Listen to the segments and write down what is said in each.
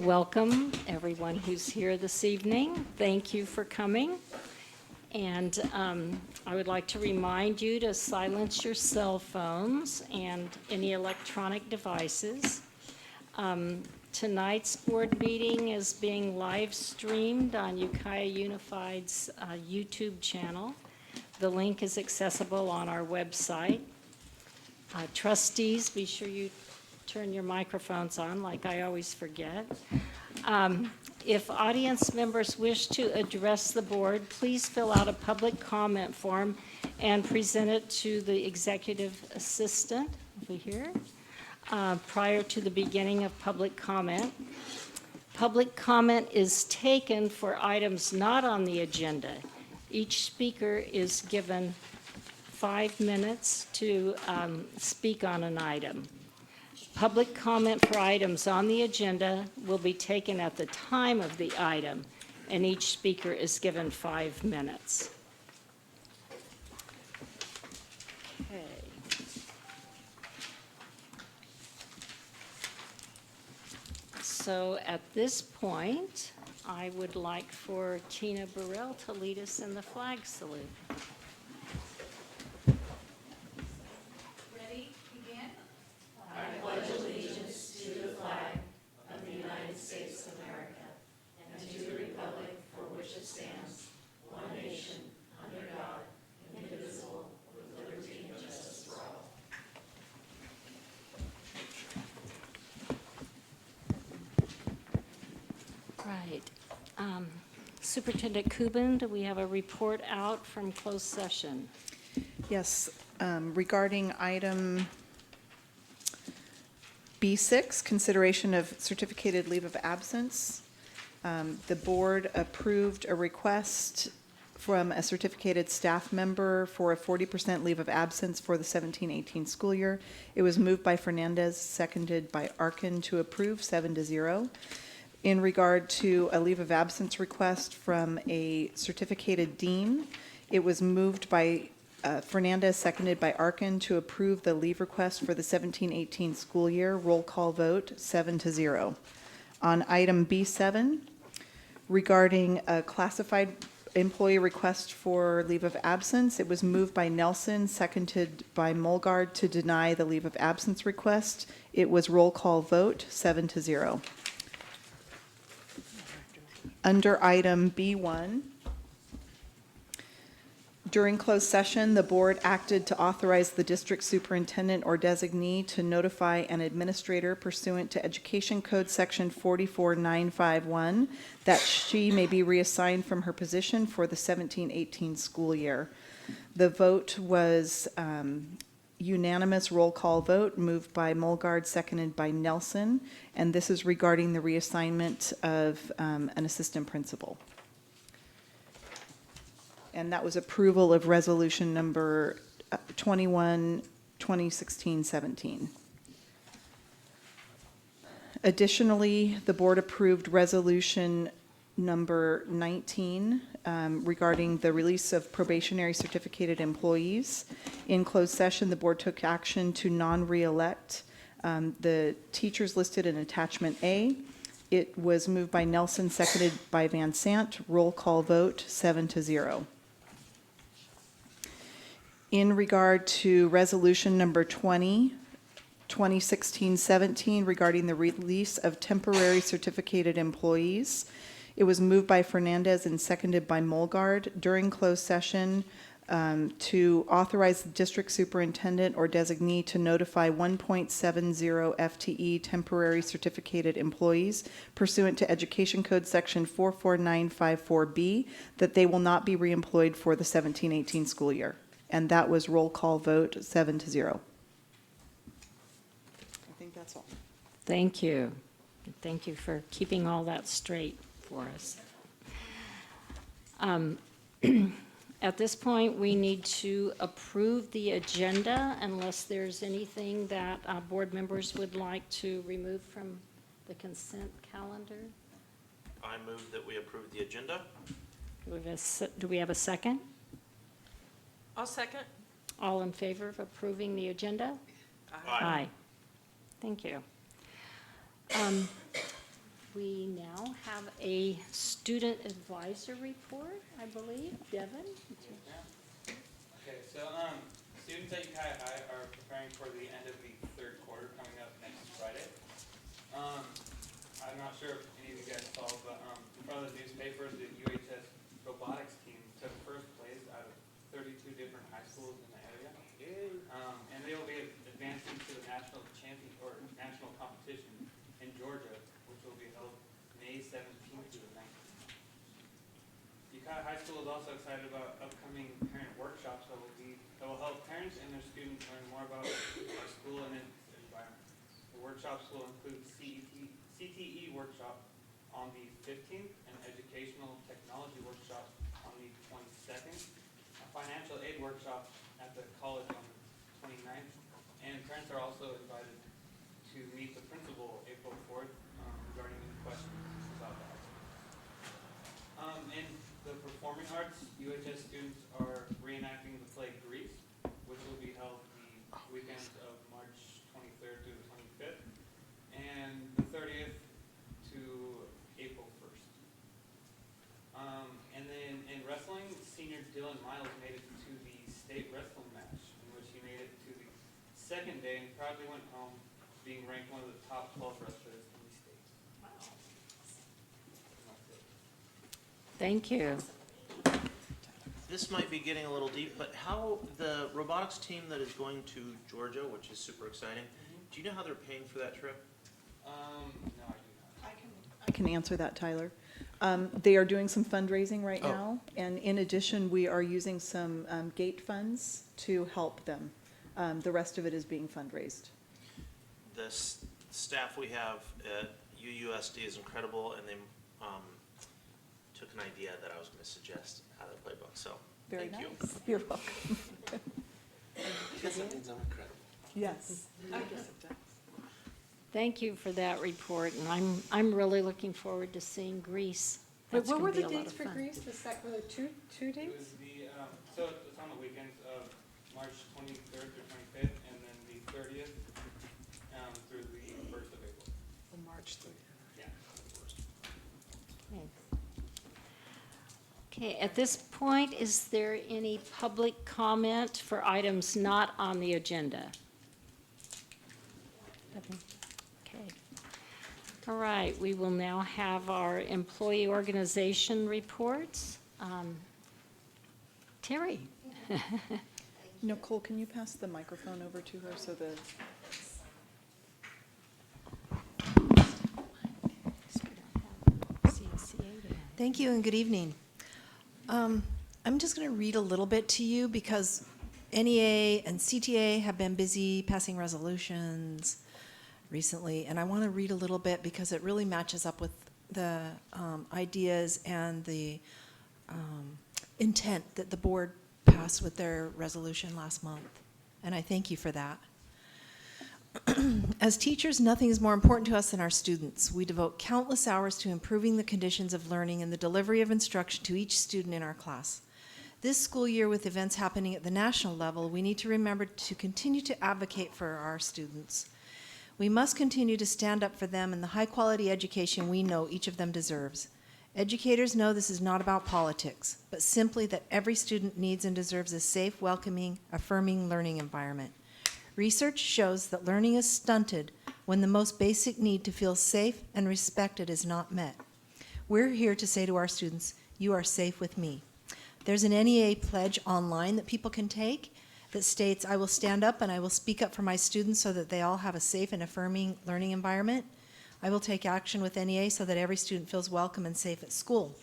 Welcome, everyone who's here this evening. Thank you for coming. And I would like to remind you to silence your cell phones and any electronic devices. Tonight's board meeting is being live streamed on Ukiah Unified's YouTube channel. The link is accessible on our website. Trustees, be sure you turn your microphones on, like I always forget. If audience members wish to address the board, please fill out a public comment form and present it to the executive assistant over here prior to the beginning of public comment. Public comment is taken for items not on the agenda. Each speaker is given 5 minutes to speak on an item. Public comment for items on the agenda will be taken at the time of the item, and each speaker is given 5 minutes. Okay. So at this point, I would like for Tina Burrell to lead us in the flag salute. Right. Superintendent Kubin, do we have a report out from closed session? Yes, regarding item B6, consideration of certificated leave of absence, the board approved a request from a certificated staff member for a 40% leave of absence for the 17-18 school year. It was moved by Fernandez, seconded by Arkin to approve, 7-0. In regard to a leave of absence request from a certificated dean, it was moved by Fernandez, seconded by Arkin to approve the leave request for the 17-18 school year. Roll call vote, 7-0. On item B7, regarding a classified employee request for leave of absence, it was moved by Nelson, seconded by Mulgard to deny the leave of absence request. It was roll call vote, 7-0. Under item B1, during closed session, the board acted to authorize the district superintendent or designee to notify an administrator pursuant to Education Code Section 44951 that she may be reassigned from her position for the 17-18 school year. The vote was unanimous roll call vote, moved by Mulgard, seconded by Nelson, and this is regarding the reassignment of an assistant principal. And that was approval of resolution number 21, 2016-17. Additionally, the board approved resolution number 19 regarding the release of probationary certificated employees. In closed session, the board took action to non-reelect the teachers listed in attachment A. It was moved by Nelson, seconded by Van Sant. Roll call vote, 7-0. In regard to resolution number 20, 2016-17, regarding the release of temporary certificated employees, it was moved by Fernandez and seconded by Mulgard during closed session to authorize the district superintendent or designee to notify 1.70 FTE temporary certificated employees pursuant to Education Code Section 44954B that they will not be reemployed for the 17-18 school year. And that was roll call vote, 7-0. I think that's all. Thank you. Thank you for keeping all that straight for us. At this point, we need to approve the agenda unless there's anything that board members would like to remove from the consent calendar. I move that we approve the agenda. Do we have a second? I'll second. All in favor of approving the agenda? Aye. Thank you. We have a student advisor report, I believe. Devin? Okay, so students at Ukiah High are preparing for the end of the third quarter coming up next Friday. I'm not sure if any of you guys saw, but in front of the newspaper, the UHS robotics team took first place out of 32 different high schools in the area. And they will be advancing to the national competition in Georgia, which will be held May 17th to the 19th. Ukiah High School is also excited about upcoming parent workshops that will help parents and their students learn more about our school and its environment. The workshops will include CTE workshop on the 15th, an educational technology workshop on the 22nd, a financial aid workshop at the college on the 29th, and parents are also invited to meet the principal April 4th regarding any questions about that. In the performing arts, UHS students are reenacting the play Grease, which will be held the weekends of March 23rd through the 25th, and the 30th to April 1st. And then in wrestling, senior Dylan Miles made it to the state wrestling match, in which he made it to the second day and proudly went home, being ranked one of the top 12 wrestlers in the state. Thank you. This might be getting a little deep, but how the robotics team that is going to Georgia, which is super exciting, do you know how they're paying for that trip? No, I do not. I can answer that, Tyler. They are doing some fundraising right Oh. now, and in addition, we are using some gate funds to help them. The rest of it is being fundraised. The staff we have at UUSD is incredible, and they took an idea that I was going to suggest out of the playbook, so Very thank you. nice. You're welcome. Because that means I'm incredible. Yes. Thank you for that report, and I'm really looking forward to seeing Greece. Wait, That's what gonna were be the a lot dates of for fun. Greece? Were there two It dates? was the, so it's on the weekends of March 23rd through 25th, and then the 30th through the 1st of April. March 30th. Yeah. Thanks. Okay, at this point, is there any public comment for items not on the agenda? Nothing? Okay. All right, we will now have our employee organization reports. Terry? Nicole, can you pass the microphone over to her so the Thank you and good evening. I'm just going to read a little bit to you because NEA and CTA have been busy passing resolutions recently, and I want to read a little bit because it really matches up with the ideas and the intent that the board passed with their resolution last month, and I thank you for that. As teachers, nothing is more important to us than our students. We devote countless hours to improving the conditions of learning and the delivery of instruction to each student in our class. This school year, with events happening at the national level, we need to remember to continue to advocate for our students. We must continue to stand up for them and the high-quality education we know each of them deserves. Educators know this is not about politics, but simply that every student needs and deserves a safe, welcoming, affirming learning environment. Research shows that learning is stunted when the most basic need to feel safe and respected is not met. We're here to say to our students, you are safe with me. There's an NEA pledge online that people can take that states, I will stand up and I will speak up for my students so that they all have a safe and affirming learning environment. I will take action with NEA so that every student feels welcome and safe at school.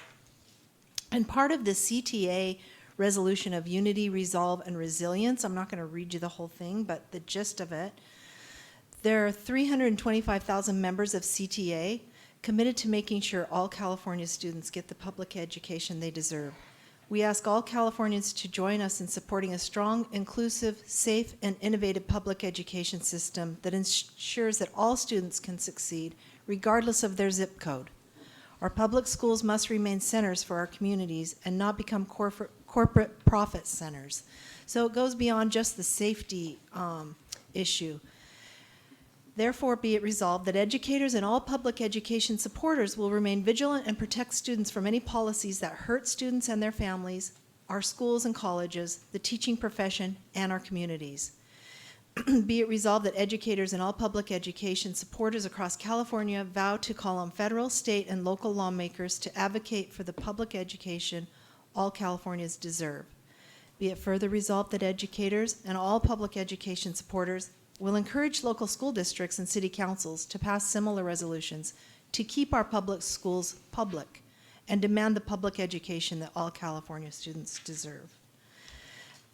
And part of the CTA resolution of unity, resolve, and resilience, I'm not going to read you the whole thing, but the gist of it, there are 325,000 members of CTA committed to making sure all California students get the public education they deserve. We ask all Californians to join us in supporting a strong, inclusive, safe, and innovative public education system that ensures that all students can succeed, regardless of their zip code. Our public schools must remain centers for our communities and not become corporate profit centers. So it goes beyond just the safety issue. Therefore, be it resolved that educators and all public education supporters will remain vigilant and protect students from any policies that hurt students and their families, our schools and colleges, the teaching profession, and our communities. Be it resolved that educators and all public education supporters across California vow to call on federal, state, and local lawmakers to advocate for the public education all Californians deserve. Be it further resolved that educators and all public education supporters will encourage local school districts and city councils to pass similar resolutions to keep our public schools public and demand the public education that all California students deserve.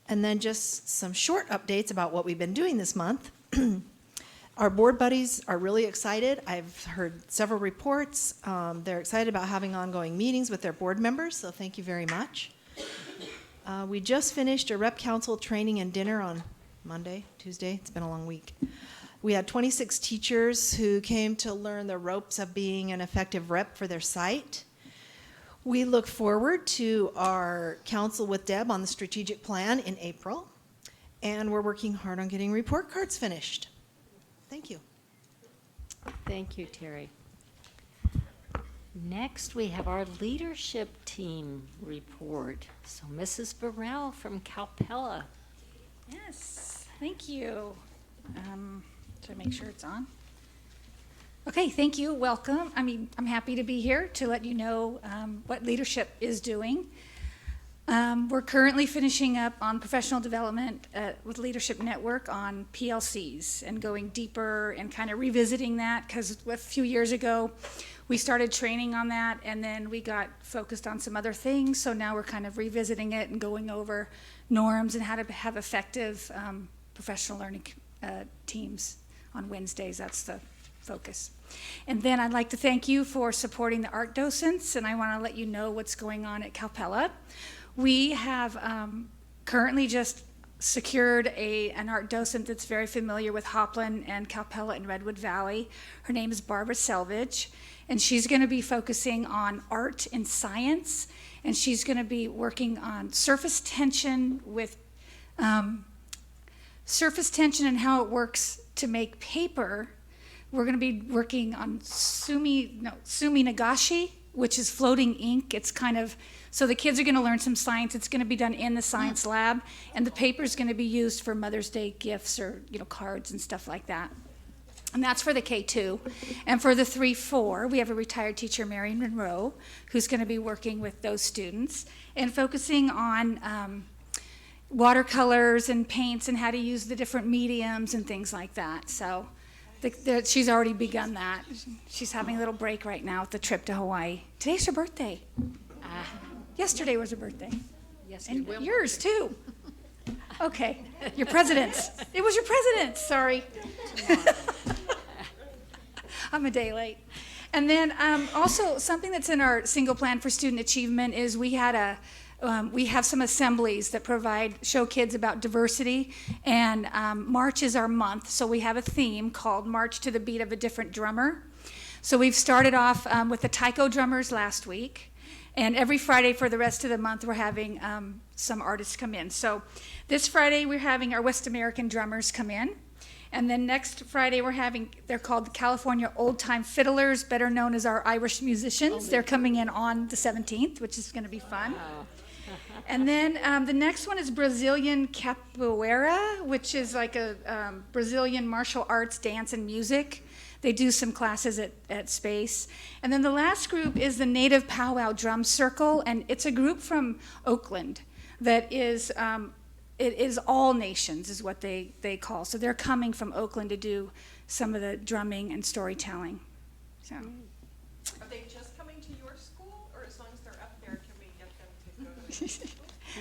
And then just some short updates about what we've been doing this month. Our board buddies are really excited. I've heard several reports. They're excited about having ongoing meetings with their board members, so thank you very much. We just finished a rep council training and dinner on Monday, Tuesday. It's been a long week. We had 26 teachers who came to learn the ropes of being an effective rep for their site. We look forward to our council with Deb on the strategic plan in April, and we're working hard on getting report cards finished. Thank you. Thank you, Terry. Next, we have our leadership team report. So Mrs. Burrell from Calpella. Yes, thank you. Should I make sure it's on? Okay, thank you, welcome. I'm happy to be here to let you know what leadership is doing. We're currently finishing up on professional development with Leadership Network on PLCs and going deeper and kind of revisiting that, because a few years ago we started training on that and then we got focused on some other things, so now we're kind of revisiting it and going over norms and how to have effective professional learning teams on Wednesdays. That's the focus. And then I'd like to thank you for supporting the art docents, and I want to let you know what's going on at Calpella. We have currently just secured an art docent that's very familiar with Hopland and Calpella and Redwood Valley. Her name is Barbara Selvage, and she's going to be focusing on art and science, and she's going to be working on surface tension with surface tension and how it works to make paper. We're going to be working on sumi nagashi, which is floating ink. It's kind of, so the kids are going to learn some science. It's going to be done in the science lab, and the paper is going to be used for Mother's Day gifts or cards and stuff like that. And that's for the K2. And for the 3-4, we have a retired teacher, Mary Monroe, who's going to be working with those students and focusing on watercolors and paints and how to use the different mediums and things like that. So she's already begun that. She's having a little break right now with the trip to Hawaii. Today's her birthday. Yesterday was her birthday. Yes, And yours too. Okay, your president's. It was your president's, sorry. I'm a day late. And then also something that's in our single plan for student achievement is we have some assemblies that show kids about diversity, and March is our month, so we have a theme called March to the Beat of a Different Drummer. So we've started off with the taiko drummers last week, and every Friday for the rest of the month we're having some artists come in. So this Friday we're having our West American drummers come in, and then next Friday they're called the California Old Time Fiddlers, better known as our Irish musicians. They're coming in on the 17th, which is going to be fun. Wow. And then the next one is Brazilian Capoeira, which is like a Brazilian martial arts, dance, and music. They do some classes at Space. And then the last group is the Native Powwow Drum Circle, and it's a group from Oakland that is, it is all nations is what they call. So they're coming from Oakland to do some of the drumming and storytelling. So. Are they just coming to your school, or as long as they're up there, can we get them to go to the school?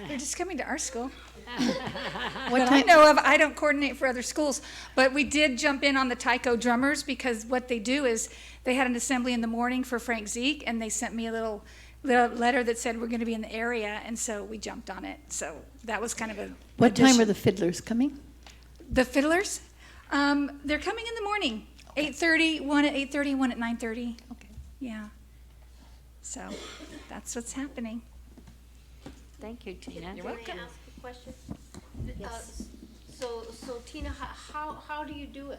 They're just coming to our school. What I know of, I don't coordinate for other schools, but we did jump in on the taiko drummers because what they do is they had an assembly in the morning for Frank Zeke, and they sent me a little letter that said we're going to be in the area, and so we jumped on it. So that was kind of a What time are addition. the fiddlers coming? The fiddlers? They're coming in the morning, 8:30, one at 8:30, one at 9:30. Okay. Yeah. So that's what's happening. Thank you, Tina. You're welcome. Can I ask a question? Yes. So Tina, how do you do it?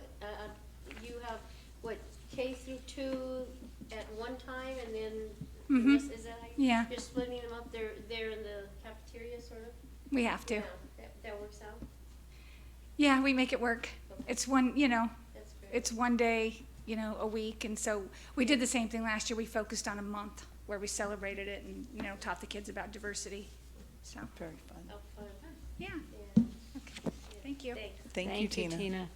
you have, what, K through 2 at one time, and then, Mhm. is that how Yeah. you're splitting them up there in the cafeteria, sort of? We have to. Yeah, that works out? Yeah, we make it work. It's one, That's great. it's one day, a week. And so we did the same thing last year. We focused on a month where we celebrated it and, taught the kids about diversity. So, Very fun. Oh, fun. yeah. Yeah. Okay. Thank you. Thanks. Thank you, Tina. Tina.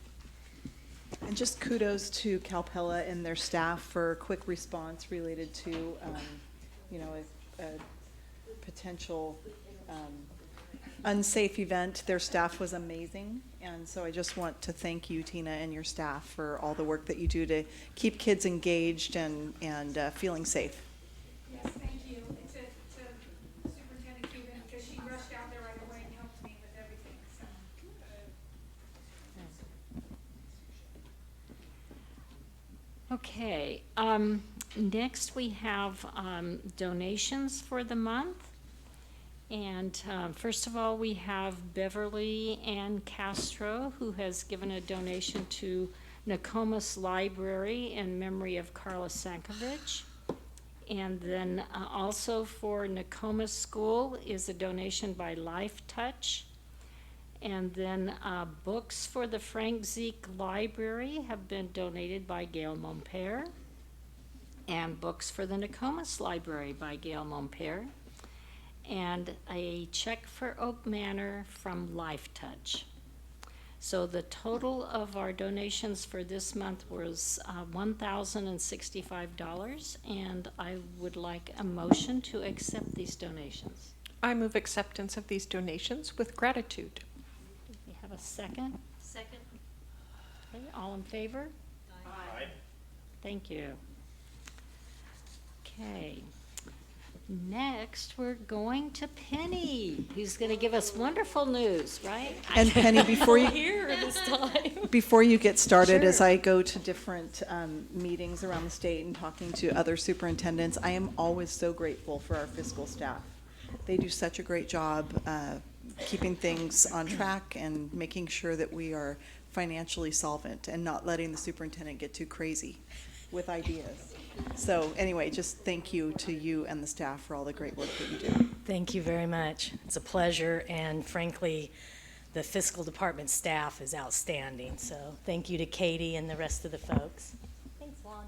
And just kudos to Calpella and their staff for quick response related to, a potential unsafe event. Their staff was amazing. And so I just want to thank you, Tina, and your staff for all the work that you do to keep kids engaged and feeling safe. Yes, thank you. And to Superintendent Cuban, because she rushed out there right away and helped me with everything, so. Okay, next we have donations for the month. And first of all, we have Beverly Ann Castro, who has given a donation to Nokomis Library in memory of Carla Sankovic. And then also for Nokomis School is a donation by Life Touch. And then books for the Frank Zeke Library have been donated by Gail Montpere. And books for the Nokomis Library by Gail Montpere. And a check for Oak Manor from Life Touch. So the total of our donations for this month was $1,065, and I would like a motion to accept these donations. I move acceptance of these donations with gratitude. We have a second? Second? Okay, all in favor? Aye. Thank you. Okay. Next, we're going to Penny, who's going to give us wonderful news, right? And Penny, before you get started, as Sure. I go to different meetings around the state and talking to other superintendents, I am always so grateful for our fiscal staff. They do such a great job keeping things on track and making sure that we are financially solvent and not letting the superintendent get too crazy with ideas. So anyway, just thank you to you and the staff for all the great work that you do. Thank you very much. It's a pleasure, and frankly, the fiscal department staff is outstanding. So thank you to Katie and the rest of the folks. Thanks, Juan.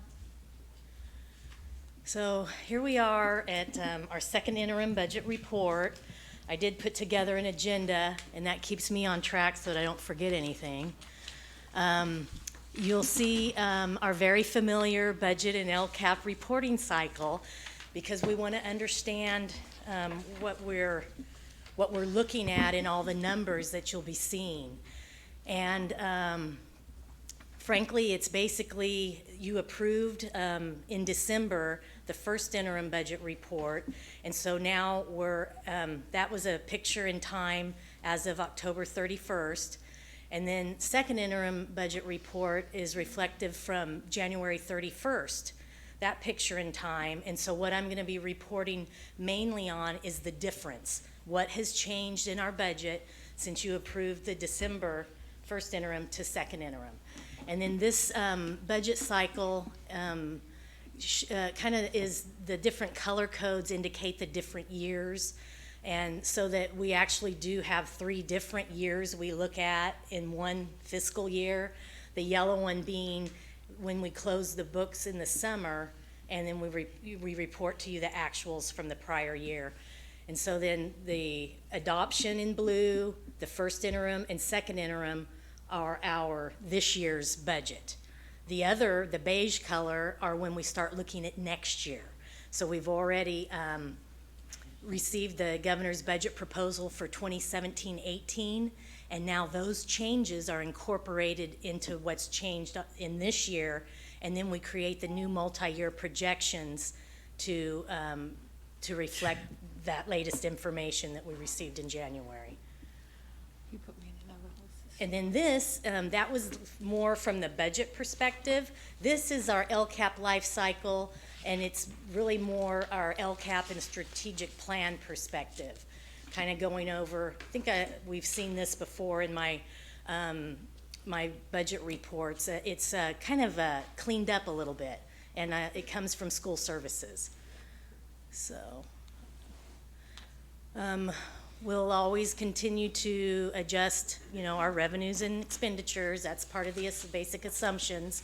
So here we are at our second interim budget report. I did put together an agenda, and that keeps me on track so that I don't forget anything. You'll see our very familiar budget and LCAP reporting cycle, because we want to understand what we're looking at in all the numbers that you'll be seeing. And frankly, it's basically, you approved in December the first interim budget report, and so now that was a picture in time as of October 31st. And then second interim budget report is reflective from January 31st, that picture in time. And so what I'm going to be reporting mainly on is the difference. What has changed in our budget since you approved the December first interim to second interim. And then this budget cycle kind of is the different color codes indicate the different years. And so that we actually do have 3 different years we look at in one fiscal year. The yellow one being when we close the books in the summer, and then we report to you the actuals from the prior year. And so then the adoption in blue, the first interim and second interim are our this year's budget. The beige color are when we start looking at next year. So we've already received the governor's budget proposal for 2017-18, and now those changes are incorporated into what's changed in this year, and then we create the new multi-year projections to reflect that latest information that we received in January. And then this, that was more from the budget perspective. This is our LCAP life cycle, and it's really more our LCAP and strategic plan perspective. Kind of going over, I think we've seen this before in my my budget reports, it's kind of cleaned up a little bit, and it comes from school services. So we'll always continue to adjust, our revenues and expenditures. That's part of the basic assumptions.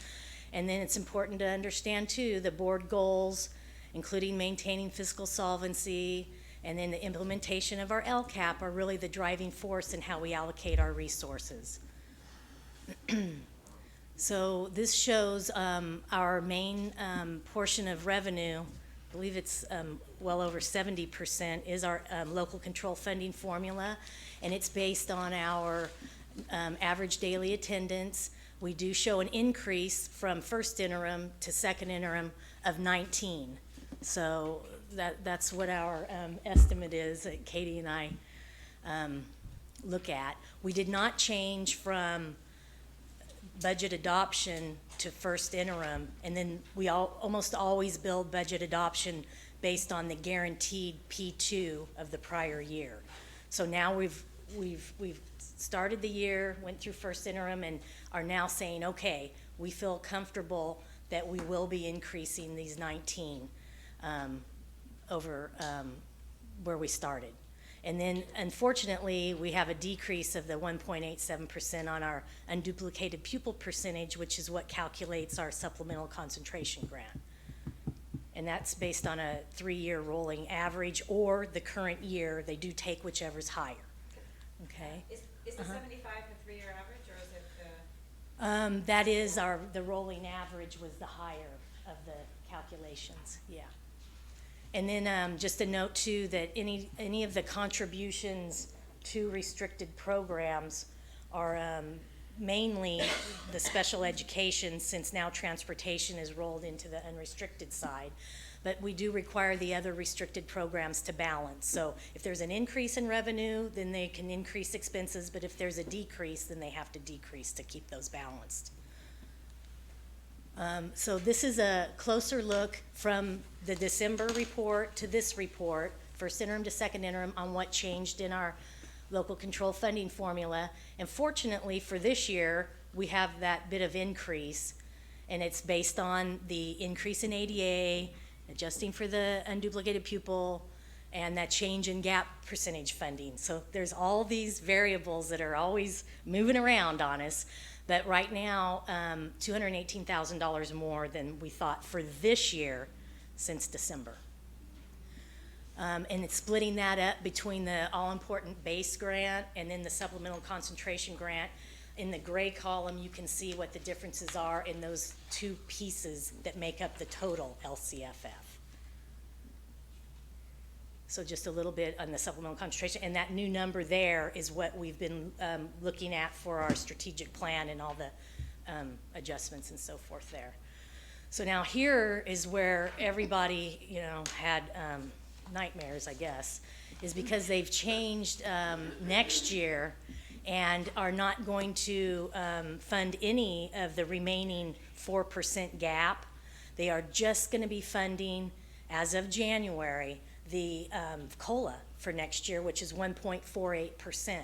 And then it's important to understand, too, the board goals, including maintaining fiscal solvency, and then the implementation of our LCAP are really the driving force in how we allocate our resources. So this shows our main portion of revenue. I believe it's well over 70% is our local control funding formula, and it's based on our average daily attendance. We do show an increase from first interim to second interim of 19. So that's what our estimate is that Katie and I look at. We did not change from budget adoption to first interim, and then we almost always build budget adoption based on the guaranteed P2 of the prior year. So now we've started the year, went through first interim, and are now saying, okay, we feel comfortable that we will be increasing these 19 over where we started. And then, unfortunately, we have a decrease of the 1.87% on our unduplicated pupil percentage, which is what calculates our supplemental concentration grant. And that's based on a 3-year rolling average, or the current year, they do take whichever's higher, okay? Is the 75 the 3-year average, or is it the? That is the rolling average was the higher of the calculations, yeah. And then just a note too, that any of the contributions to restricted programs are mainly the special education, since now transportation is rolled into the unrestricted side. But we do require the other restricted programs to balance. So if there's an increase in revenue, then they can increase expenses, but if there's a decrease, then they have to decrease to keep those balanced. So this is a closer look from the December report to this report, first interim to second interim, on what changed in our local control funding formula. And fortunately for this year, we have that bit of increase, and it's based on the increase in ADA, adjusting for the unduplicated pupil, and that change in gap percentage funding. So there's all these variables that are always moving around on us. But right now, $218,000 more than we thought for this year since December. And it's splitting that up between the all-important base grant and then the supplemental concentration grant. In the gray column, you can see what the differences are in those two pieces that make up the total LCFF. So just a little bit on the supplemental concentration, and that new number there is what we've been looking at for our strategic plan and all the adjustments and so forth there. So now here is where everybody, had nightmares, I guess, is because they've changed next year and are not going to fund any of the remaining 4% gap. They are just going to be funding, as of January, the COLA for next year, which is 1.48%.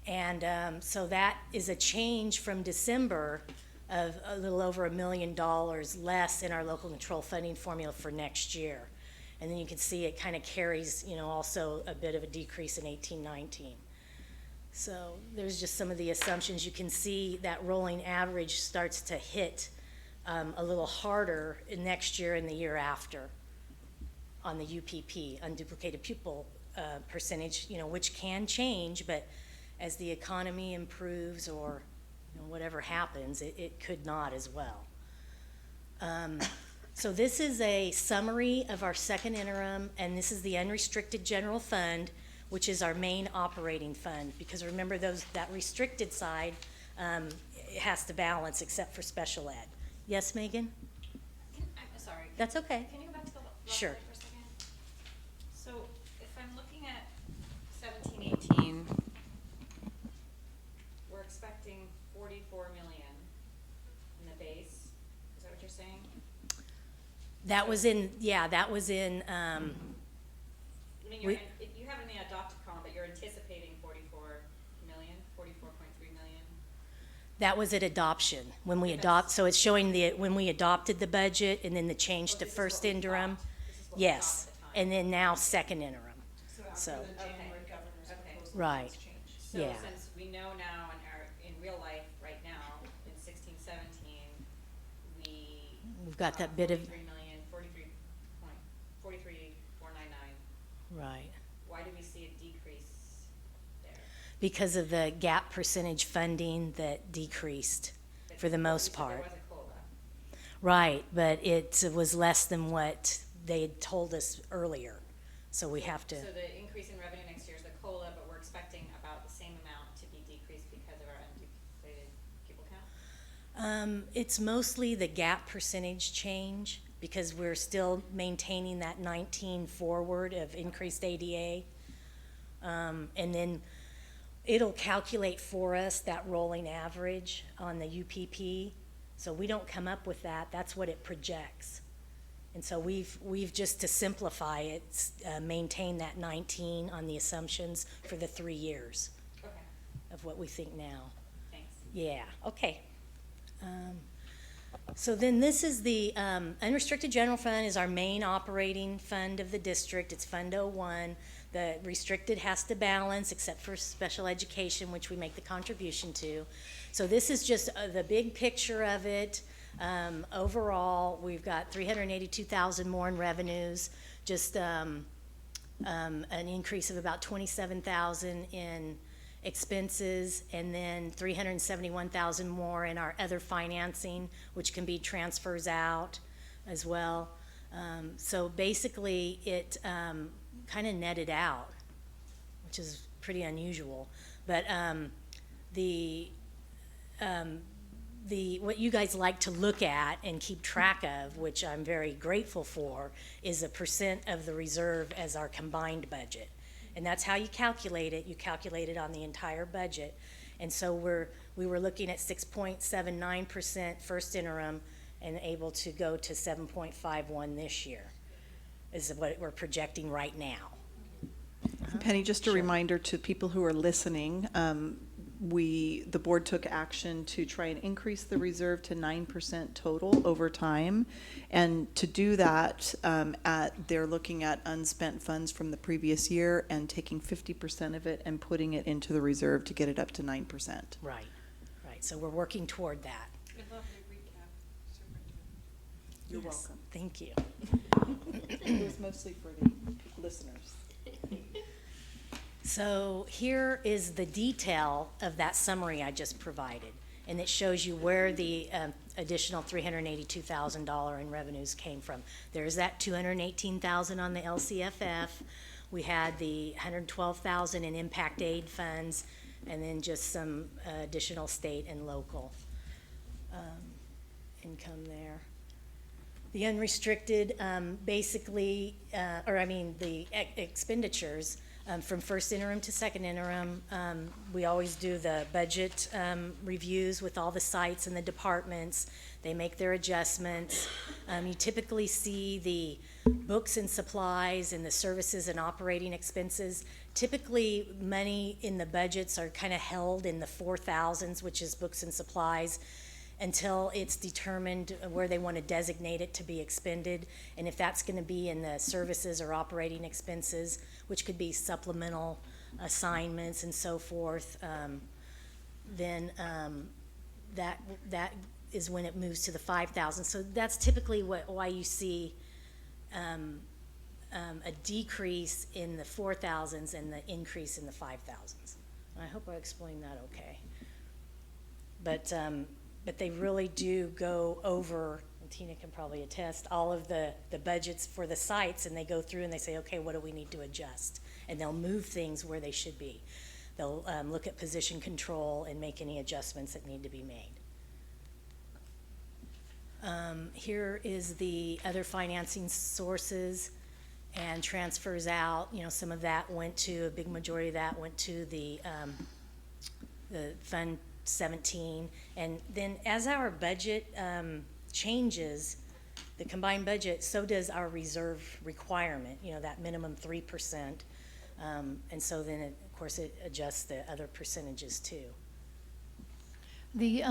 And so that is a change from December of a little over $1 million less in our local control funding formula for next year. And then you can see it kind of carries, also a bit of a decrease in 18-19. So there's just some of the assumptions. You can see that rolling average starts to hit a little harder next year and the year after on the UPP, unduplicated pupil percentage, which can change, but as the economy improves or whatever happens, it could not as well. So this is a summary of our second interim, and this is the unrestricted general fund, which is our main operating fund, because remember that restricted side it has to balance except for special ed. Yes, Megan? I'm sorry. That's okay. Can you go back to the last Sure. slide for a second? So if I'm looking at 17, 18, we're expecting 44 million in the base. Is that what you're saying? That was in. I mean, you have it in the adopted column, but you're anticipating 44 million, 44.3 million? That was at adoption, when we adopt, so it's showing when we adopted the budget and then the change to first interim. Yes, and then now second interim, so, January governor's proposal, Right. it's changed. So Yeah. since we know now in real life, right now, in 16, 17, we've got that bit of, 43,499. right. Why do we see a decrease there? Because of the gap percentage funding that decreased for the most part. There was a COLA. Right, but it was less than what they had told us earlier, so we have to. So the increase in revenue next year is the COLA, but we're expecting about the same amount to be decreased because of our unduplicated pupil count? It's mostly the gap percentage change, because we're still maintaining that 19 forward of increased ADA. And then it'll calculate for us that rolling average on the UPP. So we don't come up with that, that's what it projects. And so we've just to simplify it, maintain that 19 on the assumptions for the 3 years Okay, of what we think now. thanks. Yeah, okay. So then this is the unrestricted general fund is our main operating fund of the district. It's Fund 01. The restricted has to balance except for special education, which we make the contribution to. So this is just the big picture of it. Overall, we've got $382,000 more in revenues, just an increase of about $27,000 in expenses, and then $371,000 more in our other financing, which can be transfers out as well. So basically, it kind of netted out, which is pretty unusual. But what you guys like to look at and keep track of, which I'm very grateful for, is a percent of the reserve as our combined budget. And that's how you calculate it. You calculate it on the entire budget. And so we were looking at 6.79% first interim and able to go to 7.51 this year, is what we're projecting right now. Penny, just a reminder to people who are listening, the board took action to try and increase the reserve to 9% total over time. And to do that, they're looking at unspent funds from the previous year and taking 50% of it and putting it into the reserve to get it up to 9%. Right. So we're working toward that. A lovely recap, Superintendent. You're Yes, welcome. Thank you. It was mostly for the listeners. So here is the detail of that summary I just provided. And it shows you where the additional $382,000 in revenues came from. There's that $218,000 on the LCFF. We had the $112,000 in impact aid funds, and then just some additional state and local income there. The unrestricted, basically, the expenditures from first interim to second interim, we always do the budget reviews with all the sites and the departments. They make their adjustments. You typically see the books and supplies and the services and operating expenses. Typically, money in the budgets are kind of held in the 4,000s, which is books and supplies, until it's determined where they want to designate it to be expended. And if that's going to be in the services or operating expenses, which could be supplemental assignments and so forth, then that is when it moves to the 5,000. So that's typically why you see a decrease in the 4,000s and the increase in the 5,000s. I hope I explained that okay. But they really do go over, and Tina can probably attest, all of the budgets for the sites, and they go through and they say, okay, what do we need to adjust? And they'll move things where they should be. They'll look at position control and make any adjustments that need to be made. Here is the other financing sources and transfers out. You know, some of that went to, a big majority of that went to the Fund 17. And then as our budget changes, the combined budget, so does our reserve requirement, you know, that minimum 3%. And so then, of course, it adjusts the other percentages too. The,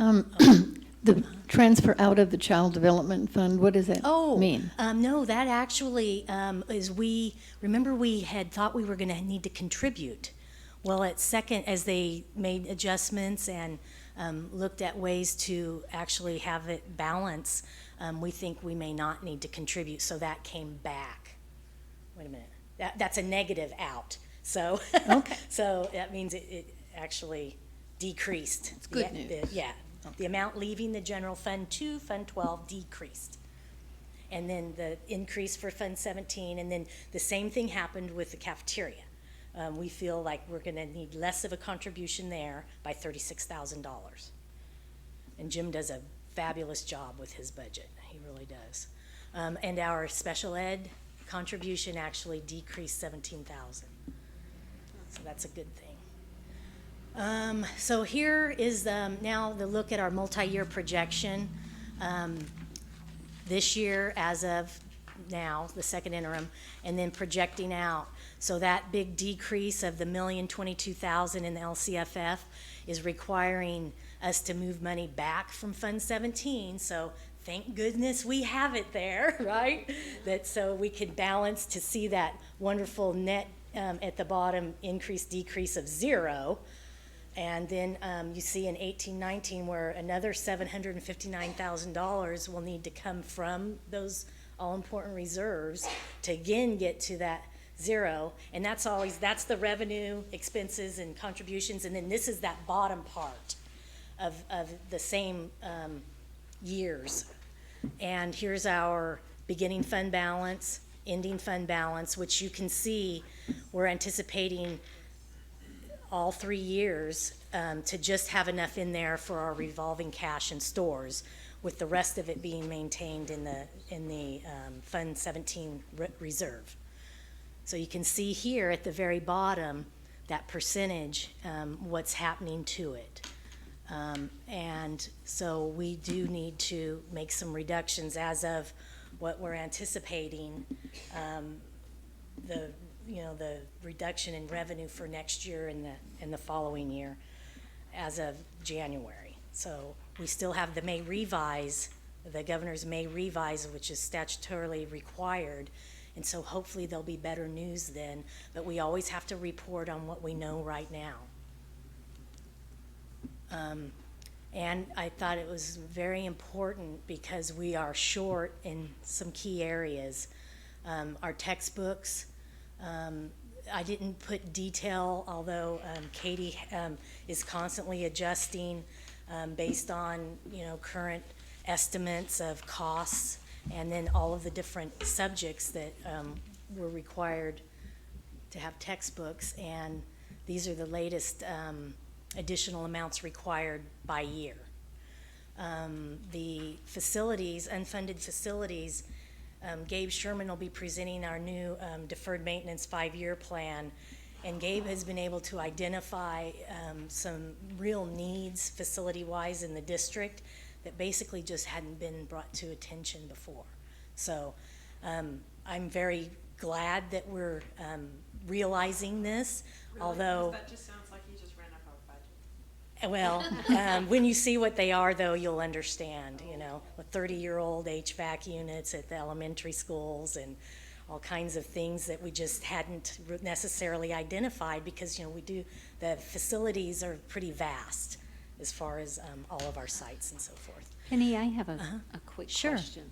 the transfer out of the Child Development Fund, what does that mean? No, that actually is remember we had thought we were going to need to contribute. Well, as they made adjustments and looked at ways to actually have it balance, we think we may not need to contribute, so that came back. Wait a minute. That's a negative out. So, Okay. so that means it actually decreased. It's good news. The amount leaving the general fund to Fund 12 decreased. And then the increase for Fund 17, and then the same thing happened with the cafeteria. We feel like we're going to need less of a contribution there by $36,000. And Jim does a fabulous job with his budget. He really does. And our special ed contribution actually decreased $17,000. So that's a good thing. So here is now the look at our multi-year projection. This year, as of now, the second interim, and then projecting out. So that big decrease of the $1,022,000 in the LCFF is requiring us to move money back from Fund 17. So thank goodness we have it there, right? That so we could balance to see that wonderful net at the bottom decrease of 0. And then you see in 18-19 where another $759,000 will need to come from those all-important reserves to again get to that 0. And that's the revenue, expenses, and contributions. And then this is that bottom part of the same years. And here's our beginning fund balance, ending fund balance, which you can see we're anticipating all 3 years to just have enough in there for our revolving cash and stores, with the rest of it being maintained in the Fund 17 reserve. So you can see here at the very bottom that percentage, what's happening to it. And so we do need to make some reductions as of what we're anticipating, the reduction in revenue for next year and the following year as of January. So we still have the governor's May revise, which is statutorily required. And so hopefully there'll be better news then, but we always have to report on what we know right now. And I thought it was very important because we are short in some key areas. Our textbooks, I didn't put detail, although Katie is constantly adjusting based on current estimates of costs, and then all of the different subjects that were required to have textbooks, and these are the latest additional amounts required by year. The facilities, unfunded facilities, Gabe Sherman will be presenting our new deferred maintenance 5-year plan, and Gabe has been able to identify some real needs facility-wise in the district that basically just hadn't been brought to attention before. So I'm very glad that we're realizing this, Really? although... That just sounds like you just ran up our budget. Well, when you see what they are, though, you'll understand, with 30-year-old HVAC units at the elementary schools and all kinds of things that we just hadn't necessarily identified because, the facilities are pretty vast as far as all of our sites and so forth. Penny, I have a quick Sure. question.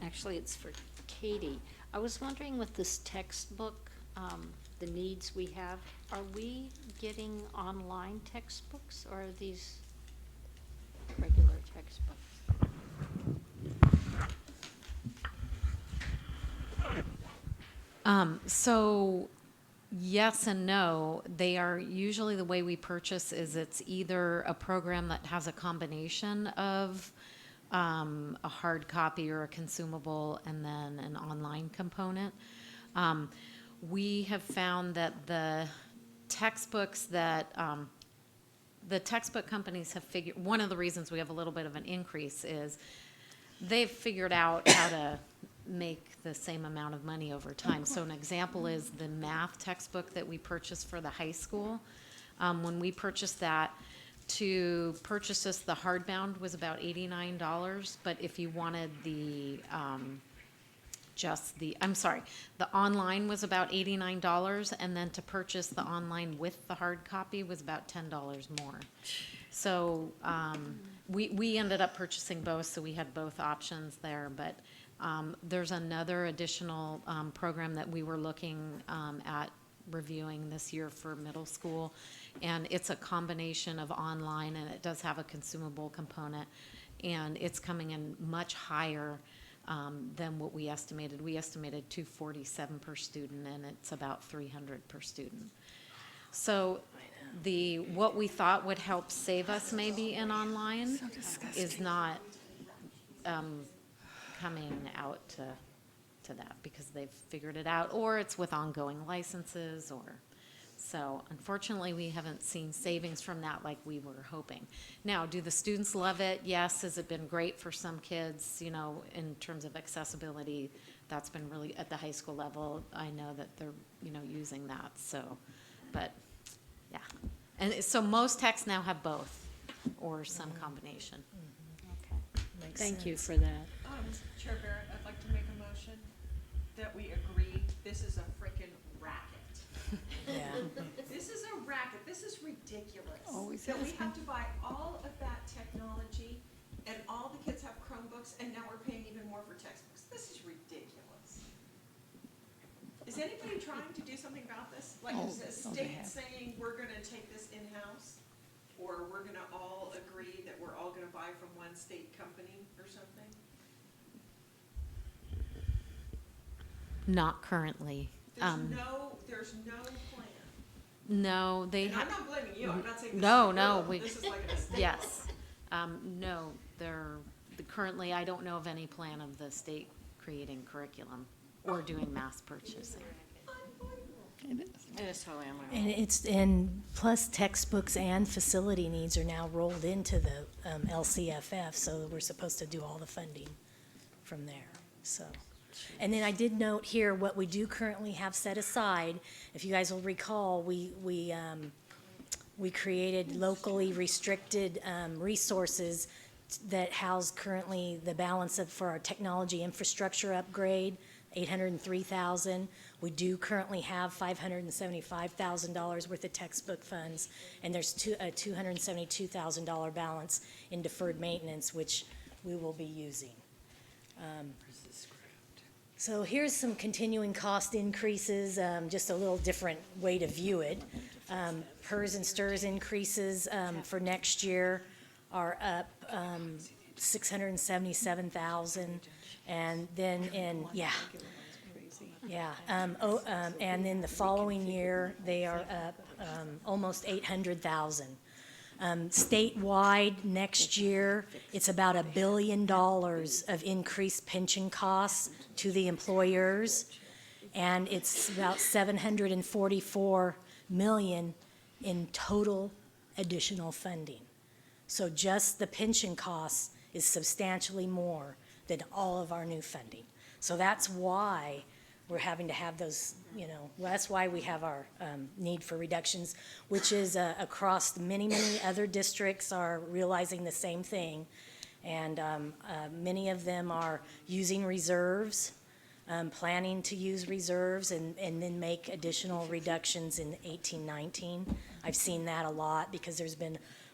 Actually, it's for Katie. I was wondering with this textbook, the needs we have, are we getting online textbooks or are these regular textbooks? So yes and no. They are usually the way we purchase is it's either a program that has a combination of a hard copy or a consumable and then an online component. We have found that the textbooks that the textbook companies have figured, one of the reasons we have a little bit of an increase is they've figured out how to make the same amount of money over time. So an example is the math textbook that we purchased for the high school. When we purchased that, To purchase this, the hardbound was about $89, but if you wanted the, the online was about $89, and then to purchase the online with the hard copy was about $10 more. So, we ended up purchasing both, so we had both options there, but, there's another additional, program that we were looking, at reviewing this year for middle school, and it's a combination of online, and it does have a consumable component, and it's coming in much higher than what we estimated. We estimated $247 per student, and it's about $300 per student. So what we thought would help save us maybe in online is not coming out to that, because they've figured it out, or it's with ongoing licenses, or so unfortunately we haven't seen savings from that like we were hoping. Now, do the students love it? Yes. Has it been great for some kids, you know, in terms of accessibility? That's been really, at the high school level, I know that they're, you know, using that, so, but, yeah. And so most texts now have both, or some combination. Thank you for that. Chair Barrett, I'd like to make a motion that we agree this is a frickin' racket. This is a racket. This is ridiculous. That we have to buy all of that technology and all the kids have Chromebooks and now we're paying even more for textbooks. This is ridiculous. Is anybody trying to do something about this? Like, is the state saying we're gonna take this in-house? Or we're gonna all agree that we're all gonna buy from one state company or something? Not currently. There's no plan. No, they And I'm have. not blaming you, I'm not saying this No, is no, real. This is like a mistake. Yes. No, currently, I don't know of any plan of the state creating curriculum or doing mass purchasing. And plus textbooks and facility needs are now rolled into the LCFF, so we're supposed to do all the funding from there, so. And then I did note here what we do currently have set aside. If you guys will recall, we created locally restricted resources that house currently the balance for our technology infrastructure upgrade, $803,000. We do currently have $575,000 worth of textbook funds, and there's a $272,000 balance in deferred maintenance, which we will be using. So here's some continuing cost increases, just a little different way to view it. PERS and STIRS increases for next year are up $677,000, and then and then the following year they are up almost $800,000. Statewide next year, it's about $1 billion of increased pension costs to the employers, and it's about $744 million in total additional funding. So just the pension costs is substantially more than all of our new funding. So that's why we're having to have those, that's why we have our need for reductions, which is across many, many other districts are realizing the same thing. And many of them are using reserves, planning to use reserves and then make additional reductions in 18-19. I've seen that a lot because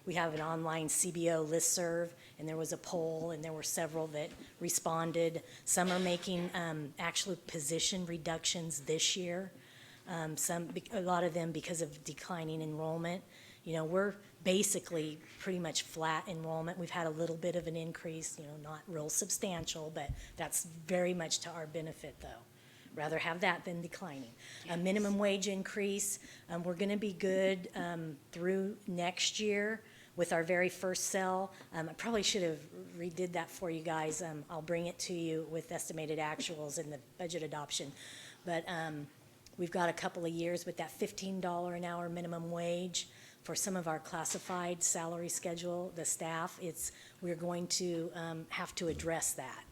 we have an online CBO listserv, and there was a poll, and there were several that responded. Some are making actual position reductions this year. A lot of them because of declining enrollment. We're basically pretty much flat enrollment. We've had a little bit of an increase, not real substantial, but that's very much to our benefit, though. Rather have that than declining. A minimum wage increase, we're going to be good through next year with our very first cell. I probably should have redid that for you guys. I'll bring it to you with estimated actuals in the budget adoption. But we've got a couple of years with that $15 an hour minimum wage for some of our classified salary schedule, the staff. We're going to have to address that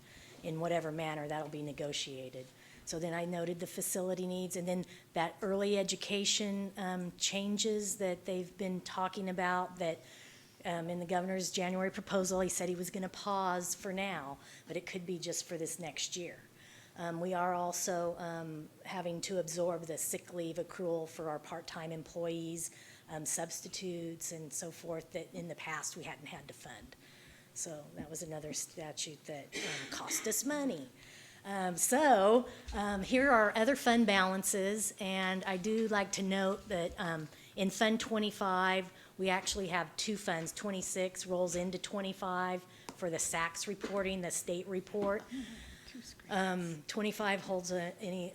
in whatever manner that'll be negotiated. So then I noted the facility needs, and then that early education changes that they've been talking about that In the governor's January proposal, he said he was going to pause for now, but it could be just for this next year. We are also having to absorb the sick leave accrual for our part-time employees, substitutes and so forth that in the past we hadn't had to fund. So that was another statute that cost us money. Here are other fund balances, and I do like to note that in Fund 25, we actually have two funds. 26 rolls into 25 for the SACS reporting, the state report. 25 holds any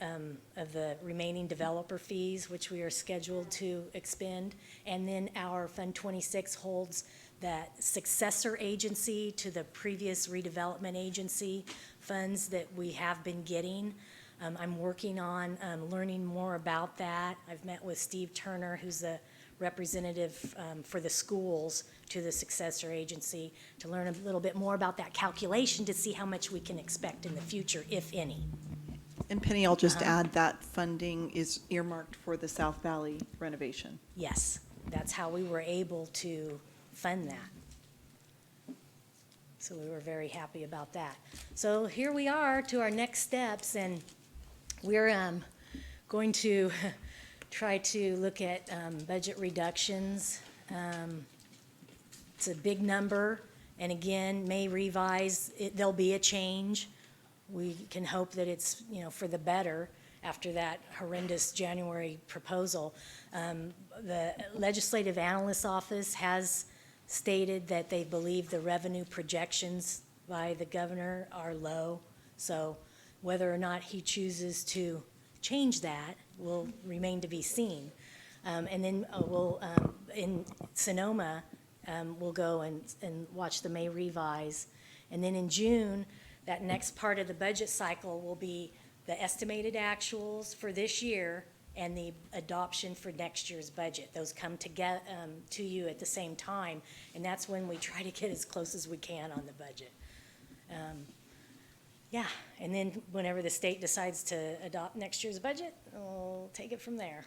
of the remaining developer fees, which we are scheduled to expend. And then our Fund 26 holds that successor agency to the previous redevelopment agency funds that we have been getting. I'm working on learning more about that. I've met with Steve Turner, who's the representative for the schools to the successor agency, to learn a little bit more about that calculation to see how much we can expect in the future, if any. And Penny, I'll just add that funding is earmarked for the South Valley renovation. Yes, that's how we were able to fund that. So we were very happy about that. So here we are to our next steps, and we're going to try to look at budget reductions. It's a big number, and again, may revise, there'll be a change. We can hope that it's, for the better after that horrendous January proposal. The Legislative Analyst's Office has stated that they believe the revenue projections by the governor are low. So whether or not he chooses to change that will remain to be seen. And then we'll, in Sonoma, we'll go and watch the May revise. And then in June, that next part of the budget cycle will be the estimated actuals for this year and the adoption for next year's budget. Those come together to you at the same time, and that's when we try to get as close as we can on the budget. Yeah, and then whenever the state decides to adopt next year's budget, we'll take it from there.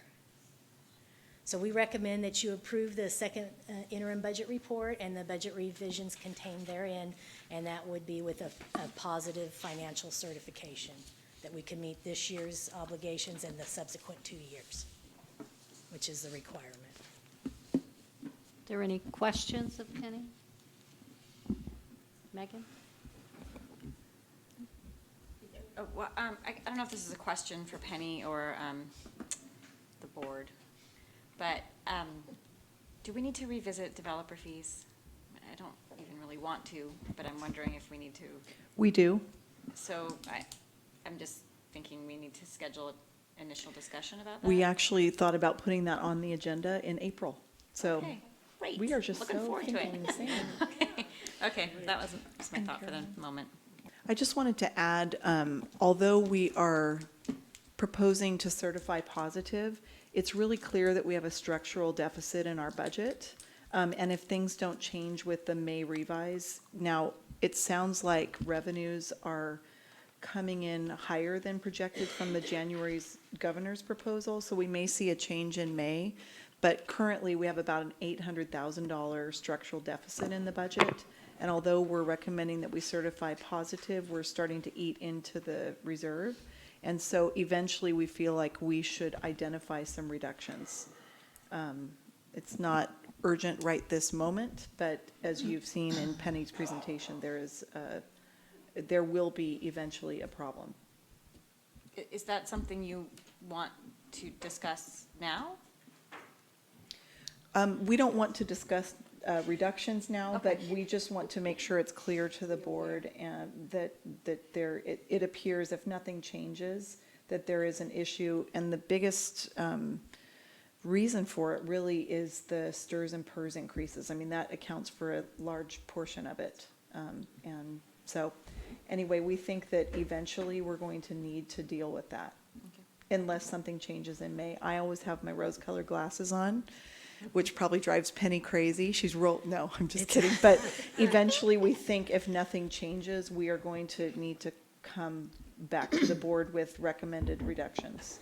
So we recommend that you approve the second interim budget report and the budget revisions contained therein, and that would be with a positive financial certification that we can meet this year's obligations and the subsequent 2 years, which is the requirement. Are there any questions of Penny? Megan? Well, I don't know if this is a question for Penny or the board, but do we need to revisit developer fees? I don't even really want to, but I'm wondering if we need to. We do. So I'm just thinking we need to schedule an initial discussion about that. We actually thought about putting that on the agenda in April. So Okay, great. we are just Looking so forward to thinking it. the same. Okay, that was just my thought for the moment. I just wanted to add, although we are proposing to certify positive, it's really clear that we have a structural deficit in our budget. And if things don't change with the May revise, now it sounds like revenues are coming in higher than projected from the January's governor's proposal, so we may see a change in May. But currently, we have about an $800,000 structural deficit in the budget. And although we're recommending that we certify positive, we're starting to eat into the reserve. And so eventually, we feel like we should identify some reductions. It's not urgent right this moment, but as you've seen in Penny's presentation, there will be eventually a problem. Is that something you want to discuss now? We don't want to discuss reductions now, Okay. but we just want to make sure it's clear to the board and that it appears, if nothing changes, that there is an issue. And the biggest reason for it really is the STRS and PERS increases. I mean, that accounts for a large portion of it. And so, anyway, we think that eventually we're going to need to deal with that. Unless something changes in May. I always have my rose-colored glasses on, which probably drives Penny crazy. No, I'm just kidding. But eventually, we think if nothing changes, we are going to need to come back to the board with recommended reductions.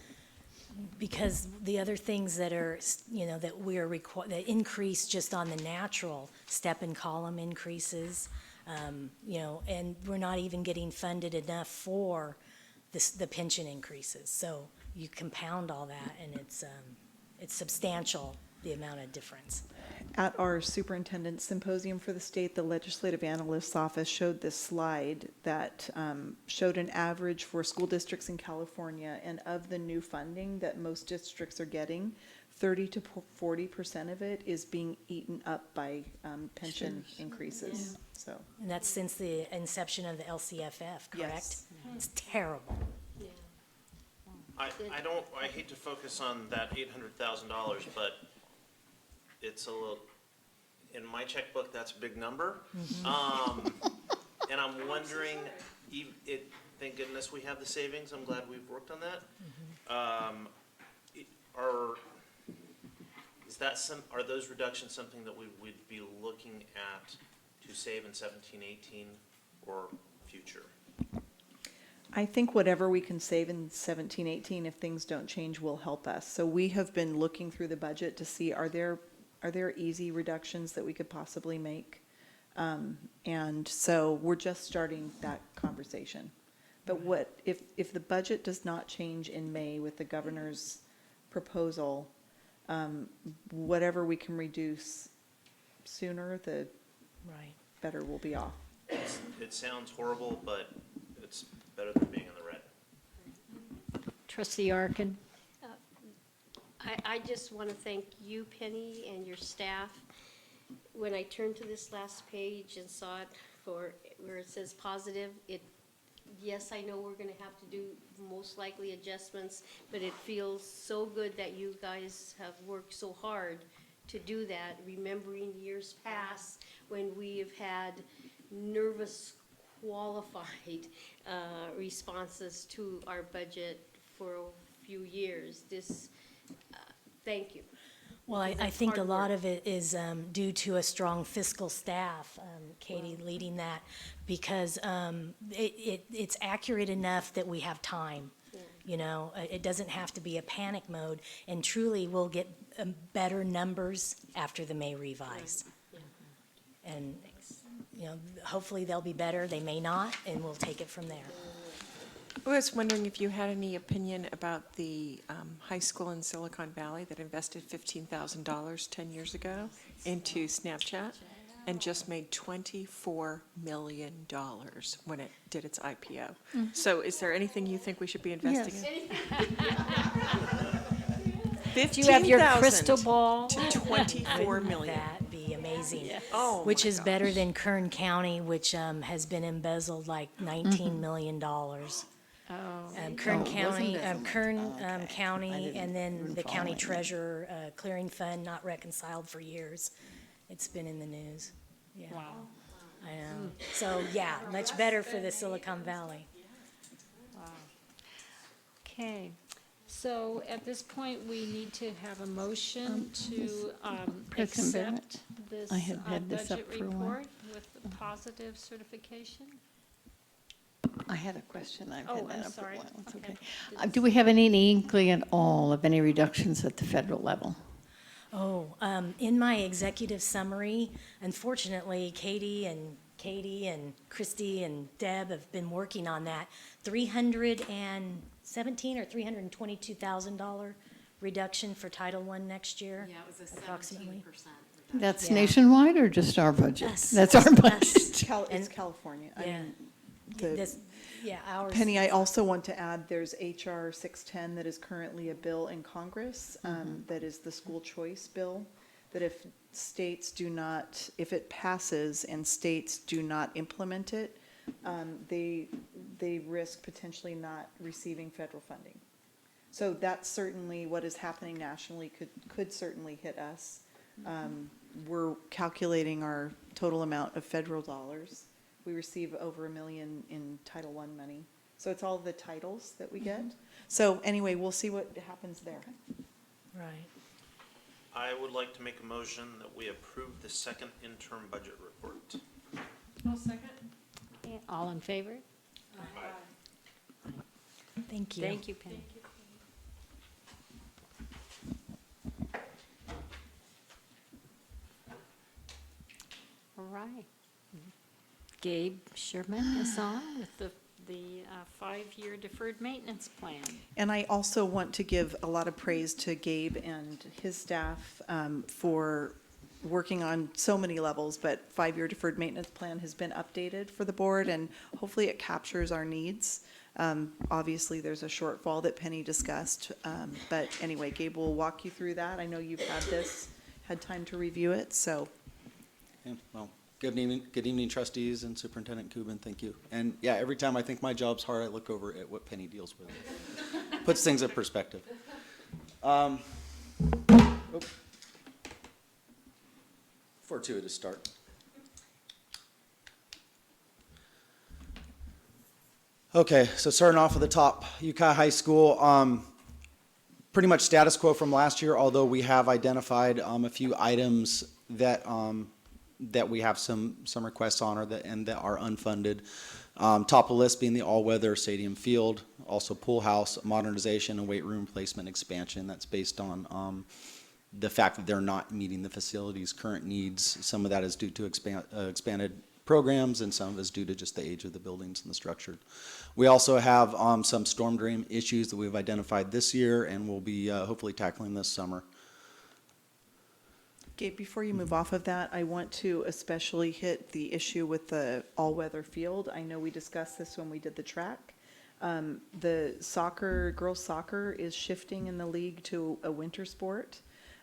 because the other things that are, that we're that increase just on the natural, step and column increases, and we're not even getting funded enough for the pension increases. So you compound all that, and it's substantial, the amount of difference. At our superintendent symposium for the state, the legislative analyst's office showed this slide that showed an average for school districts in California, and of the new funding that most districts are getting, 30 to 40% of it is being eaten up by pension increases. So, And that's since the inception of the LCFF, correct? Yes. It's terrible. Yeah. I hate to focus on that $800,000, but it's a little, in my checkbook, that's a big number. And I'm wondering, thank goodness we have the savings, I'm glad we've worked on that. Are those reductions something that we would be looking at to save in 17, 18, or future? I think whatever we can save in 17, 18, if things don't change, will help us. So we have been looking through the budget to see, are there easy reductions that we could possibly make? And so we're just starting that conversation. But if the budget does not change in May with the governor's proposal, whatever we can reduce sooner, the better we'll be off. It sounds horrible, but it's better than being in the red. Trustee Arkin? I just want to thank you, Penny, and your staff. When I turned to this last page and saw it where it says positive, yes, I know we're going to have to do most likely adjustments, but it feels so good that you guys have worked so hard to do that, remembering years past when we have had nervous, qualified responses to our budget for a few years. Thank you. Well, I think a lot of it is due to a strong fiscal staff, Katie leading that, because it's accurate enough that we have time. It doesn't have to be a panic mode, and truly we'll get better numbers after the May revise. And, hopefully they'll be better, they may not, and we'll take it from there. I was wondering if you had any opinion about the high school in Silicon Valley that invested $15,000 10 years ago into Snapchat and just made $24 million when it did its IPO. So is there anything you think we should be investing in? Do you have your crystal ball? To $24 million. That'd be amazing. Oh, Which my is gosh. better than Kern County, which has been embezzled like $19 million. Kern County, County, and then the county treasurer clearing fund not reconciled for years. It's been in the news. Yeah. Wow. I know. So, yeah, much better for the Silicon Valley. Okay, so at this point, we need to have a motion to President Barrett, accept this I have had this budget up for a while. report with the positive certification. I had a question. I've Oh, had that I'm up for a sorry. while. It's Okay. okay. Do we have any inkling at all of any reductions at the federal level? Oh, in my executive summary, unfortunately, Katie and Christy and Deb have been working on that. $317,000 or $322,000 reduction for Title I next year. Yeah, it was a approximately. 17%. That's Yeah. nationwide or just our budget? Us. That's our Us. budget. It's California. I Yeah. mean, This, yeah, ours. Penny, I also want to add, there's HR 610 that is currently a bill in Congress, that is the school choice bill, that if it passes and states do not implement it, they risk potentially not receiving federal funding. So that's certainly what is happening nationally, could certainly hit us. We're calculating our total amount of federal dollars. We receive over $1 million in Title I money. So it's all the titles that we get. So anyway, we'll see what happens there. Right. I would like to make a motion that we approve the second interim budget report. I'll second. Okay, all in favor? Thank you. Thank you, Penny. right. Gabe Sherman is on with the 5-year deferred maintenance plan. And I also want to give a lot of praise to Gabe and his staff for working on so many levels, but 5-year deferred maintenance plan has been updated for the board, and hopefully it captures our needs. Obviously, there's a shortfall that Penny discussed, but anyway, Gabe will walk you through that. I know you've had time to review it, so. Yeah, well, good evening, trustees and Superintendent Kubin, thank you. And yeah, every time I think my job's hard, I look over at what Penny deals with. Puts things in perspective. Fortuitous start. Okay, so starting off at the top, Ukiah High School, pretty much status quo from last year, although we have identified a few items that that we have some requests on and that are unfunded. Top of the list being the all-weather stadium field, also pool house modernization and weight room placement expansion. That's based on the fact that they're not meeting the facility's current needs. Some of that is due to expanded programs, and some of it is due to just the age of the buildings and the structure. We also have some storm drain issues that we've identified this year, and we'll be hopefully tackling this summer. Gabe, before you move off of that, I want to especially hit the issue with the all-weather field. I know we discussed this when we did the track. The girls soccer is shifting in the league to a winter sport.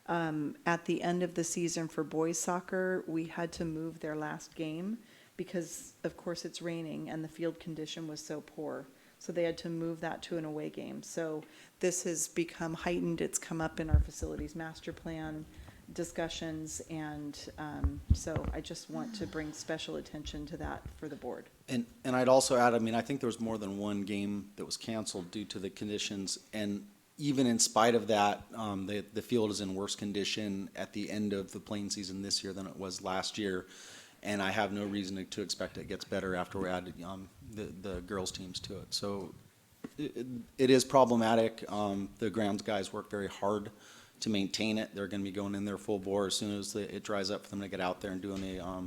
At the end of the season for boys soccer, we had to move their last game because, of course, it's raining and the field condition was so poor. So they had to move that to an away game. So this has become heightened. It's come up in our facilities master plan discussions, and so I just want to bring special attention to that for the board. And I'd also add, I mean, I think there was more than one game that was canceled due to the conditions, and even in spite of that, the field is in worse condition at the end of the playing season this year than it was last year, and I have no reason to expect it gets better after we added the girls' teams to it. So it is problematic. The grounds guys work very hard to maintain it. They're going to be going in there full bore as soon as it dries up for them to get out there and doing a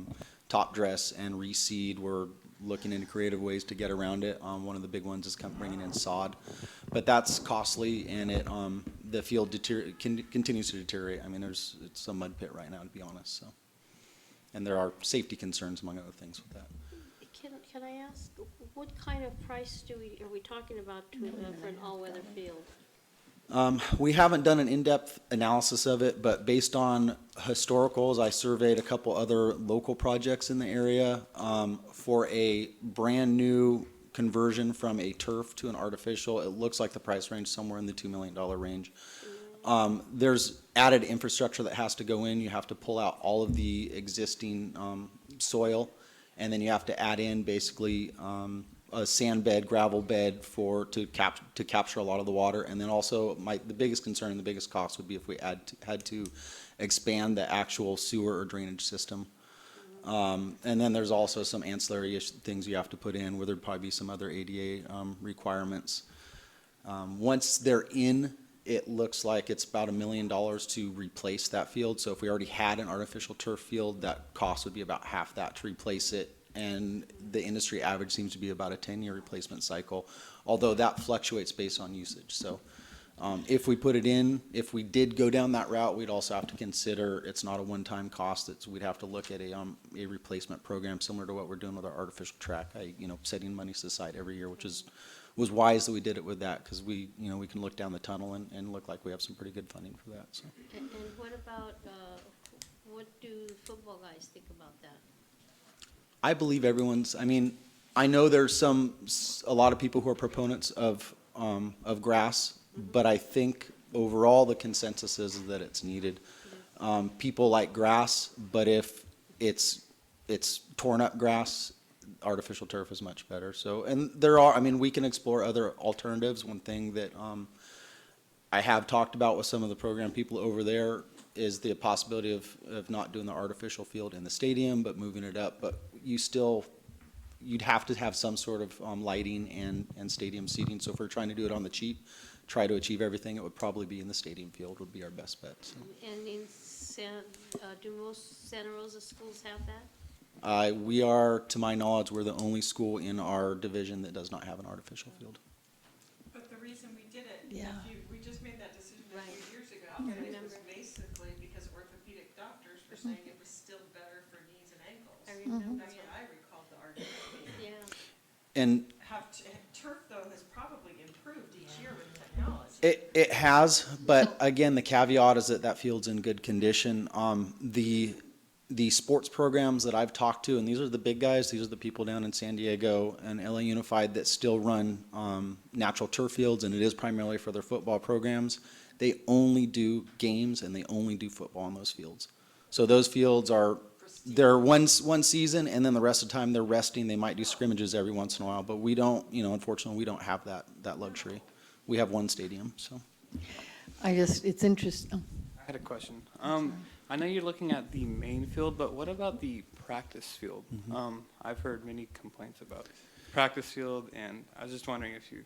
top dress and reseed. We're looking into creative ways to get around it. One of the big ones is bringing in sod, but that's costly, and the field continues to deteriorate. I mean, it's a mud pit right now, to be honest. So, and there are safety concerns among other things with that. Can I ask, what kind of price are we talking about for an all-weather field? We haven't done an in-depth analysis of it, but based on historicals, I surveyed a couple other local projects in the area for a brand new conversion from a turf to an artificial. It looks like the price range somewhere in the $2 million range. There's added infrastructure that has to go in. You have to pull out all of the existing soil, and then you have to add in basically a sand bed, gravel bed to capture a lot of the water. And then also the biggest concern and the biggest cost would be if we had to expand the actual sewer or drainage system. And then there's also some ancillary things you have to put in, where there'd probably be some other ADA requirements. Once they're in, it looks like it's about $1 million to replace that field. So if we already had an artificial turf field, that cost would be about half that to replace it. And the industry average seems to be about a 10-year replacement cycle, although that fluctuates based on usage. So if we put it in, if we did go down that route, we'd also have to consider it's not a one-time cost. We'd have to look at a replacement program similar to what we're doing with our artificial track. Setting money aside every year, which was wise that we did it with that, because we can look down the tunnel and look like we have some pretty good funding for that. So. And what about, what do football guys think about that? I believe I know there's a lot of people who are proponents of grass, but I think overall the consensus is that it's needed. People like grass, but if it's torn up grass, artificial turf is much better. So, and we can explore other alternatives. One thing that I have talked about with some of the program people over there is the possibility of not doing the artificial field in the stadium, but moving it up. But you'd have to have some sort of lighting and stadium seating. So if we're trying to do it on the cheap, try to achieve everything, it would probably be in the stadium field would be our best bet. So. And do most Santa Rosa schools have that? We are, to my knowledge, we're the only school in our division that does not have an artificial field. But the reason we did it, Yeah. we just made that decision a Right. few years ago. I And it was remember. basically because orthopedic doctors were saying it was still better for knees and ankles. I remember, That's what I recalled the argument being. yeah. And Turf, though, has probably improved each year with technology. it has, but again, the caveat is that that field's in good condition. The sports programs that I've talked to, and these are the big guys, these are the people down in San Diego and LA Unified that still run natural turf fields, and it is primarily for their football programs. They only do games and they only do football on those fields. So those fields are, they're one season, and then the rest of the time they're resting. They might do scrimmages every once in a while, but we don't, unfortunately, we don't have that luxury. We have one stadium, so. It's interesting. I had a question. I know you're looking at the main field, but what about the practice field? I've heard many complaints about practice field, and I was just wondering if you.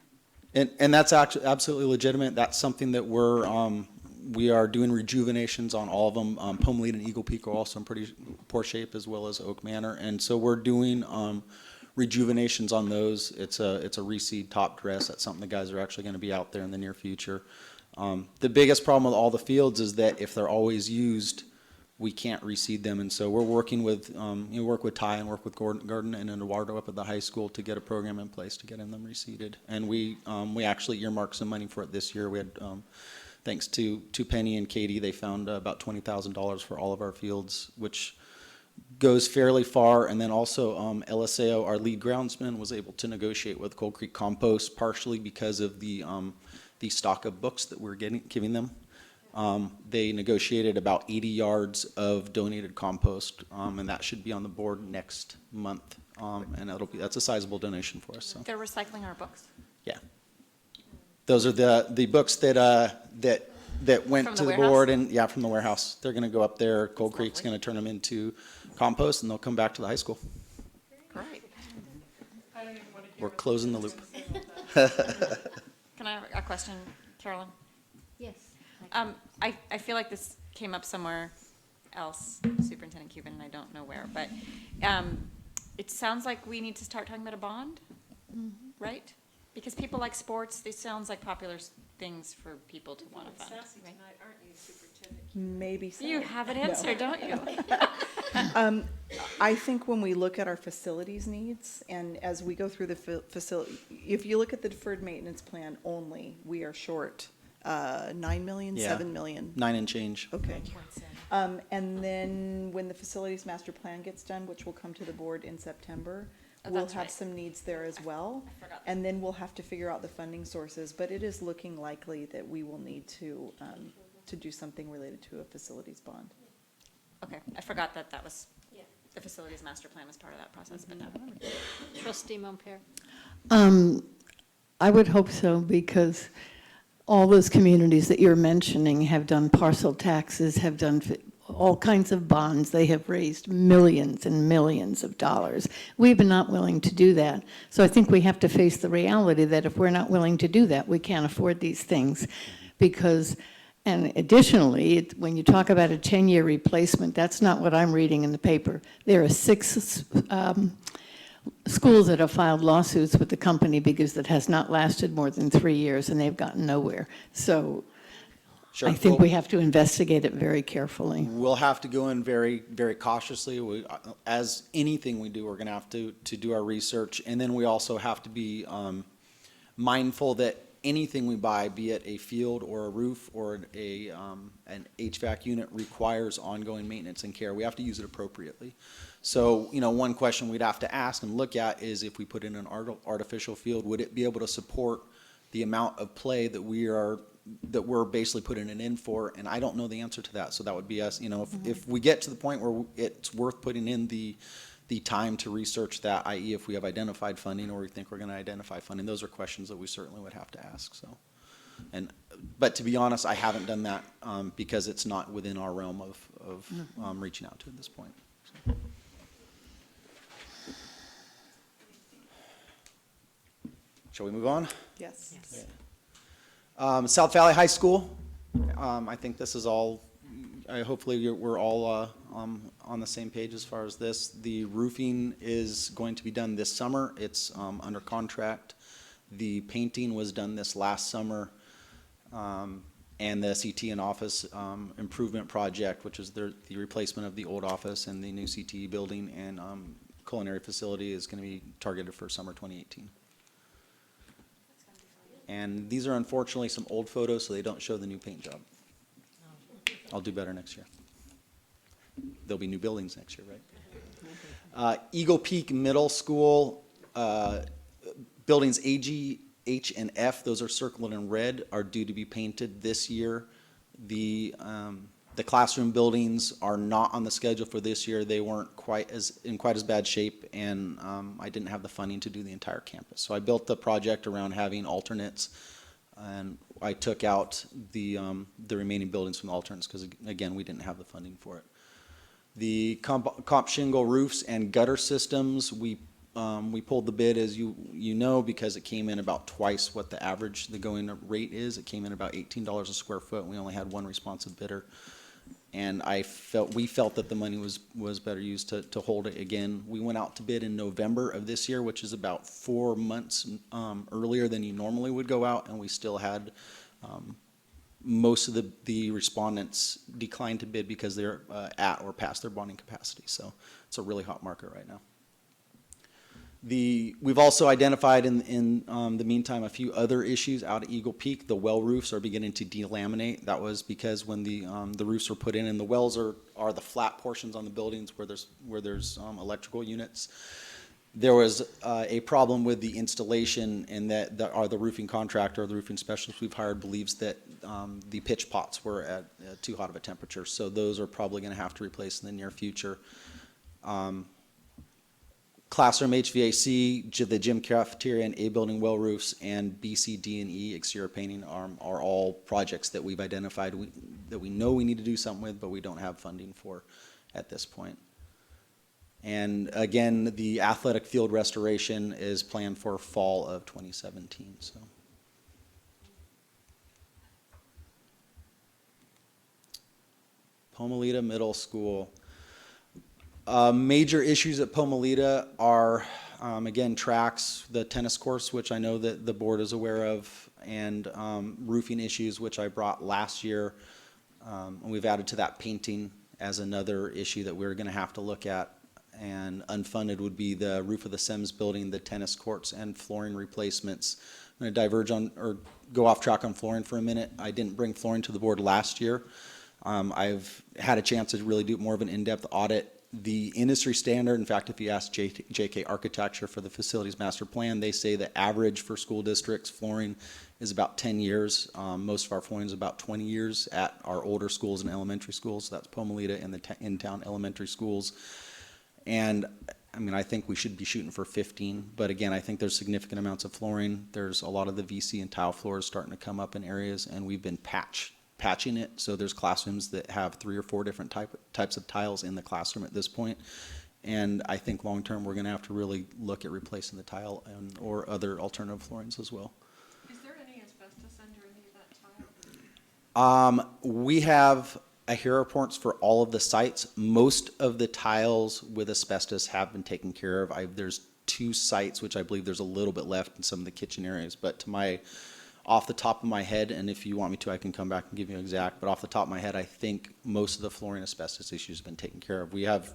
And that's actually absolutely legitimate. That's something that we are doing rejuvenations on all of them. Pomelead and Eagle Peak are also in pretty poor shape, as well as Oak Manor, and so we're doing rejuvenations on those. It's a reseed top dress. That's something the guys are actually going to be out there in the near future. The biggest problem with all the fields is that if they're always used, we can't reseed them, and so we're working with, work with Ty and work with Gordon and Eduardo up at the high school to get a program in place to get them reseeded. And we actually earmarked some money for it this year. We had, thanks to Penny and Katie, they found about $20,000 for all of our fields, which goes fairly far. And then also LSAO, our lead groundsman, was able to negotiate with Cold Creek Compost, partially because of the stock of books that we're giving them. They negotiated about 80 yards of donated compost, and that should be on the board next month. And that's a sizable donation for us. So. They're recycling our books? Yeah. Those are the books that went From to the the board, warehouse? and yeah, from the warehouse. They're going to go up there. Cold Creek's going to turn them into compost, and they'll come back to the high school. Great. I don't even want to hear We're what closing the Susan's loop. gonna say about that. Can I have a question, Carolyn? Yes. I feel like this came up somewhere else, Superintendent Cuban, and I don't know where, but it sounds like we need to start talking about a bond, right? Because people like sports, it sounds like popular things for people to want to fund. Sassy right? tonight, aren't you, Superintendent? Maybe so. You have an answer, don't you? I think when we look at our facilities needs, and as we go through the facility, if you look at the deferred maintenance plan only, we are short 9 million, Yeah. 7 million. 9 and change. Okay. And then when the facilities master plan gets done, which will come to the board in September, Oh, we'll that's have right. some needs there as well. I forgot. And then we'll have to figure out the funding sources, but it is looking likely that we will need to do something related to a facilities bond. Okay, I forgot that was, Yeah. the facilities master plan was part of that process, but now I remember. Trustee Mompere? I would hope so, because all those communities that you're mentioning have done parcel taxes, have done all kinds of bonds. They have raised millions and millions of dollars. We've been not willing to do that. So I think we have to face the reality that if we're not willing to do that, we can't afford these things. Because, and additionally, when you talk about a 10-year replacement, that's not what I'm reading in the paper. There are 6 schools that have filed lawsuits with the company because it has not lasted more than 3 years, and they've gotten nowhere. So Sure. I think Well, we have to investigate it very carefully. We'll have to go in very, very cautiously. As anything we do, we're going to have to do our research. And then we also have to be mindful that anything we buy, be it a field or a roof or an HVAC unit, requires ongoing maintenance and care. We have to use it appropriately. So, one question we'd have to ask and look at is if we put in an artificial field, would it be able to support the amount of play that we're basically putting it in for? And I don't know the answer to that. So that would be us, if we get to the point where it's worth putting in the time to research that, i.e. if we have identified funding or we think we're going to identify funding, those are questions that we certainly would have to ask. So, but to be honest, I haven't done that because it's not within our realm of reaching out to at this point. So. Shall we move on? Yes. South Valley High School, I think this is all, hopefully we're all on the same page as far as this. The roofing is going to be done this summer. It's under contract. The painting was done this last summer. And the CT and office improvement project, which is the replacement of the old office and the new CTE building and culinary facility, is going to be targeted for summer 2018. And these are unfortunately some old photos, so they don't show the new paint job. I'll do better next year. There'll be new buildings next year, right? Eagle Peak Middle School, buildings AG, H, and F, those are circled in red, are due to be painted this year. The classroom buildings are not on the schedule for this year. They weren't in quite as bad shape, and I didn't have the funding to do the entire campus. So I built the project around having alternates, and I took out the remaining buildings from the alternates because, again, we didn't have the funding for it. The comp shingle roofs and gutter systems, we pulled the bid, as you know, because it came in about twice what the going rate is. It came in about $18 a square foot, and we only had one responsive bidder. And we felt that the money was better used to hold it again. We went out to bid in November of this year, which is about 4 months earlier than you normally would go out, and we still had most of the respondents decline to bid because they're at or past their bonding capacity. So it's a really hot market right now. We've also identified in the meantime a few other issues out at Eagle Peak. The well roofs are beginning to delaminate. That was because when the roofs were put in, and the wells are the flat portions on the buildings where there's electrical units. There was a problem with the installation, and that the roofing contractor or the roofing specialist we've hired believes that the pitch pots were at too hot of a temperature. So those are probably going to have to replace in the near future. Classroom HVAC, the gym cafeteria and A building well roofs, and B, C, D, and E exterior painting are all projects that we've identified that we know we need to do something with, but we don't have funding for at this point. And again, the athletic field restoration is planned for fall of 2017. So. Pomalita Middle School. Major issues at Pomalita are, again, tracks, the tennis courts, which I know that the board is aware of, and roofing issues, which I brought last year. And we've added to that painting as another issue that we're going to have to look at. And unfunded would be the roof of the Sims building, the tennis courts, and flooring replacements. I'm going to diverge on, or go off track on flooring for a minute. I didn't bring flooring to the board last year. I've had a chance to really do more of an in-depth audit. The industry standard, in fact, if you ask JK Architecture for the facilities master plan, they say the average for school districts flooring is about 10 years. Most of our flooring is about 20 years at our older schools and elementary schools. So that's Pomalita and the in-town elementary schools. And I mean, I think we should be shooting for 15, but again, I think there's significant amounts of flooring. There's a lot of the VC and tile floors starting to come up in areas, and we've been patching it. So there's classrooms that have 3 or 4 different types of tiles in the classroom at this point. And I think long term, we're going to have to really look at replacing the tile or other alternative floorings as well. Is there any asbestos under any of that tile? We have HERA reports for all of the sites. Most of the tiles with asbestos have been taken care of. There's 2 sites, which I believe there's a little bit left in some of the kitchen areas, but off the top of my head, and if you want me to, I can come back and give you an exact, but off the top of my head, I think most of the flooring asbestos issues have been taken care of. We have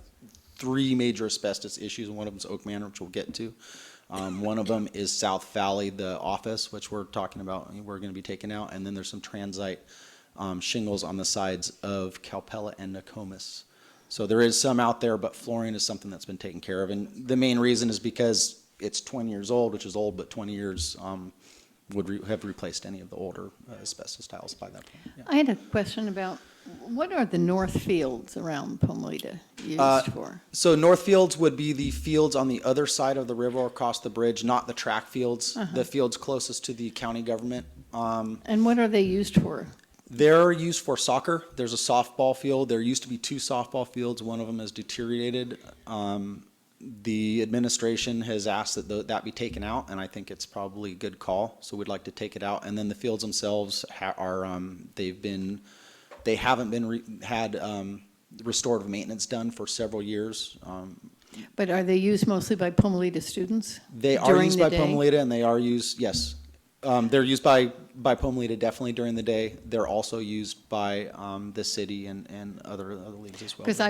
3 major asbestos issues, and one of them is Oak Manor, which we'll get to. One of them is South Valley, the office, which we're talking about, we're going to be taking out, and then there's some transite shingles on the sides of Calpella and Nokomis. So there is some out there, but flooring is something that's been taken care of, and the main reason is because it's 20 years old, which is old, but 20 years would have replaced any of the older asbestos tiles by that point. Yeah. I had a question about, what are the north fields around Pomalita used for? So north fields would be the fields on the other side of the river across the bridge, not the track fields, the fields closest to the county government. And what are they used for? They're used for soccer. There's a softball field. There used to be 2 softball fields. One of them has deteriorated. The administration has asked that that be taken out, and I think it's probably a good call. So we'd like to take it out. And then the fields themselves they've been They haven't been had restorative maintenance done for several years. But are they used mostly by Pomalita students? They are during used the by day? Pomalita, and they are used, yes. They're used by Pomalita definitely during the day. They're also used by the city and other leagues as well. Because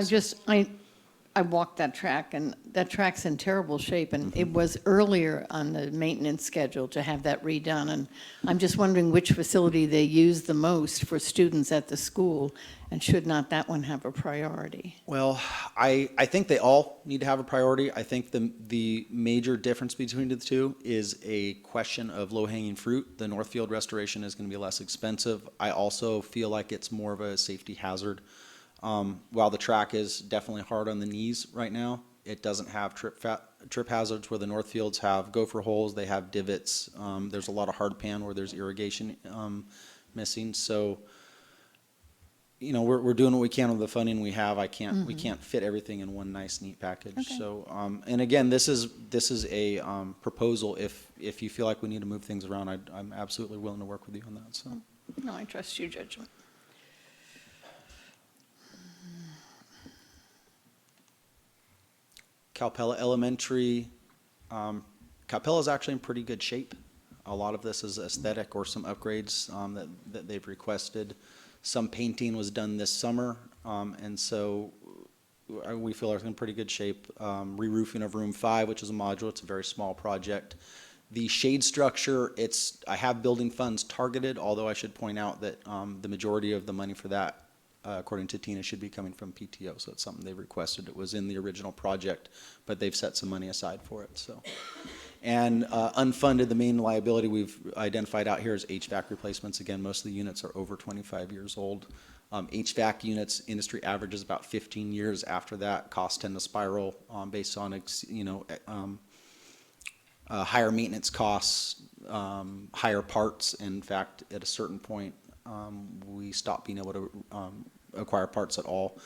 I walked that track, and that track's in terrible shape, and Mm-hmm. it was earlier on the maintenance schedule to have that redone, and I'm just wondering which facility they use the most for students at the school, and should not that one have a priority? Well, I think they all need to have a priority. I think the major difference between the two is a question of low-hanging fruit. The Northfield restoration is going to be less expensive. I also feel like it's more of a safety hazard. While the track is definitely hard on the knees right now, it doesn't have trip hazards where the Northfields have gopher holes, they have divots. There's a lot of hard pan where there's irrigation missing. So, you know, we're doing what we can with the funding we have. We can't fit everything in one nice, neat package. Okay. So, and again, this is a proposal. If you feel like we need to move things around, I'm absolutely willing to work with you on that. So. No, I trust your judgment. Calpella Elementary, Calpella is actually in pretty good shape. A lot of this is aesthetic or some upgrades that they've requested. Some painting was done this summer, and so we feel like it's in pretty good shape. Re-roofing of room 5, which is a module, it's a very small project. The shade structure, I have building funds targeted, although I should point out that the majority of the money for that, according to Tina, should be coming from PTO, so it's something they requested. It was in the original project, but they've set some money aside for it, so. And unfunded, the main liability we've identified out here is HVAC replacements. Again, most of the units are over 25 years old. HVAC units, industry average is about 15 years. After that, costs tend to spiral based on, higher maintenance costs, higher parts. In fact, at a certain point, we stopped being able to acquire parts at all.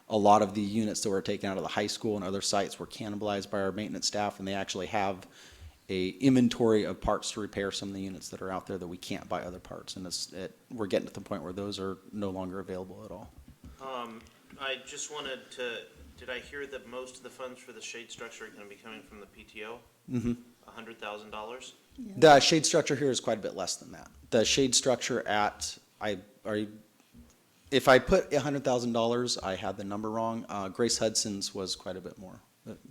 A lot of the units that were taken out of the high school and other sites were cannibalized by our maintenance staff, and they actually have a inventory of parts to repair some of the units that are out there that we can't buy other parts, and we're getting to the point where those are no longer available at all. I just wanted to, did I hear that most of the funds for the shade structure are gonna be coming from the PTO? Mm-hmm. $100,000? The shade structure here is quite a bit less than that. The shade structure if I put $100,000, I had the number wrong. Grace Hudson's was quite a bit more.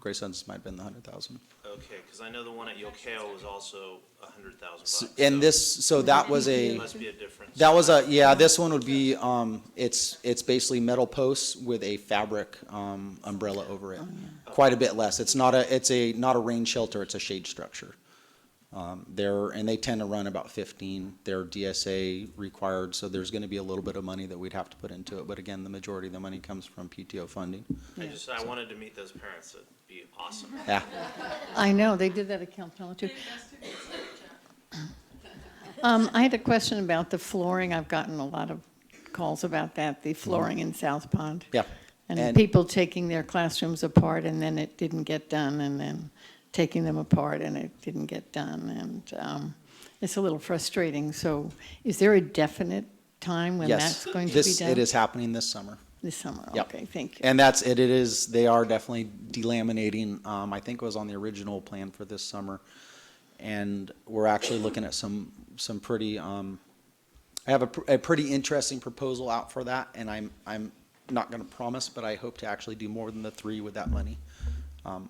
Grace Hudson's might have been the 100,000. Okay, because I know the one at Ukiah was also $100,000. And that was a. Must be a difference. That was this one would be, it's basically metal posts with a fabric umbrella over it. Quite a bit less. It's not a rain shelter, it's a shade structure. And they tend to run about 15. They're DSA required, so there's gonna be a little bit of money that we'd have to put into it. But again, the majority of the money comes from PTO funding. I wanted to meet those parents. It'd be awesome. Yeah. I know, they did that at Calpella too. I had a question about the flooring. I've gotten a lot of calls about that, the flooring in South Pond. Yeah. And people taking their classrooms apart, and then it didn't get done, and then taking them apart, and it didn't get done, and it's a little frustrating. So is there a definite time when Yes. that's going to be done? It is happening this summer. This summer, Yep. okay, thank you. And they are definitely delaminating. I think it was on the original plan for this summer. And we're actually looking at some pretty, I have a pretty interesting proposal out for that, and I'm not gonna promise, but I hope to actually do more than the 3 with that money.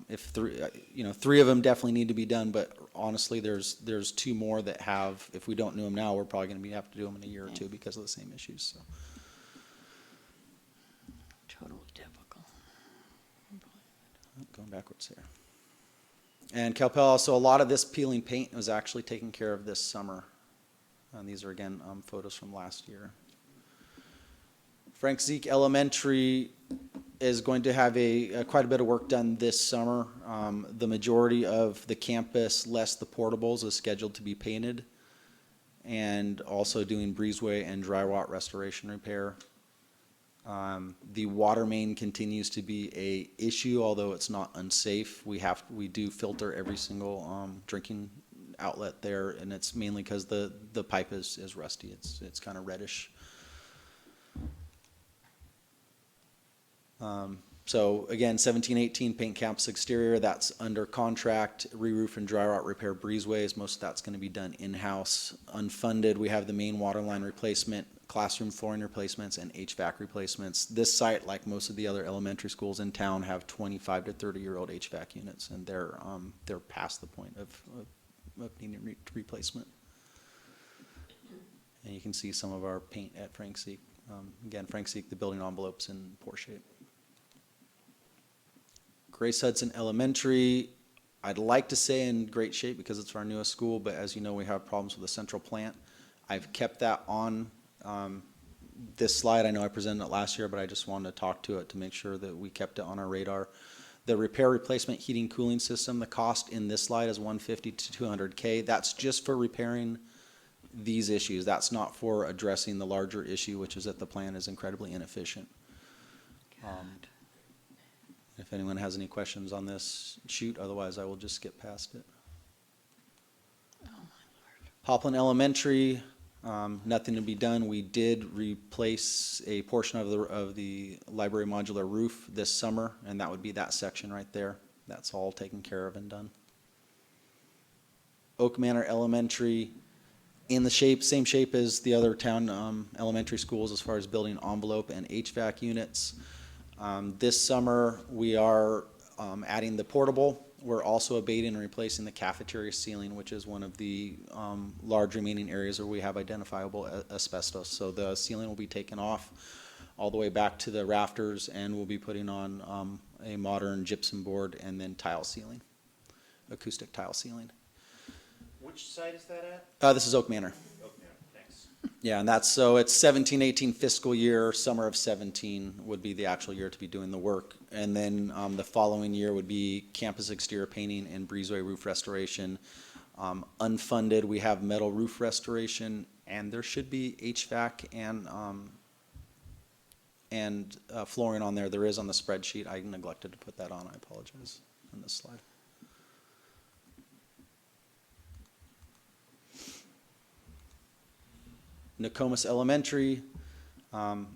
If 3 of them definitely need to be done, but honestly, there's 2 more that have, if we don't do them now, we're probably gonna have to do them in a year or 2 because of the same issues, so. Totally difficult. Going backwards here. And Calpella, so a lot of this peeling paint was actually taken care of this summer. And these are, again, photos from last year. Frank Zeke Elementary is going to have quite a bit of work done this summer. The majority of the campus, less the portables, is scheduled to be painted. And also doing breezeway and dry rot restoration repair. The water main continues to be a issue, although it's not unsafe. We do filter every single drinking outlet there, and it's mainly because the pipe is rusty. It's kind of reddish. So again, 1718 paint campus exterior, that's under contract, re-roof and dry rot repair breezeways, most of that's gonna be done in-house. Unfunded, we have the main water line replacement, classroom flooring replacements, and HVAC replacements. This site, like most of the other elementary schools in town, have 25 to 30-year-old HVAC units, and they're past the point of needing replacement. And you can see some of our paint at Frank Seek. Again, Frank Seek, the building envelope's in poor shape. Grace Hudson Elementary, I'd like to say in great shape because it's our newest school, but as you know, we have problems with the central plant. I've kept that on this slide. I know I presented it last year, but I just wanted to talk to it to make sure that we kept it on our radar. The repair replacement heating cooling system, the cost in this slide is $150 to $200K. That's just for repairing these issues. That's not for addressing the larger issue, which is that the plant is incredibly inefficient. If anyone has any questions on this, shoot, otherwise I will just skip past it. Hopland Elementary, nothing to be done. We did replace a portion of the library modular roof this summer, and that would be that section right there. That's all taken care of and done. Oak Manor Elementary, in the same shape as the other town elementary schools as far as building envelope and HVAC units. This summer, we are adding the portable. We're also abating and replacing the cafeteria ceiling, which is one of the large remaining areas where we have identifiable asbestos. So the ceiling will be taken off all the way back to the rafters, and we'll be putting on a modern gypsum board and then tile ceiling, acoustic tile ceiling. Which site is that at? This is Oak Manor. Oak Manor, thanks. Yeah, and that's, so it's 17-18 fiscal year, summer of 17 would be the actual year to be doing the work. And then the following year would be campus exterior painting and breezeway roof restoration. Unfunded, we have metal roof restoration, and there should be HVAC and flooring on there. There is on the spreadsheet. I neglected to put that on. I apologize on this slide. Nokomis Elementary,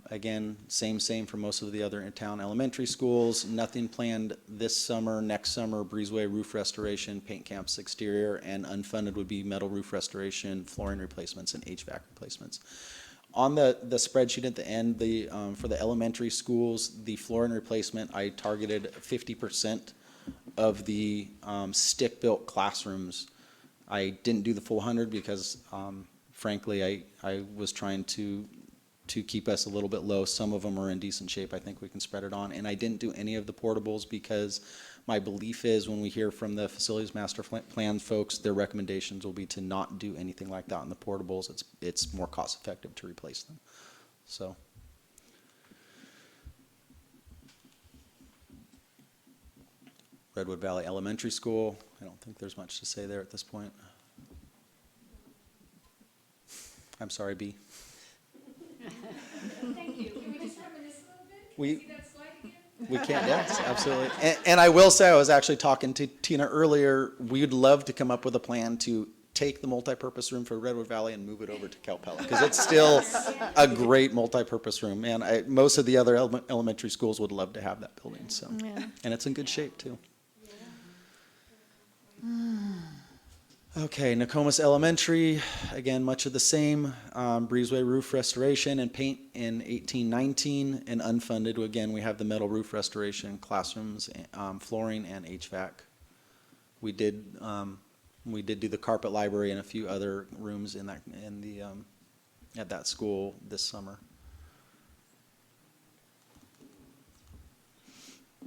again, same for most of the other in-town elementary schools. Nothing planned this summer. Next summer, breezeway roof restoration, paint campus exterior, and unfunded would be metal roof restoration, flooring replacements, and HVAC replacements. On the spreadsheet at the end, for the elementary schools, the flooring replacement, I targeted 50% of the stick-built classrooms. I didn't do the full 100 because frankly, I was trying to keep us a little bit low. Some of them are in decent shape. I think we can spread it on. And I didn't do any of the portables because my belief is when we hear from the facilities master plan folks, their recommendations will be to not do anything like that in the portables. It's more cost effective to replace them. So. Redwood Valley Elementary School. I don't think there's much to say there at this point. I'm sorry, B. Thank you. Can we just reminisce a little bit? We- See that slide again? We can, yes, absolutely. And I will say, I was actually talking to Tina earlier, we'd love to come up with a plan to take the multipurpose room for Redwood Valley and move it over to Calpella, because it's still a great multipurpose room. And most of the other elementary schools would love to have that building, so. Yeah. And it's in good shape, too. Okay, Nokomis Elementary, again, much of the same. Breezeway roof restoration and paint in 1819, and unfunded, again, we have the metal roof restoration, classrooms, flooring, and HVAC. We did do the carpet library and a few other rooms at that school this summer.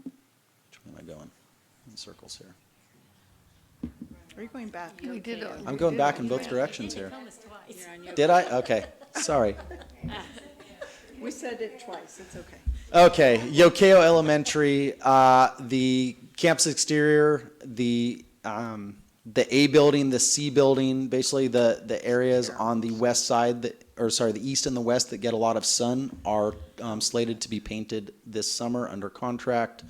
Which way am I going? In circles here. Are you going back? We did. I'm going back in both directions here. Nokomis twice. Did I? Okay, sorry. We said it twice, it's okay. Okay, Ukiah Elementary, the campus exterior, the A building, the C building, basically the areas on the west side, the east and the west that get a lot of sun are slated to be painted this summer under contract.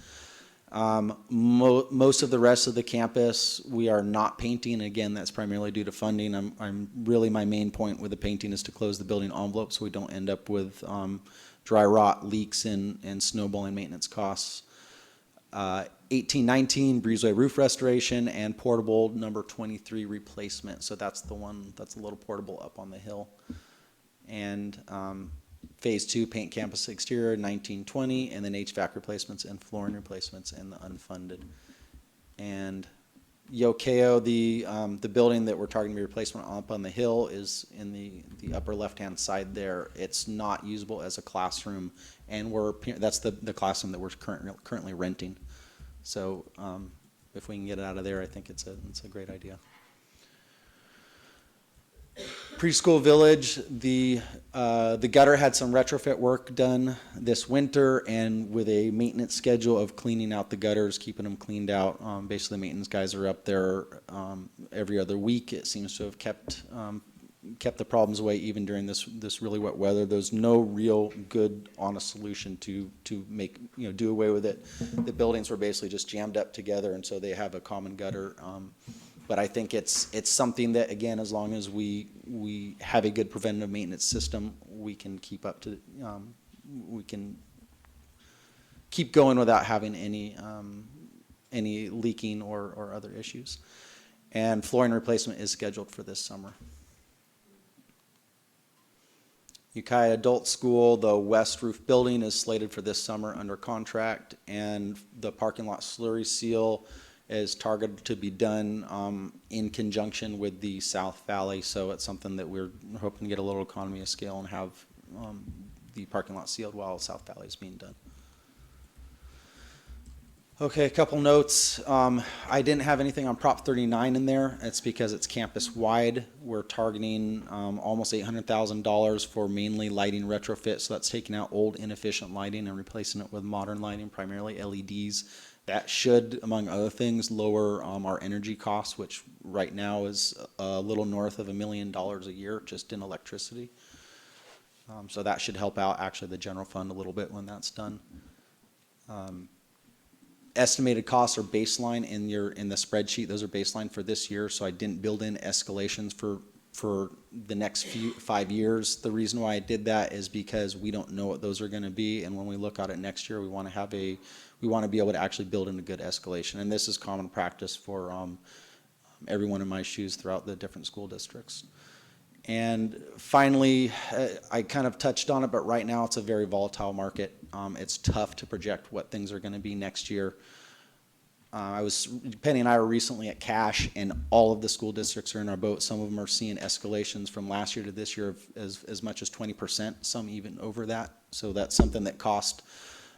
Most of the rest of the campus, we are not painting. Again, that's primarily due to funding. My main point with the painting is to close the building envelope so we don't end up with dry rot, leaks, and snowballing maintenance costs. 1819 breezeway roof restoration and portable number 23 replacement. So that's the one that's a little portable up on the hill. And phase 2 paint campus exterior 1920, and then HVAC replacements and flooring replacements in the unfunded. And Ukiah, the building that we're targeting to be replacement up on the hill is in the upper left-hand side there. It's not usable as a classroom, and that's the classroom that we're currently renting. So if we can get it out of there, I think it's a great idea. Preschool Village, the gutter had some retrofit work done this winter, and with a maintenance schedule of cleaning out the gutters, keeping them cleaned out. Basically, the maintenance guys are up there every other week. It seems to have kept the problems away even during this really wet weather. There's no real good, honest solution to make, do away with it. The buildings were basically just jammed up together, and so they have a common gutter. But I think it's something that, again, as long as we have a good preventative maintenance system, we can keep up to, we can keep going without having any leaking or other issues. And flooring replacement is scheduled for this summer. Ukiah Adult School, the west roof building is slated for this summer under contract, and the parking lot slurry seal is targeted to be done in conjunction with the South Valley. So it's something that we're hoping to get a little economy of scale and have the parking lot sealed while South Valley is being done. Okay, a couple notes. I didn't have anything on Prop 39 in there. It's because it's campus-wide. We're targeting almost $800,000 for mainly lighting retrofit. So that's taking out old, inefficient lighting and replacing it with modern lighting, primarily LEDs. That should, among other things, lower our energy costs, which right now is a little north of $1 million a year just in electricity. So that should help out actually the general fund a little bit when that's done. Estimated costs are baseline in the spreadsheet. Those are baseline for this year, so I didn't build in escalations for the next 5 years. The reason why I did that is because we don't know what those are going to be, and when we look at it next year, we want to be able to actually build in a good escalation. And this is common practice for everyone in my shoes throughout the different school districts. And finally, I kind of touched on it, but right now it's a very volatile market. It's tough to project what things are going to be next year. Penny and I were recently at Cash, and all of the school districts are in our boat. Some of them are seeing escalations from last year to this year of as much as 20%, some even over that. So that's something that cost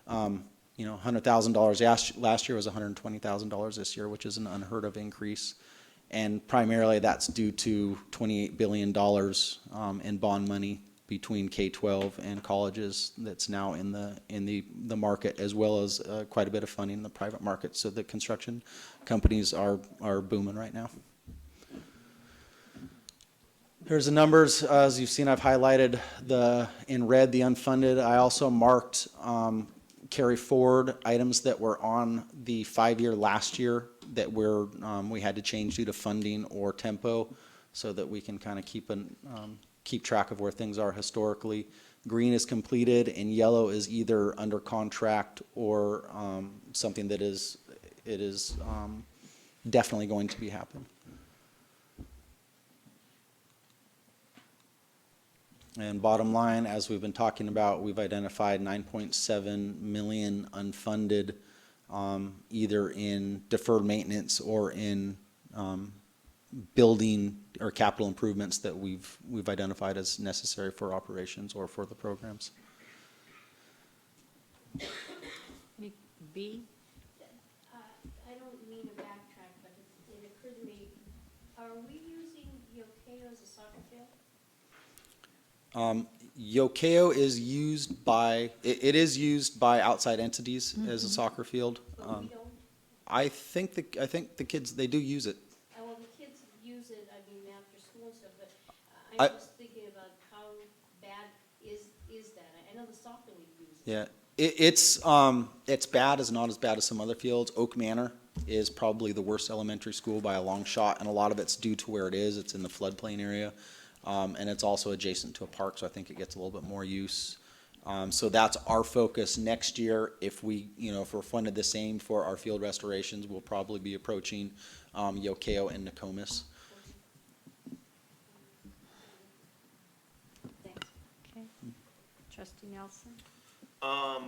$100,000 last year was $120,000 this year, which is an unheard of increase. And primarily that's due to $28 billion in bond money between K-12 and colleges that's now in the market, as well as quite a bit of funding in the private market. So the construction companies are booming right now. Here's the numbers. As you've seen, I've highlighted in red the unfunded. I also marked carry forward items that were on the 5-year last year that we had to change due to funding or tempo, so that we can kind of keep track of where things are historically. Green is completed, and yellow is either under contract or something that is definitely going to be happening. And bottom line, as we've been talking about, we've identified 9.7 million unfunded, either in deferred maintenance or in building or capital improvements that we've identified as necessary for operations or for the programs. B? I don't mean to backtrack, but it occurred to me, are we using Ukiah as a soccer field? Ukiah is used by, it is used by outside entities as a soccer field. But we don't? I think the kids, they do use it. Well, the kids use it, I mean, after school and stuff, but I'm just thinking about how bad is that? I know the soccer league uses it. Yeah, It's bad, is not as bad as some other fields. Oak Manor is probably the worst elementary school by a long shot, and a lot of it's due to where it is. It's in the floodplain area. And it's also adjacent to a park, so I think it gets a little bit more use. So that's our focus next year. If if we're funded the same for our field restorations, we'll probably be approaching Ukiah and Nokomis. Okay. Trustee Nelson? I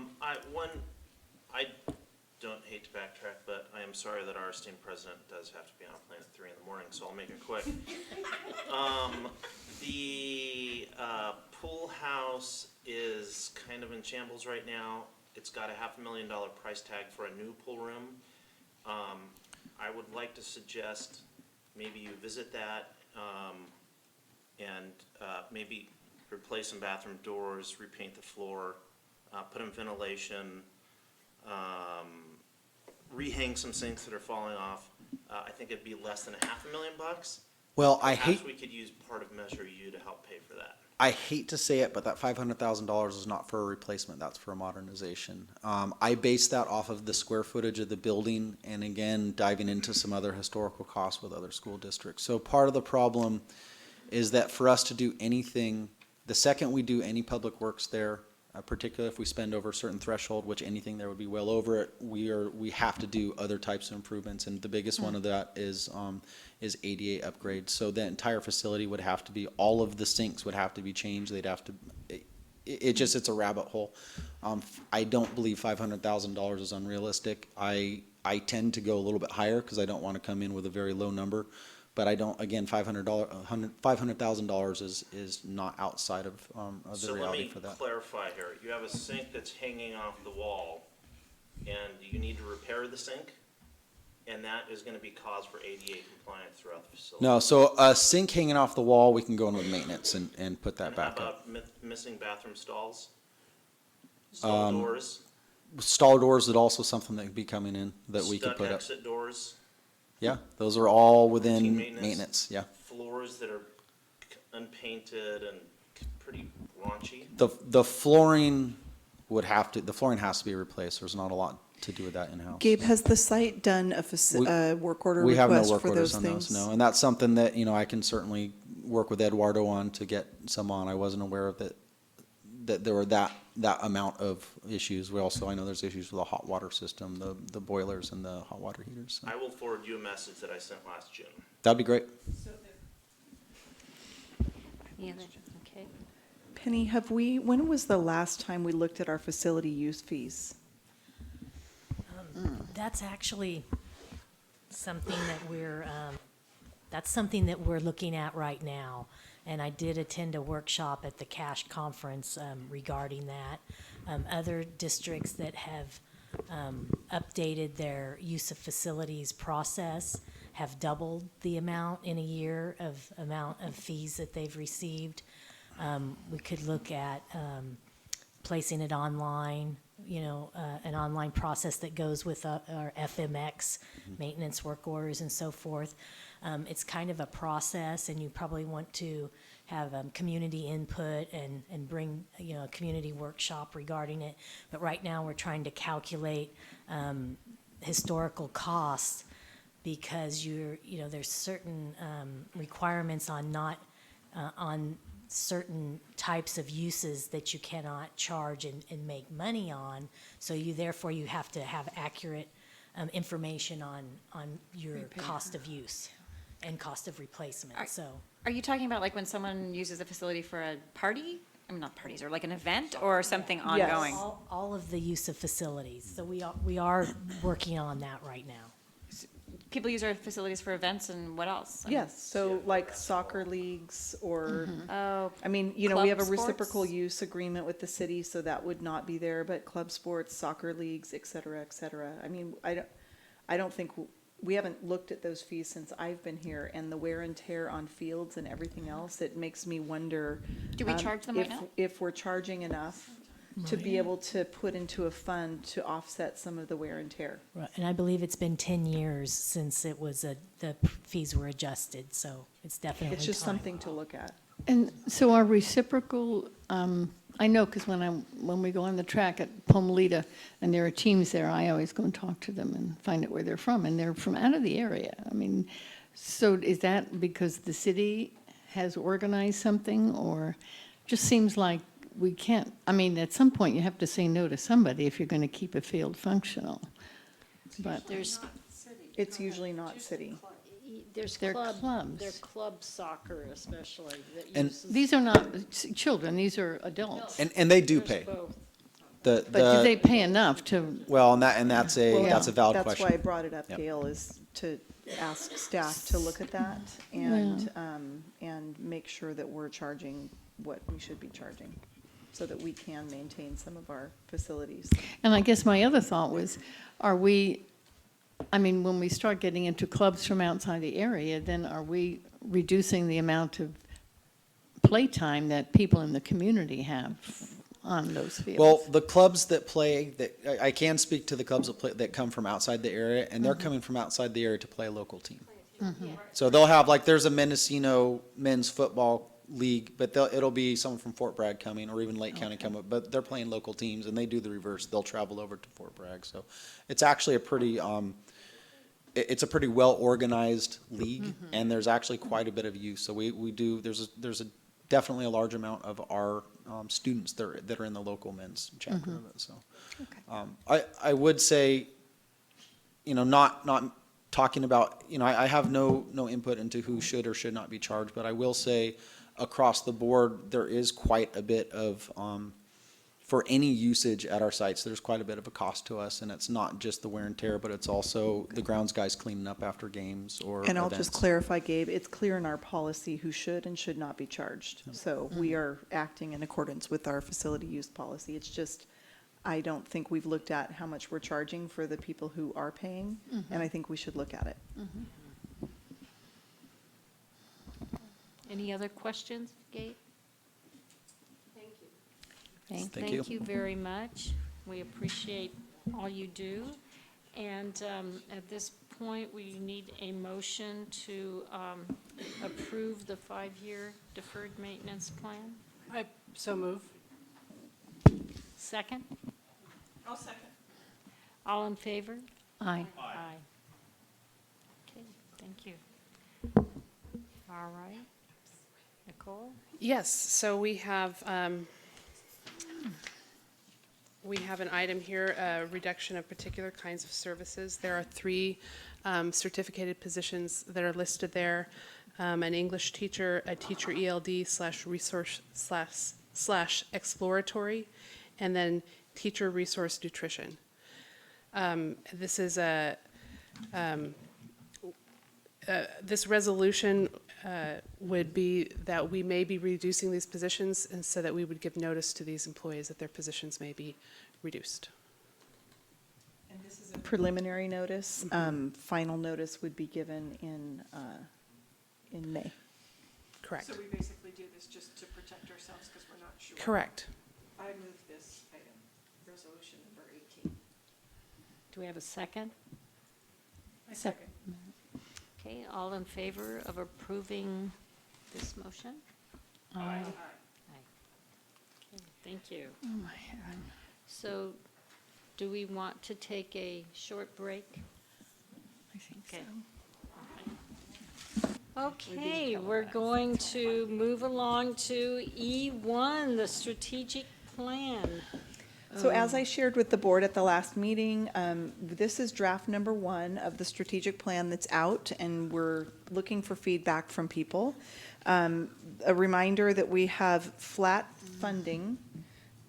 don't hate to backtrack, but I am sorry that our esteemed president does have to be on a plane at 3 in the morning, so I'll make it quick. The pool house is kind of in shambles right now. It's got a $500,000 price tag for a new pool room. I would like to suggest maybe you visit that and maybe replace some bathroom doors, repaint the floor, put in ventilation, rehang some sinks that are falling off. I think it'd be less than $500,000. Well, Perhaps we could use part of Measure U to help pay for that. I hate to say it, but that $500,000 is not for a replacement, that's for a modernization. I base that off of the square footage of the building, and again, diving into some other historical costs with other school districts. So part of the problem is that for us to do anything, the second we do any public works there, particularly if we spend over a certain threshold, which anything there would be well over it, we have to do other types of improvements, and the biggest one of that is ADA upgrades. So the entire facility would have to be, all of the sinks would have to be changed. They'd have to, it's a rabbit hole. I don't believe $500,000 is unrealistic. I tend to go a little bit higher because I don't want to come in with a very low number. But I don't, again, $500,000 is not outside of the reality for that. So let me clarify here. You have a sink that's hanging off the wall, and you need to repair the sink, and that is going to be cause for ADA compliance throughout the facility. No, so a sink hanging off the wall, we can go in with maintenance and put that back up. How about missing bathroom stalls? Stall doors? Stall doors is also something that could be coming in that we could put up. Stuck exit doors? Yeah, those are all within Routine maintenance, yeah. Floors that are unpainted and pretty raunchy? The flooring the flooring has to be replaced. There's not a lot to do with that in-house. Gabe, has the site done a work order We have no request work for orders those on things? those, no. And that's something that, I can certainly work with Eduardo on to get some on. I wasn't aware of that there were that amount of issues. I know there's issues with the hot water system, the boilers and the hot water heaters. So. I will forward you a message that I sent last June. That'd be great. Any other, okay. Penny, when was the last time we looked at our facility use fees? That's actually something that we're looking at right now. And I did attend a workshop at the CASH conference regarding that. Other districts that have updated their use of facilities process have doubled the amount in a year of amount of fees that they've received. We could look at placing it online, an online process that goes with our FMX, maintenance work orders and so forth. It's kind of a process, and you probably want to have community input and bring a community workshop regarding it. But right now we're trying to calculate historical costs because there's certain requirements on certain types of uses that you cannot charge and make money on. So you have to have accurate information on your cost of use and cost of replacement. Are you talking about like when someone uses a facility for a party? I mean, not parties, or like an event or something ongoing? All of the use of facilities. So we are working on that right now. People use our facilities for events and what else? Yes, so like soccer leagues or, Oh, we Club have a sports? reciprocal use agreement with the city, so that would not be there, but club sports, soccer leagues, et cetera, et cetera. I don't think, we haven't looked at those fees since I've been here, and the wear and tear on fields and everything else, it makes me wonder. Do we charge them right now? If we're charging enough to be able to put into a fund to offset some of the wear and tear. Right, and I believe it's been 10 years since it was the fees were adjusted, so it's definitely It's just time. something to look at. And so our reciprocal I know, because when we go on the track at Pomalita and there are teams there, I always go and talk to them and find out where they're from, and they're from out of the area. I mean, so is that because the city has organized something, or just seems like we can't, I mean, at some point you have to say no to somebody if you're going to keep a field functional. But There's, It's usually not city. They're clubs. They're club soccer especially that And uses. These are not children, these are adults. And they do There's pay. both. But do they pay enough to, Well, and that's Well, a valid That's question. why I brought it up, Yep. Gail, is to ask staff to look at that and make sure that we're charging what we should be charging, so that we can maintain some of our facilities. and I guess my other thought was, are we, I mean, when we start getting into clubs from outside the area, then are we reducing the amount of playtime that people in the community have on those fields? Well, the clubs that play, I can speak to the clubs that come from outside the area, and they're coming from outside the area to play a local team. So they'll have, like, there's a Mendocino men's football league, but it'll be someone from Fort Bragg coming, or even Lake County coming, but they're playing local teams, and they do the reverse. They'll travel over to Fort Bragg. So it's actually a pretty, it's a pretty well-organized league, and there's actually quite a bit of use. So we do, there's definitely a large amount of our students that are in the local men's chapter of it. So I would say, not talking about, I have no input into who should or should not be charged, but I will say across the board, there is quite a bit of, for any usage at our sites, there's quite a bit of a cost to us, and it's not just the wear and tear, but it's also the grounds guys cleaning up after games or And I'll just events. clarify, Gabe, it's clear in our policy who should and should not be charged. So we are acting in accordance with our facility use policy. It's just, I don't think we've looked at how much we're charging for the people who are paying, and I think we should look at it. Any other questions, Gabe? Thank you. Thank you very much. We appreciate all you do. And at this point, we need a motion to approve the 5-year deferred maintenance plan. I so move. Second? I'll second. All in favor? Aye. Aye. Okay, thank you. All right. Nicole? Yes, so we have an item here, reduction of particular kinds of services. There are 3 certificated positions that are listed there. An English teacher, a teacher ELD/resource / exploratory, and then teacher resource nutrition. This is this resolution would be that we may be reducing these positions, and so that we would give notice to these employees that their positions may be reduced. And this is a preliminary notice. Final notice would be given in May. Correct. So we basically do this just to protect ourselves because we're not sure. Correct. I move this item, resolution number 18. Do we have a second? I second. Okay, all in favor of approving this motion? Aye. Okay, thank you. Oh, my head. So do we want to take a short break? I think Okay. so. Okay, we're going to move along to E1, the strategic plan. So as I shared with the board at the last meeting, this is draft number 1 of the strategic plan that's out, and we're looking for feedback from people. A reminder that we have flat funding,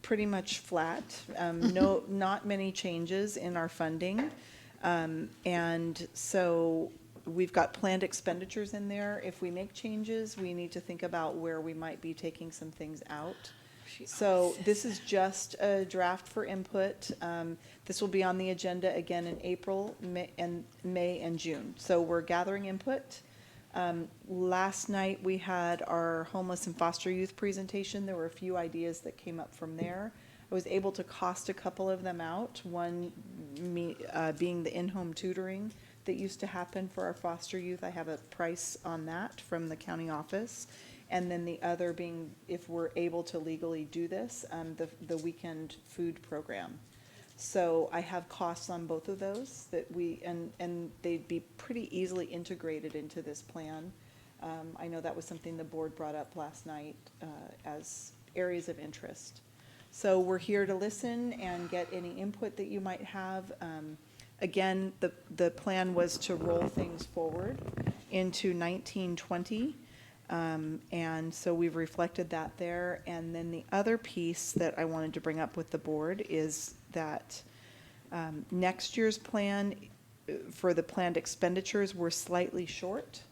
pretty much flat, not many changes in our funding. And so we've got planned expenditures in there. If we make changes, we need to think about where we might be taking some things out. So this is just a draft for input. This will be on the agenda again in April, May, and June. So we're gathering input. Last night we had our homeless and foster youth presentation. There were a few ideas that came up from there. I was able to cost a couple of them out. One being the in-home tutoring that used to happen for our foster youth. I have a price on that from the county office. And then the other being, if we're able to legally do this, the weekend food program. So I have costs on both of those that and they'd be pretty easily integrated into this plan. I know that was something the board brought up last night as areas of interest. So we're here to listen and get any input that you might have. Again, the plan was to roll things forward into 1920. And so we've reflected that there. And then the other piece that I wanted to bring up with the board is that next year's plan for the planned expenditures, we're slightly short.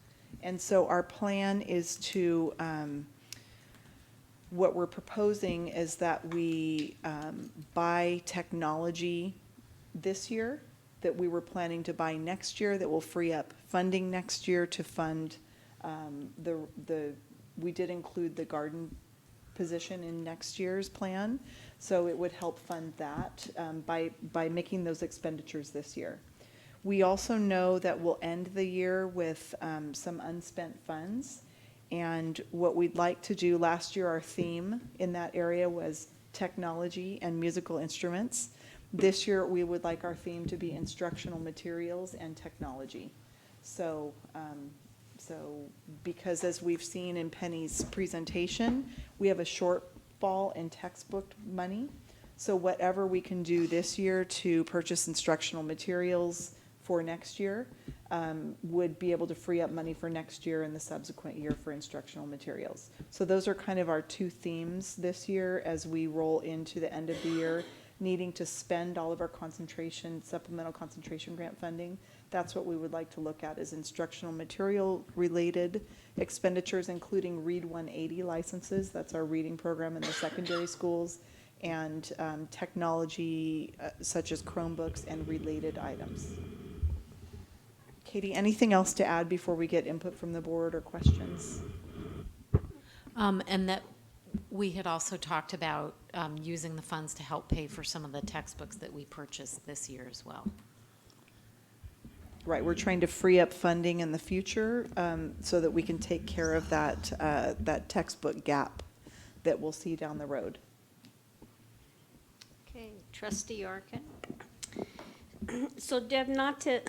And so our plan is to, what we're proposing is that we buy technology this year that we were planning to buy next year that will free up funding next year to fund we did include the garden position in next year's plan, so it would help fund that by making those expenditures this year. We also know that we'll end the year with some unspent funds, and what we'd like to do, last year our theme in that area was technology and musical instruments. This year we would like our theme to be instructional materials and technology. So because as we've seen in Penny's presentation, we have a shortfall in textbook money. So whatever we can do this year to purchase instructional materials for next year would be able to free up money for next year and the subsequent year for instructional materials. So those are kind of our two themes this year as we roll into the end of the year, needing to spend all of our supplemental concentration grant funding. That's what we would like to look at, is instructional material related expenditures, including Read 180 licenses. That's our reading program in the secondary schools, and technology such as Chromebooks and related items. Katie, anything else to add before we get input from the board or questions? And that we had also talked about using the funds to help pay for some of the textbooks that we purchased this year as well. Right, we're trying to free up funding in the future so that we can take care of that textbook gap that we'll see down the road. Okay, Trustee Arkin. So Deb, not to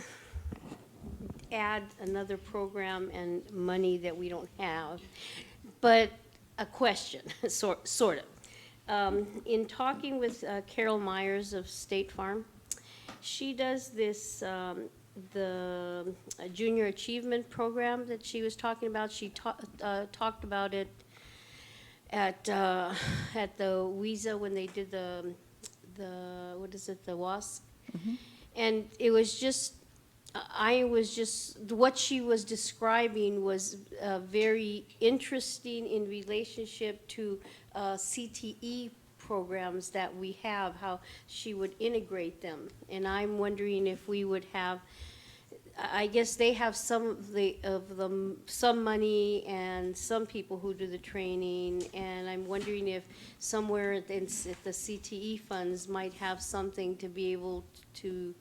add another program and money that we don't have, but a question, sort of. In talking with Carol Myers of State Farm, she does this, the junior achievement program that she was talking about. She talked about it at the WISA when they did the what is it, the WASP? Mm-hmm. And it was just, what she was describing was very interesting in relationship to CTE programs that we have, how she would integrate them. And I'm wondering if we would have, I guess they have some money and some people who do the training, and I'm wondering if somewhere if the CTE funds might have something to be able to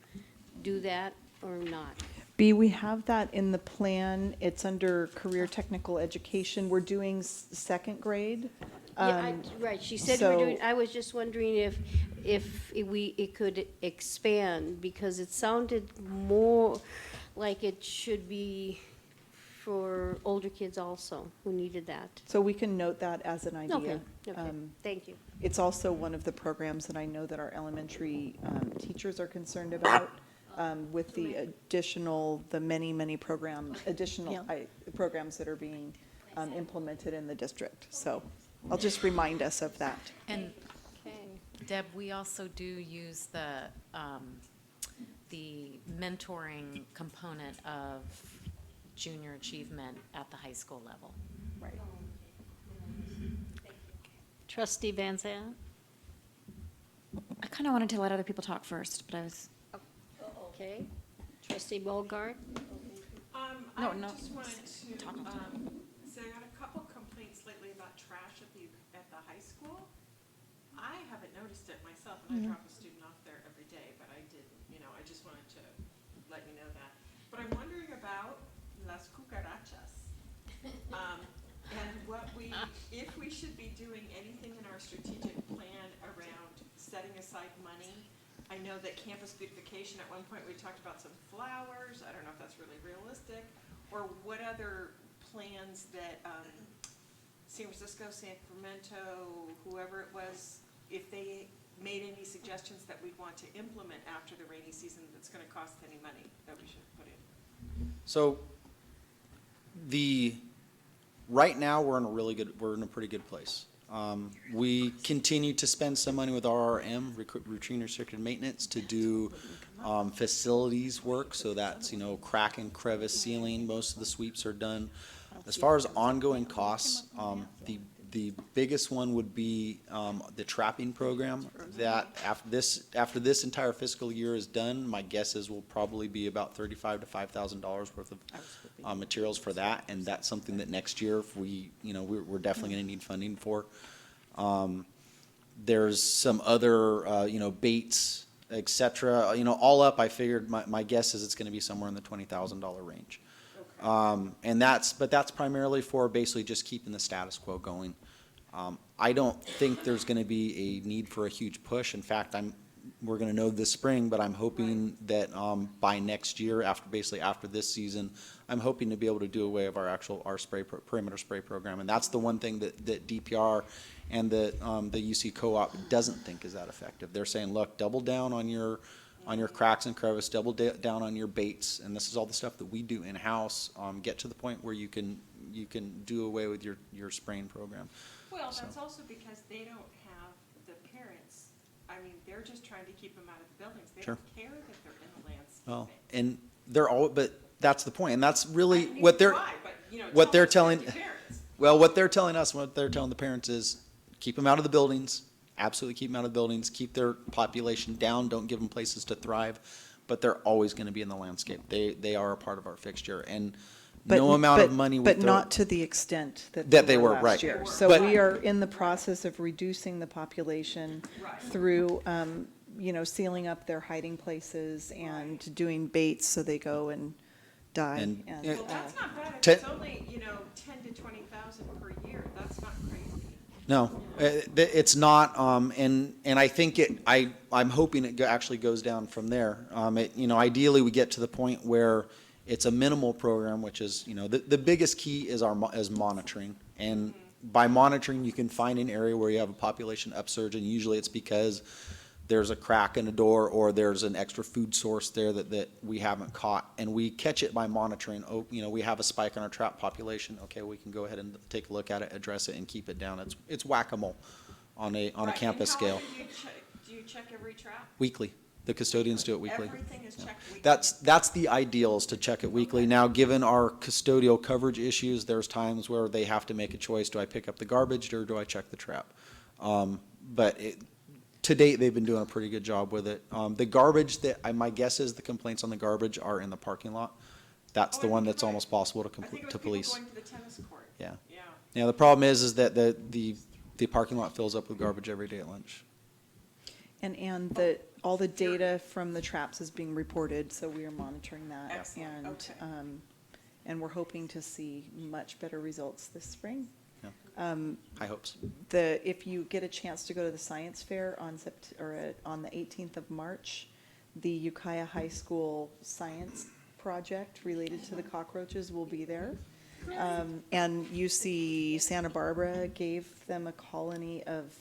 do that or not. B, we have that in the plan. It's under career technical education. We're doing second grade. Yeah, right, she said we're doing, I was just wondering if it could expand, because it sounded more like it should be for older kids also who needed that. So we can note that as an idea. Okay, thank you. It's also one of the programs that I know that our elementary teachers are concerned about. With the many programs that are being implemented in the district. So I'll just remind us of that. And Deb, we also do use the mentoring component of junior achievement at the high school level. Right. Trustee Van Zandt? I kind of wanted to let other people talk first, but I was. Okay, Trustee Bogart? No, I no. just wanted to, Talk say I got a couple complaints lately about trash at the high school. I haven't noticed it myself, and I drop a student off there every day, but I didn't, I just wanted to let you know that. But I'm wondering about las cucarachas. And if we should be doing anything in our strategic plan around setting aside money, I know that campus beautification, at one point we talked about some flowers, I don't know if that's really realistic, or what other plans that, San Francisco, Sacramento, whoever it was, if they made any suggestions that we'd want to implement after the rainy season that's gonna cost any money that we should put in. So right now, we're in a pretty good place. We continue to spend some money with RRM, routine restricted maintenance, to do facilities work. So that's, crack and crevice sealing. Most of the sweeps are done. As far as ongoing costs, the biggest one would be the trapping program. That after this entire fiscal year is done, my guess is will probably be about $3,500 to $5,000 worth of materials for that, and that's something that next year, if we're definitely going to need funding for. There's some other, baits, et cetera. All up, I figured my guess is it's going to be somewhere in the $20,000 range. But that's primarily for basically just keeping the status quo going. I don't think there's going to be a need for a huge push. In fact, we're going to know this spring, but I'm hoping that by next year, after this season, I'm hoping to be able to do away with our perimeter spray program. And that's the one thing that DPR and the UC co-op doesn't think is that effective. They're saying, look, double down on your cracks and crevice, double down on your baits, and this is all the stuff that we do in-house. Get to the point where you can do away with your spraying program. Well, that's also because they don't have the parents, they're just trying to keep them out of the buildings. They don't care that they're in the landscape. Well, and but that's the point, and that's really what they're telling. Well, what they're telling us, what they're telling the parents is, keep them out of the buildings. Absolutely keep them out of the buildings, keep their population down, don't give them places to thrive, but they're always going to be in the landscape. They are a part of our fixture, and no amount of money. But not to the extent that they were last right. year. So we are in the process of reducing the population through, sealing up their hiding places and doing baits so they go and die. And Well, that's not bad. If it's only, 10 to 20,000 per year, that's not crazy. No, it's not, and I think I'm hoping it actually goes down from there. Ideally, we get to the point where it's a minimal program, which is, the biggest key is monitoring. And by monitoring, you can find an area where you have a population upsurge, and usually it's because there's a crack in a door or there's an extra food source there that we haven't caught. And we catch it by monitoring. Oh, we have a spike in our trap population. Okay, we can go ahead and take a look at it, address it, and keep it down. It's whack-a-mole on a campus scale. Do you check every trap? Weekly. The custodians do it weekly. Everything is checked weekly? That's the ideal, is to check it weekly. Now, given our custodial coverage issues, there's times where they have to make a choice. Do I pick up the garbage or do I check the trap? But to date, they've been doing a pretty good job with it. The garbage, my guess is the complaints on the garbage are in the parking lot. That's the one that's almost possible to police. People going to the tennis court. Yeah. Yeah, the problem is that the parking lot fills up with garbage every day at lunch. And all the data from the traps is being reported, so we are monitoring that. Excellent. Okay. And we're hoping to see much better results this spring. Yeah. High hopes. If you get a chance to go to the science fair on the 18th of March, the Ukiah High School science project related to the cockroaches will be there. And UC Santa Barbara gave them a colony of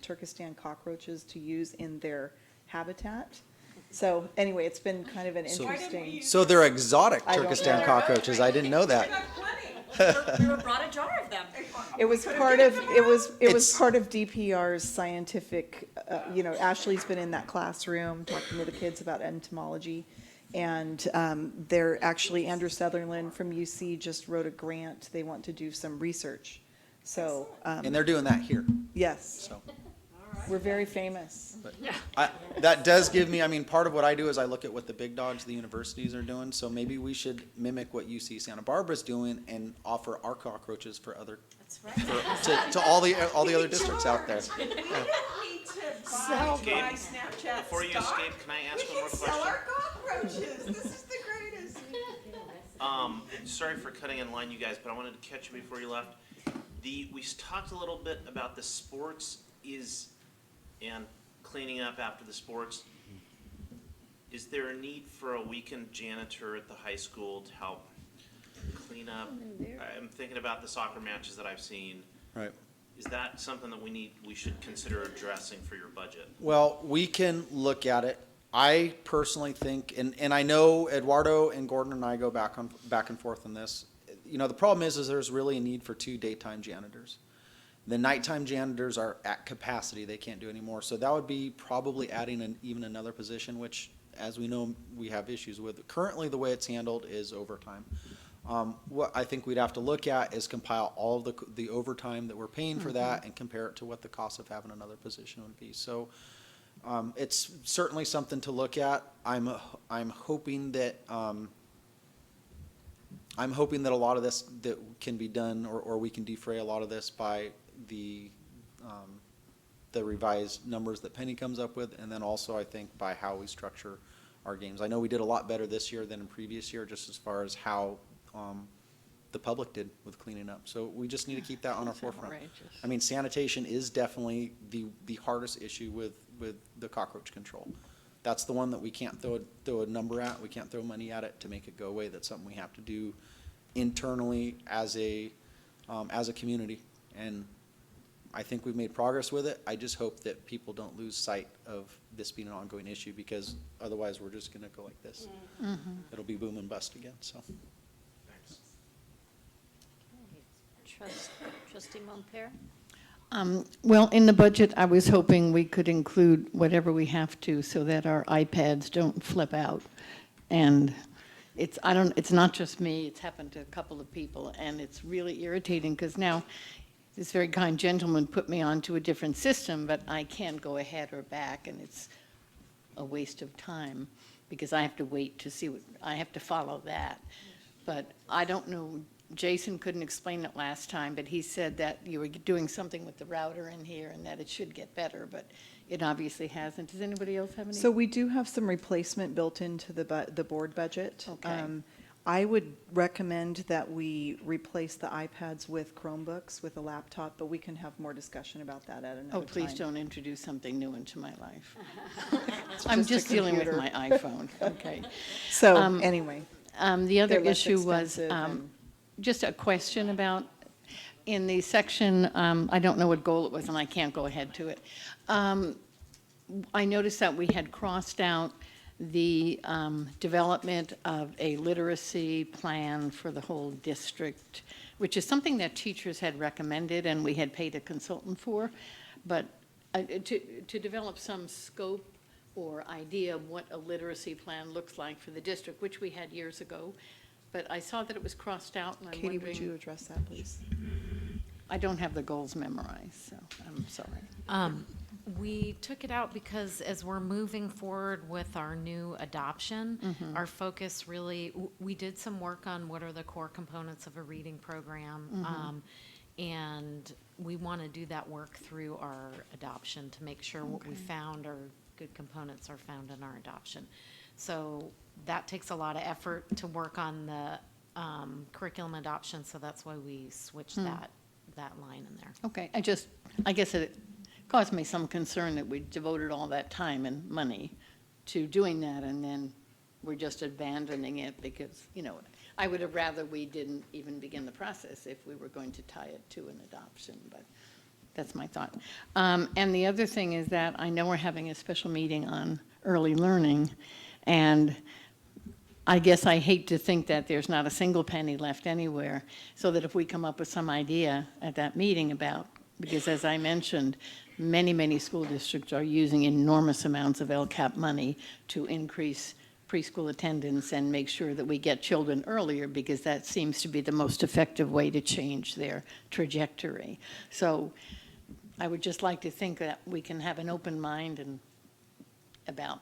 Turkestan cockroaches to use in their habitat. So anyway, it's been kind of an interesting. So they're exotic Turkestan cockroaches. I didn't know that. We were brought a jar of them. It was part of DPR's scientific. Ashley's been in that classroom talking to the kids about entomology. And they're actually, Andrew Sutherland from UC just wrote a grant. They want to do some research. So. And they're doing that here. Yes. So. We're very famous. But that does give me, part of what I do is I look at what the big dogs, the universities are doing. So maybe we should mimic what UC Santa Barbara's doing and offer our cockroaches for other, to all the other districts out there. We don't need to buy Snapchat Before you stock. escape, can I ask one more question? We can sell our cockroaches. This is the greatest. Sorry for cutting in line, you guys, but I wanted to catch you before you left. We talked a little bit about the sports and cleaning up after the sports. Is there a need for a weekend janitor at the high school to help clean up? I'm thinking about the soccer matches that I've seen. Right. Is that something that we should consider addressing for your budget? Well, we can look at it. I personally think, and I know Eduardo and Gordon and I go back and forth on this. You know, the problem is there's really a need for 2 daytime janitors. The nighttime janitors are at capacity; they can't do anymore. So that would be probably adding even another position, which, as we know, we have issues with. Currently, the way it's handled is overtime. What I think we'd have to look at is compile all of the overtime that we're paying for that and compare it to what the cost of having another position would be. So it's certainly something to look at. I'm hoping that a lot of this that can be done, or we can defray a lot of this by the revised numbers that Penny comes up with, and then also I think by how we structure our games. I know we did a lot better this year than in previous year, just as far as how the public did with cleaning up. So we just need to keep that on our forefront. outrageous. I mean, sanitation is definitely the hardest issue with the cockroach control. That's the one that we can't throw a number at. We can't throw money at it to make it go away. That's something we have to do internally as a community. And I think we've made progress with it. I just hope that people don't lose sight of this being an ongoing issue, because otherwise we're just going to go like this. It'll be boom and bust again. So. Trustee Mompere? Well, in the budget, I was hoping we could include whatever we have to so that our iPads don't flip out. And it's not just me, it's happened to a couple of people, and it's really irritating because now this very kind gentleman put me onto a different system, but I can't go ahead or back, and it's a waste of time because I have to wait to see I have to follow that. But I don't know, Jason couldn't explain it last time, but he said that you were doing something with the router in here and that it should get better, but it obviously hasn't. Does anybody else have any? So we do have some replacement built into the board budget. Okay. I would recommend that we replace the iPads with Chromebooks, with a laptop, but we can have more discussion about that at another time. Oh, please don't introduce something new into my life. I'm just dealing with my iPhone, okay. So, anyway. The other They're less issue was expensive and- just a question about, in the section, I don't know what goal it was, and I can't go ahead to it. I noticed that we had crossed out the development of a literacy plan for the whole district, which is something that teachers had recommended and we had paid a consultant for. But to develop some scope or idea of what a literacy plan looks like for the district, which we had years ago. But I saw that it was crossed out, and I'm Katie, wondering. would you address that, please? I don't have the goals memorized, so I'm sorry. We took it out because as we're moving forward with our new adoption, our focus really, we did some work on what are the core components of a reading program. And we want to do that work through our adoption to make sure what we found are good components are found in our adoption. So that takes a lot of effort to work on the curriculum adoption, so that's why we switched that line in there. Okay, I guess it caused me some concern that we devoted all that time and money to doing that, and then we're just abandoning it because, I would have rather we didn't even begin the process if we were going to tie it to an adoption, but that's my thought. And the other thing is that I know we're having a special meeting on early learning, and I guess I hate to think that there's not a single penny left anywhere, so that if we come up with some idea at that meeting about, because as I mentioned, many, many school districts are using enormous amounts of LCAP money to increase preschool attendance and make sure that we get children earlier, because that seems to be the most effective way to change their trajectory. So I would just like to think that we can have an open mind and about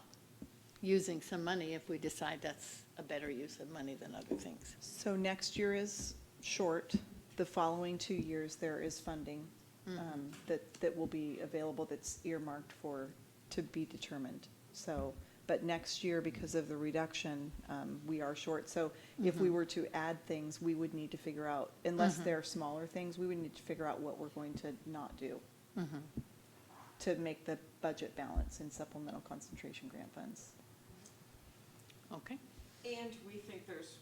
using some money if we decide that's a better use of money than other things. So next year is short. The following 2 years, there is funding that will be available that's earmarked to be determined. So but next year, because of the reduction, we are short. So if we were to add things, we would need to figure out, unless they're smaller things, we would need to figure out what we're going to not do to make the budget balance in supplemental concentration grant funds. Okay. And we think there's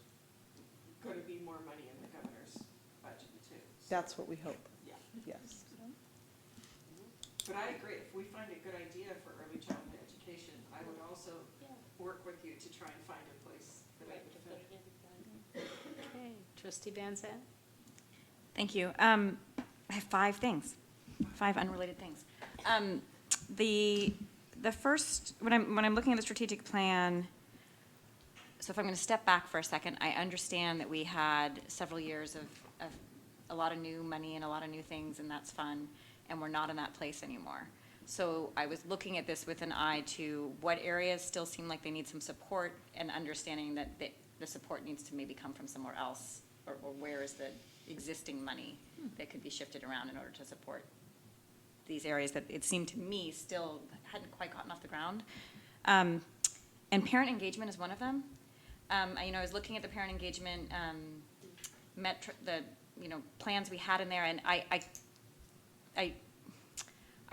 gonna be more money in the governor's budget too. So, That's what we hope, yeah. yes. But I agree, if we find a good idea for early childhood education, I would also work with you to try and find a place that I would fit. Okay, trustee Van Zandt? Thank you. I have 5 things, 5 unrelated things. The first, when I'm looking at the strategic plan, so if I'm going to step back for a second, I understand that we had several years of a lot of new money and a lot of new things, and that's fun, and we're not in that place anymore. So I was looking at this with an eye to what areas still seem like they need some support, and understanding that the support needs to maybe come from somewhere else, or where is the existing money that could be shifted around in order to support these areas that it seemed to me still hadn't quite gotten off the ground. And parent engagement is one of them. I was looking at the parent engagement the plans we had in there, and I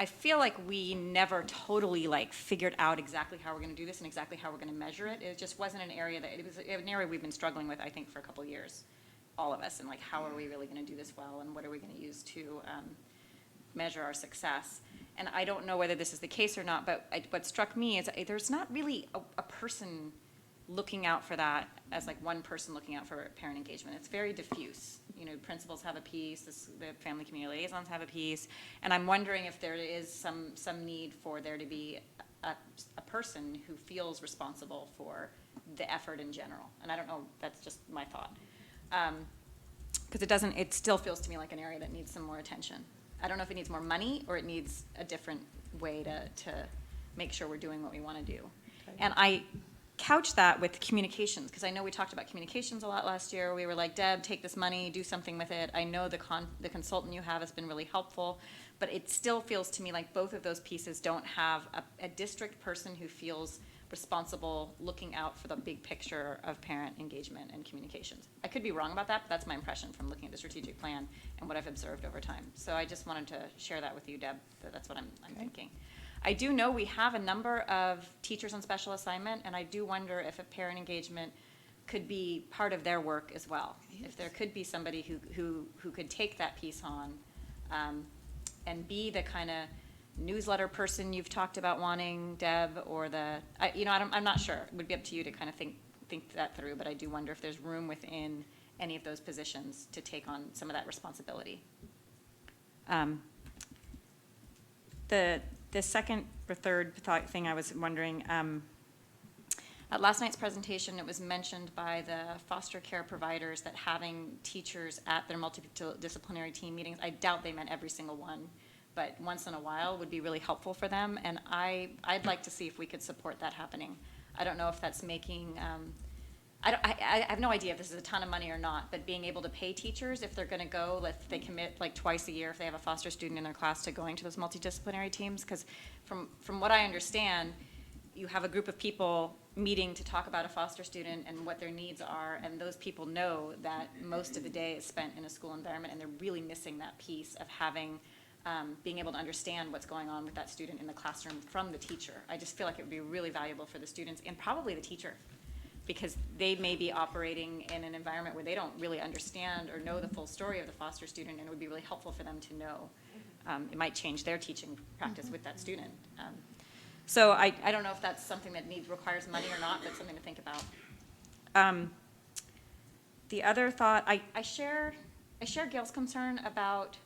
feel like we never totally figured out exactly how we're going to do this and exactly how we're going to measure it. It just wasn't an area it was an area we've been struggling with, I think, for a couple of years, all of us, and how are we really going to do this well, and what are we going to use to measure our success. And I don't know whether this is the case or not, but what struck me is there's not really a person looking out for that as one person looking out for parent engagement. It's very diffuse. Principals have a piece, the family community liaisons have a piece, and I'm wondering if there is some need for there to be a person who feels responsible for the effort in general. And I don't know, that's just my thought. Because it still feels to me like an area that needs some more attention. I don't know if it needs more money or it needs a different way to make sure we're doing what we want to do. Okay. And I couch that with communications, because I know we talked about communications a lot last year. We were like, Deb, take this money, do something with it. I know the consultant you have has been really helpful, but it still feels to me like both of those pieces don't have a district person who feels responsible looking out for the big picture of parent engagement and communications. I could be wrong about that, but that's my impression from looking at the strategic plan and what I've observed over time. So I just wanted to share that with you, Deb. That's what I'm thinking. I do know we have a number of teachers on special assignment, and I do wonder if a parent engagement could be part of their work as well. Yes. If there could be somebody who could take that piece on and be the kind of newsletter person you've talked about wanting, Deb, or I'm not sure. It would be up to you to kind of think that through, but I do wonder if there's room within any of those positions to take on some of that responsibility. The second or third thing I was wondering, at last night's presentation, it was mentioned by the foster care providers that having teachers at their multidisciplinary team meetings, I doubt they meant every single one, but once in a while would be really helpful for them, and I'd like to see if we could support that happening. I don't know if that's making, I have no idea if this is a ton of money or not, but being able to pay teachers if they're going to go, if they commit twice a year, if they have a foster student in their class, to going to those multidisciplinary teams, because from what I understand, you have a group of people meeting to talk about a foster student and what their needs are, and those people know that most of the day is spent in a school environment, and they're really missing that piece of having being able to understand what's going on with that student in the classroom from the teacher. I just feel like it would be really valuable for the students and probably the teacher, because they may be operating in an environment where they don't really understand or know the full story of the foster student, and it would be really helpful for them to know. It might change their teaching practice with that student. So I don't know if that's something that requires money or not, but something to think about. The other thought, I share Gail's concern about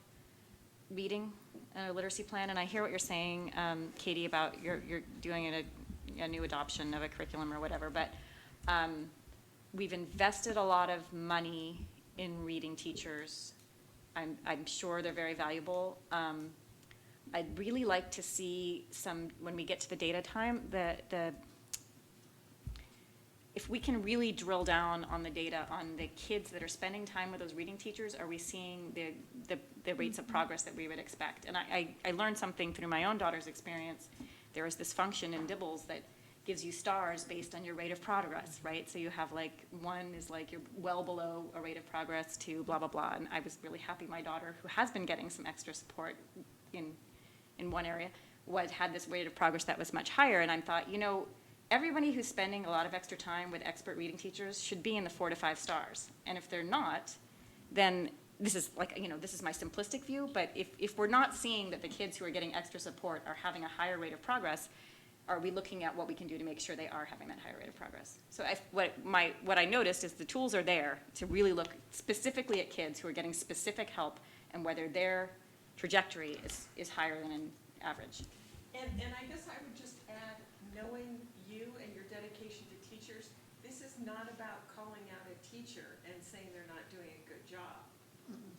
reading a literacy plan, and I hear what you're saying, Katie, about you're doing a new adoption of a curriculum or whatever, but we've invested a lot of money in reading teachers. I'm sure they're very valuable. I'd really like to see when we get to the data time, if we can really drill down on the data on the kids that are spending time with those reading teachers, are we seeing the rates of progress that we would expect? And I learned something through my own daughter's experience. There was this function in Dibbles that gives you stars based on your rate of progress, right? So you have like, 1 is like you're well below a rate of progress, 2, blah, blah, blah. And I was really happy my daughter, who has been getting some extra support in one area, had this rate of progress that was much higher. And I thought, everybody who's spending a lot of extra time with expert reading teachers should be in the 4 to 5 stars. And if they're not, then this is like, this is my simplistic view, but if we're not seeing that the kids who are getting extra support are having a higher rate of progress, are we looking at what we can do to make sure they are having that higher rate of progress? So what I noticed is the tools are there to really look specifically at kids who are getting specific help and whether their trajectory is higher than an average. And I guess I would just add, knowing you and your dedication to teachers, this is not about calling out a teacher and saying they're not doing a good job.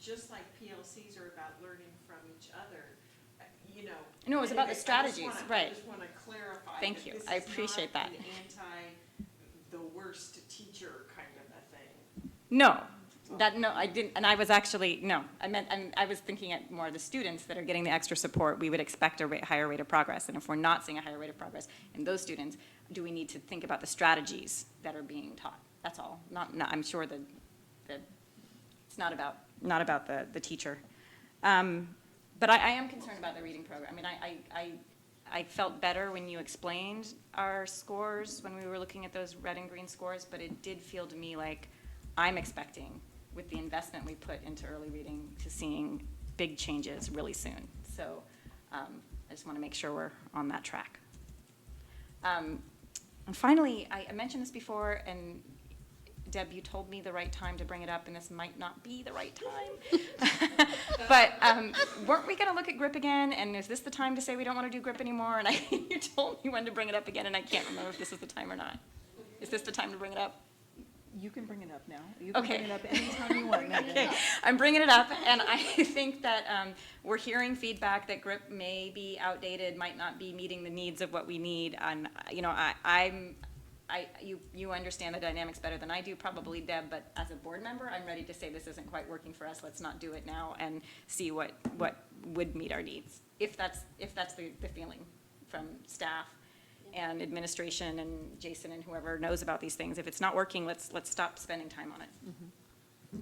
Just like PLCs are about learning from each other, No, it was about the strategies, right. I just want to clarify. Thank you. I appreciate that. This is not an the worst teacher kind of a thing. No, I didn't, and I was actually, no, I was thinking at more of the students that are getting the extra support, we would expect a higher rate of progress. And if we're not seeing a higher rate of progress in those students, do we need to think about the strategies that are being taught? That's all. I'm sure that it's not about the teacher. But I am concerned about the reading program. I mean, I felt better when you explained our scores, when we were looking at those red and green scores, but it did feel to me like I'm expecting, with the investment we put into early reading, to seeing big changes really soon. So I just want to make sure we're on that track. And finally, I mentioned this before, and Deb, you told me the right time to bring it up, and this might not be the right time. But weren't we going to look at GRIP again? And is this the time to say we don't want to do GRIP anymore? And you told me when to bring it up again, and I can't remember if this is the time or not. Is this the time to bring it up? You can bring it up now. You can Okay. bring it up anytime you want, Megan. Okay, I'm bringing it up, and I think that we're hearing feedback that GRIP may be outdated, might not be meeting the needs of what we need. And you understand the dynamics better than I do, probably, Deb. But as a board member, I'm ready to say this isn't quite working for us. Let's not do it now, and see what would meet our needs, if that's the feeling from staff and administration and Jason and whoever knows about these things. If it's not working, let's stop spending time on it. Mm-hmm.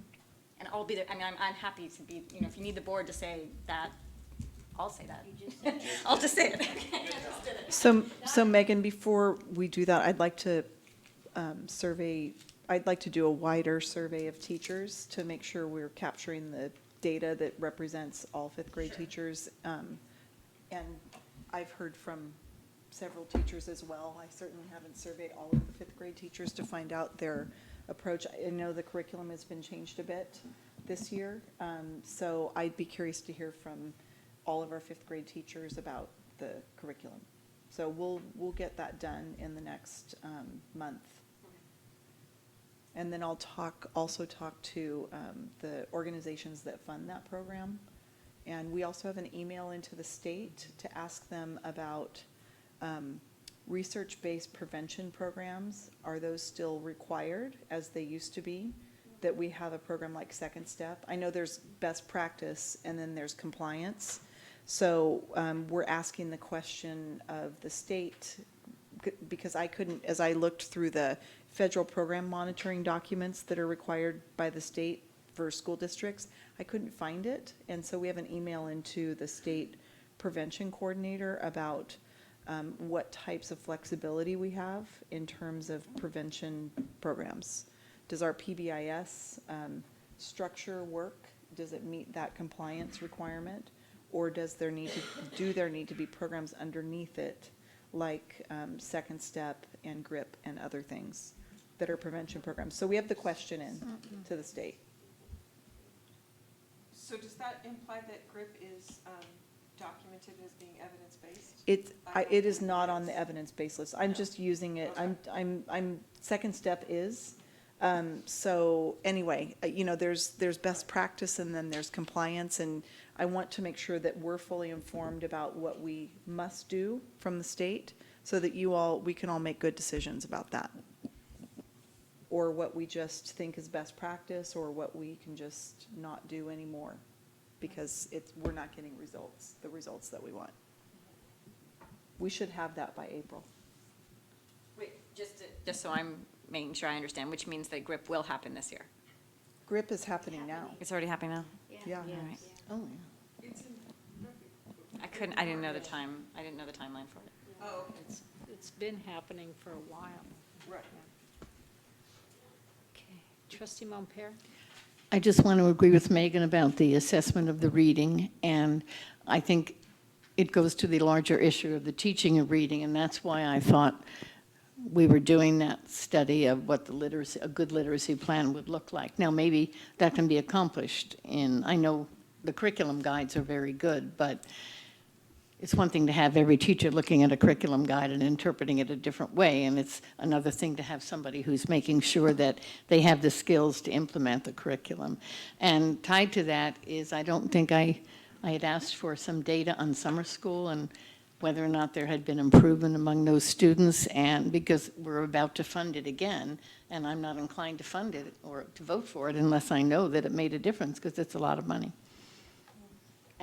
And I'll be there. I mean, I'm happy to be, if you need the board to say that, I'll say that. I'll just say it. So Megan, before we do that, I'd like to do a wider survey of teachers to make sure we're capturing the data that represents all fifth grade teachers. And I've heard from several teachers as well. I certainly haven't surveyed all of the fifth grade teachers to find out their approach. I know the curriculum has been changed a bit this year, so I'd be curious to hear from all of our fifth grade teachers about the curriculum. So we'll get that done in the next month. And then I'll also talk to the organizations that fund that program. And we also have an email into the state to ask them about research-based prevention programs. Are those still required as they used to be? That we have a program like Second Step. I know there's best practice and then there's compliance. So we're asking the question of the state, because I couldn't, as I looked through the federal program monitoring documents that are required by the state for school districts, I couldn't find it. And so we have an email into the state prevention coordinator about what types of flexibility we have in terms of prevention programs. Does our PBIS structure work? Does it meet that compliance requirement? Or does there need to be programs underneath it, like Second Step and GRIP and other things that are prevention programs? So we have the question in to the state. So does that imply that GRIP is documented as being evidence-based? It is not on the evidence-based list. I'm just using it. I'm Second Step is. So anyway, there's best practice and then there's compliance, and I want to make sure that we're fully informed about what we must do from the state so that we can all make good decisions about that. Or what we just think is best practice, or what we can just not do anymore because we're not getting the results that we want. We should have that by April. Wait, just so I'm making sure I understand, which means that GRIP will happen this year? GRIP is happening now. It's already happening now? Yeah. All right. Oh, I didn't know the timeline for it. Oh, It's been happening for a while. right. Okay. Trustee Mompere? I just want to agree with Megan about the assessment of the reading, and I think it goes to the larger issue of the teaching of reading, and that's why I thought we were doing that study of what a good literacy plan would look like. Now, maybe that can be accomplished I know the curriculum guides are very good, but it's one thing to have every teacher looking at a curriculum guide and interpreting it a different way, and it's another thing to have somebody who's making sure that they have the skills to implement the curriculum. And tied to that is, I don't think I had asked for some data on summer school and whether or not there had been improvement among those students, and because we're about to fund it again, and I'm not inclined to fund it or to vote for it unless I know that it made a difference, because it's a lot of money.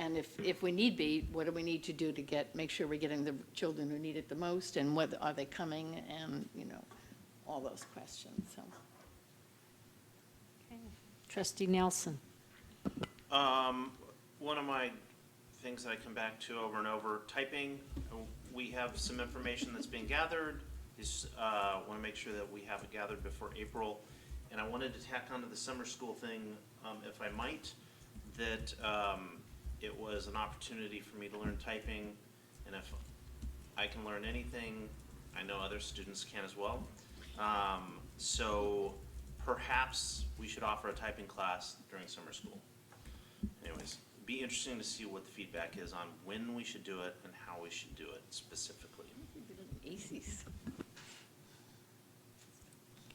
And if we need be, what do we need to do to make sure we're getting the children who need it the most, and whether are they coming, and all those questions. So. Okay. Trustee Nelson? One of my things that I come back to over and over, typing, we have some information that's being gathered. Want to make sure that we have it gathered before April. And I wanted to tack onto the summer school thing, if I might, that it was an opportunity for me to learn typing, and if I can learn anything, I know other students can as well. So perhaps we should offer a typing class during summer school. Anyways, it'd be interesting to see what the feedback is on when we should do it and how we should do it specifically. ACs.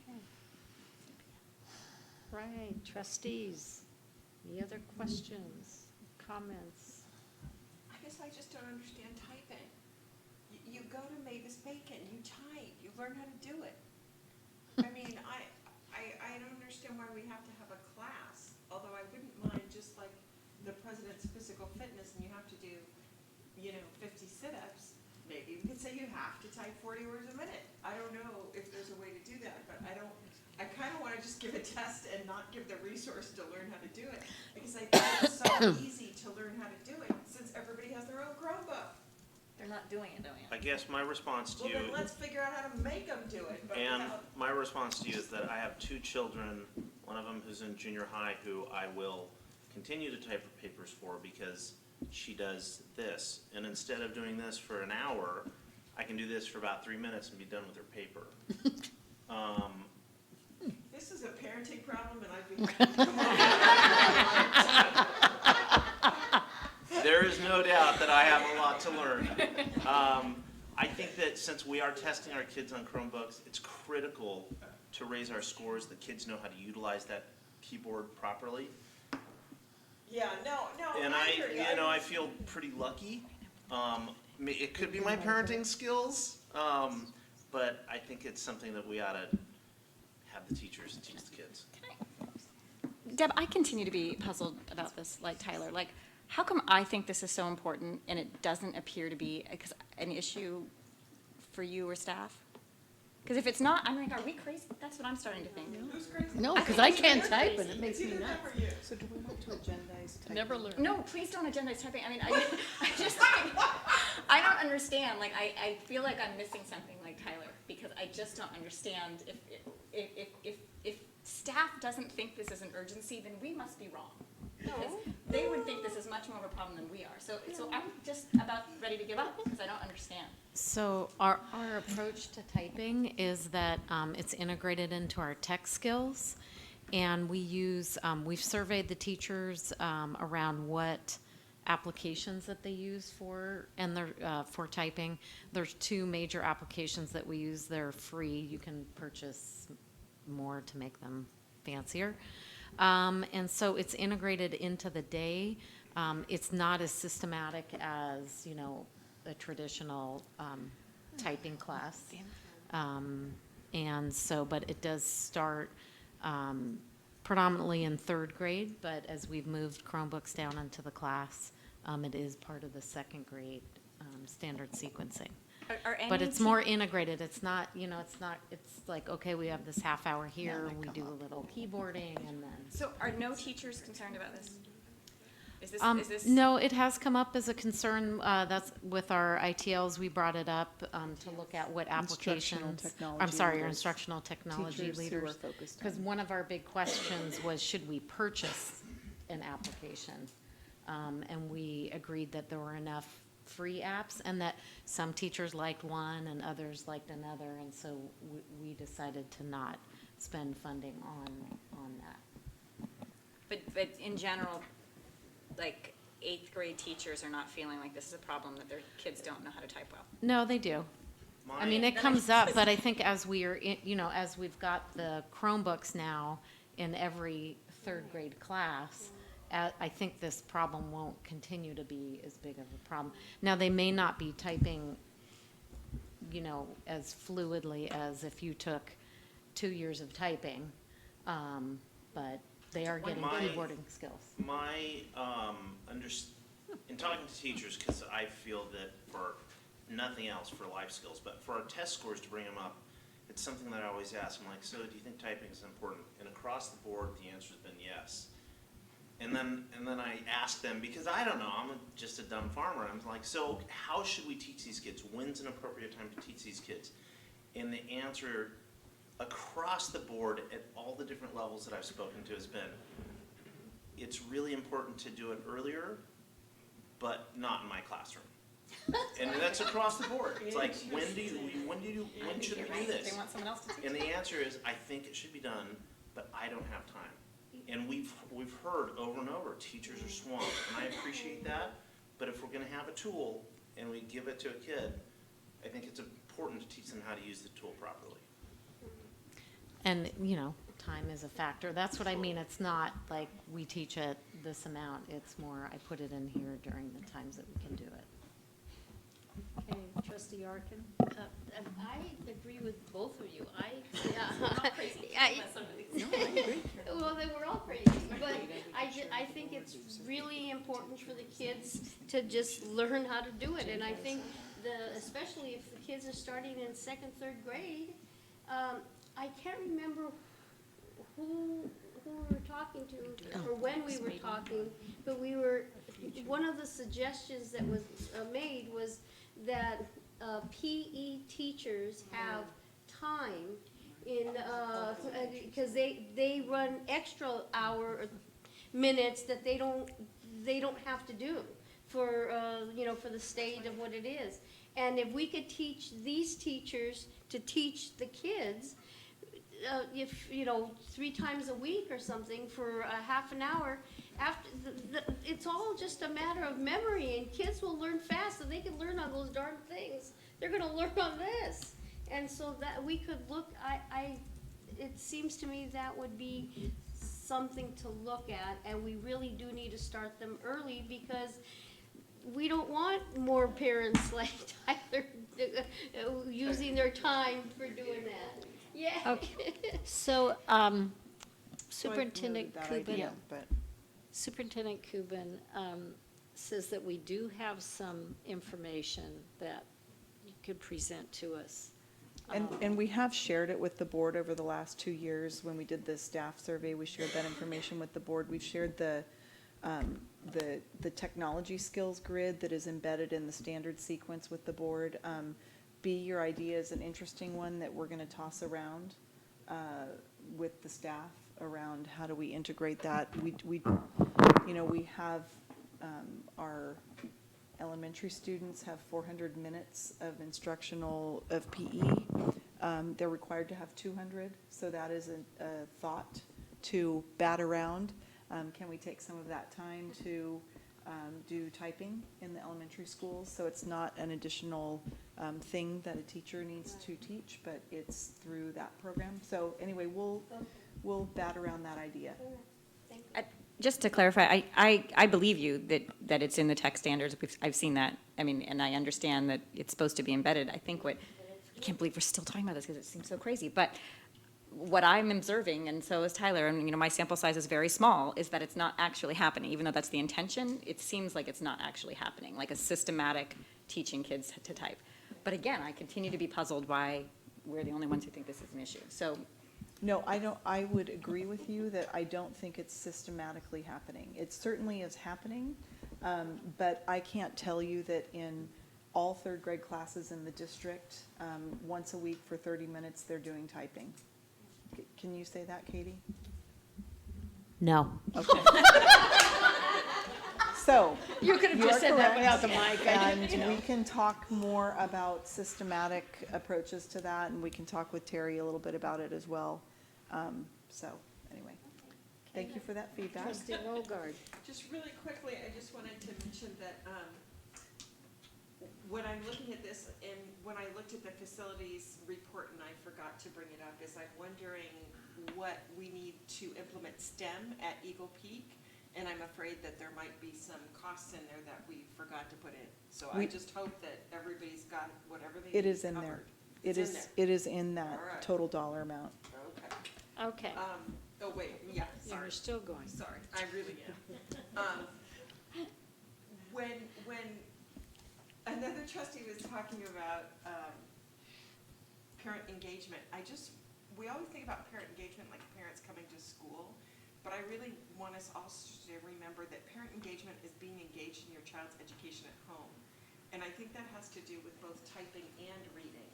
Okay. Right, trustees, any other questions, comments? I guess I just don't understand typing. You go to Mavis Bacon, you type, you learn how to do it. I mean, I don't understand why we have to have a class, although I wouldn't mind just like the president's physical fitness and you have to do, 50 sit-ups. Maybe we could say you have to type 40 words a minute. I don't know if there's a way to do that, but I kind of want to just give a test and not give the resource to learn how to do it. Because I think it's so easy to learn how to do it since everybody has their own Chromebook. They're not doing it, though, I guess my response to Well, you, then let's figure out how to make them do it. But and without- my response to you is that I have two children, one of them who's in junior high, who I will continue to type her papers for because she does this. And instead of doing this for an hour, I can do this for about 3 minutes and be done with her paper. This is a parenting problem, and I'd be happy to come on. There is no doubt that I have a lot to learn. I think that since we are testing our kids on Chromebooks, it's critical to raise our scores that kids know how to utilize that keyboard properly. Yeah, no, And I hear you. I feel pretty lucky. It could be my parenting skills, but I think it's something that we ought to have the teachers teach the kids. Deb, I continue to be puzzled about this, like Tyler. Like, how come I think this is so important and it doesn't appear to be an issue for you or staff? Because if it's not, I'm like, are we crazy? That's what I'm starting to think. Who's crazy? No, because I can't type, and it makes It's me either nuts. them or you. So do we want to agendize typing? Never learn. No, please don't agendize typing. I mean, I just, I don't understand. Like, I feel like I'm missing something like Tyler, because I just don't understand if staff doesn't think this is an urgency, then we must be wrong. Because they would think this is much more of a problem than we are. So I'm just about ready to give up because I don't understand. So our approach to typing is that it's integrated into our tech skills. And we've surveyed the teachers around what applications that they use for typing. There's two major applications that we use. They're free. You can purchase more to make them fancier. And so it's integrated into the day. It's not as systematic as, a traditional typing class. And so, but it does start predominantly in third grade, but as we've moved Chromebooks down into the class, it is part of the second grade standard sequencing. Are But any it's more integrated. It's not, it's like, okay, we have this half hour here, and we do a little keyboarding, and then. So are no teachers concerned about this? Is this? No, it has come up as a concern, that's with our ITLs, we brought it up, to look at what Instructional applications. technology I'm sorry, our leaders. instructional technology Teachers who are leaders. focused Because on- one of our big questions was, should we purchase an application? And we agreed that there were enough free apps, and that some teachers liked one and others liked another, and so we decided to not spend funding on that. But in general, like, 8th grade teachers are not feeling like this is a problem, that their kids don't know how to type well? No, they do. I mean, it comes up, but I think as we are, as we've got the Chromebooks now in every 3rd grade class, I think this problem won't continue to be as big of a problem. Now, they may not be typing, as fluidly as if you took 2 years of typing, but they are getting keyboarding skills. In talking to teachers, because I feel that for nothing else, for life skills, but for our test scores, to bring them up, it's something that I always ask. I'm like, so do you think typing is important? And across the board, the answer's been yes. And then I ask them, because I don't know, I'm just a dumb farmer. I'm like, so how should we teach these kids? When's an appropriate time to teach these kids? And the answer across the board at all the different levels that I've spoken to has been, it's really important to do it earlier, but not in my classroom. And that's across the board. It's like, when should we do this? They want someone else to teach. And the answer is, I think it should be done, but I don't have time. And we've heard over and over, teachers are swamped, and I appreciate that, but if we're gonna have a tool and we give it to a kid, I think it's important to teach them how to use the tool properly. And, time is a factor. That's what I mean. It's not like we teach it this amount. It's more, I put it in here during the times that we can do it. Okay, Trustee Arkin? I agree with both of you. Well, they were all crazy, but I think it's really important for the kids to just learn how to do it, and I think especially if the kids are starting in 2nd, 3rd grade, I can't remember who we were talking to, or when we were talking, but one of the suggestions that was made was that PE teachers have time because they run extra minutes that they don't have to do for the state of what it is. And if we could teach these teachers to teach the kids, 3 times a week or something for a half an hour, after it's all just a matter of memory, and kids will learn fast, and they can learn on those darn things. They're gonna learn on this. And so that we could look, it seems to me that would be something to look at, and we really do need to start them early, because we don't want more parents like Tyler using their time for doing that. Yeah. Okay, so Superintendent Kubin says that we do have some information that you could present to us. And we have shared it with the board over the last 2 years. When we did the staff survey, we shared that information with the board. We've shared the technology skills grid that is embedded in the standard sequence with the board. Your idea is an interesting one that we're gonna toss around with the staff around how do we integrate that. We have, our elementary students have 400 minutes of of PE. They're required to have 200, so that is a thought to bat around. Can we take some of that time to do typing in the elementary schools? So it's not an additional thing that a teacher needs to teach, but it's through that program. So anyway, we'll bat around that idea. Just to clarify, I believe you that it's in the tech standards. I've seen that. I mean, and I understand that it's supposed to be embedded. I think I can't believe we're still talking about this because it seems so crazy. But what I'm observing, and so is Tyler, and my sample size is very small, is that it's not actually happening. Even though that's the intention, it seems like it's not actually happening, like a systematic teaching kids to type. but again, I continue to be puzzled why we're the only ones who think this is an issue. So, No, I don't, I would agree with you that I don't think it's systematically happening. It certainly is happening, but I can't tell you that in all third grade classes in the district, once a week for 30 minutes, they're doing typing. Can you say that, Katie? No. Okay. So. You could have you just are said that correct, without the mic. I didn't, And we can talk more about systematic approaches to that, and we can talk with Terry a little bit about it as well. So, anyway, thank you for that feedback. Trustee Rogard. Just really quickly, I just wanted to mention that, when I'm looking at this, and when I looked at the facilities report and I forgot to bring it up, is I'm wondering what we need to implement STEM at Eagle Peak, and I'm afraid that there might be some costs in there that we forgot to put in. So I just hope that everybody's got whatever they need It is in there. covered. It It's in is, there. it is in that All right. total dollar amount. Okay. Okay, Oh, wait, yeah, sorry. you're still going. Sorry, I really am. When another trustee was talking about, parent engagement, we always think about parent engagement like parents coming to school, but I really want us also to remember that parent engagement is being engaged in your child's education at home. And I think that has to do with both typing and reading,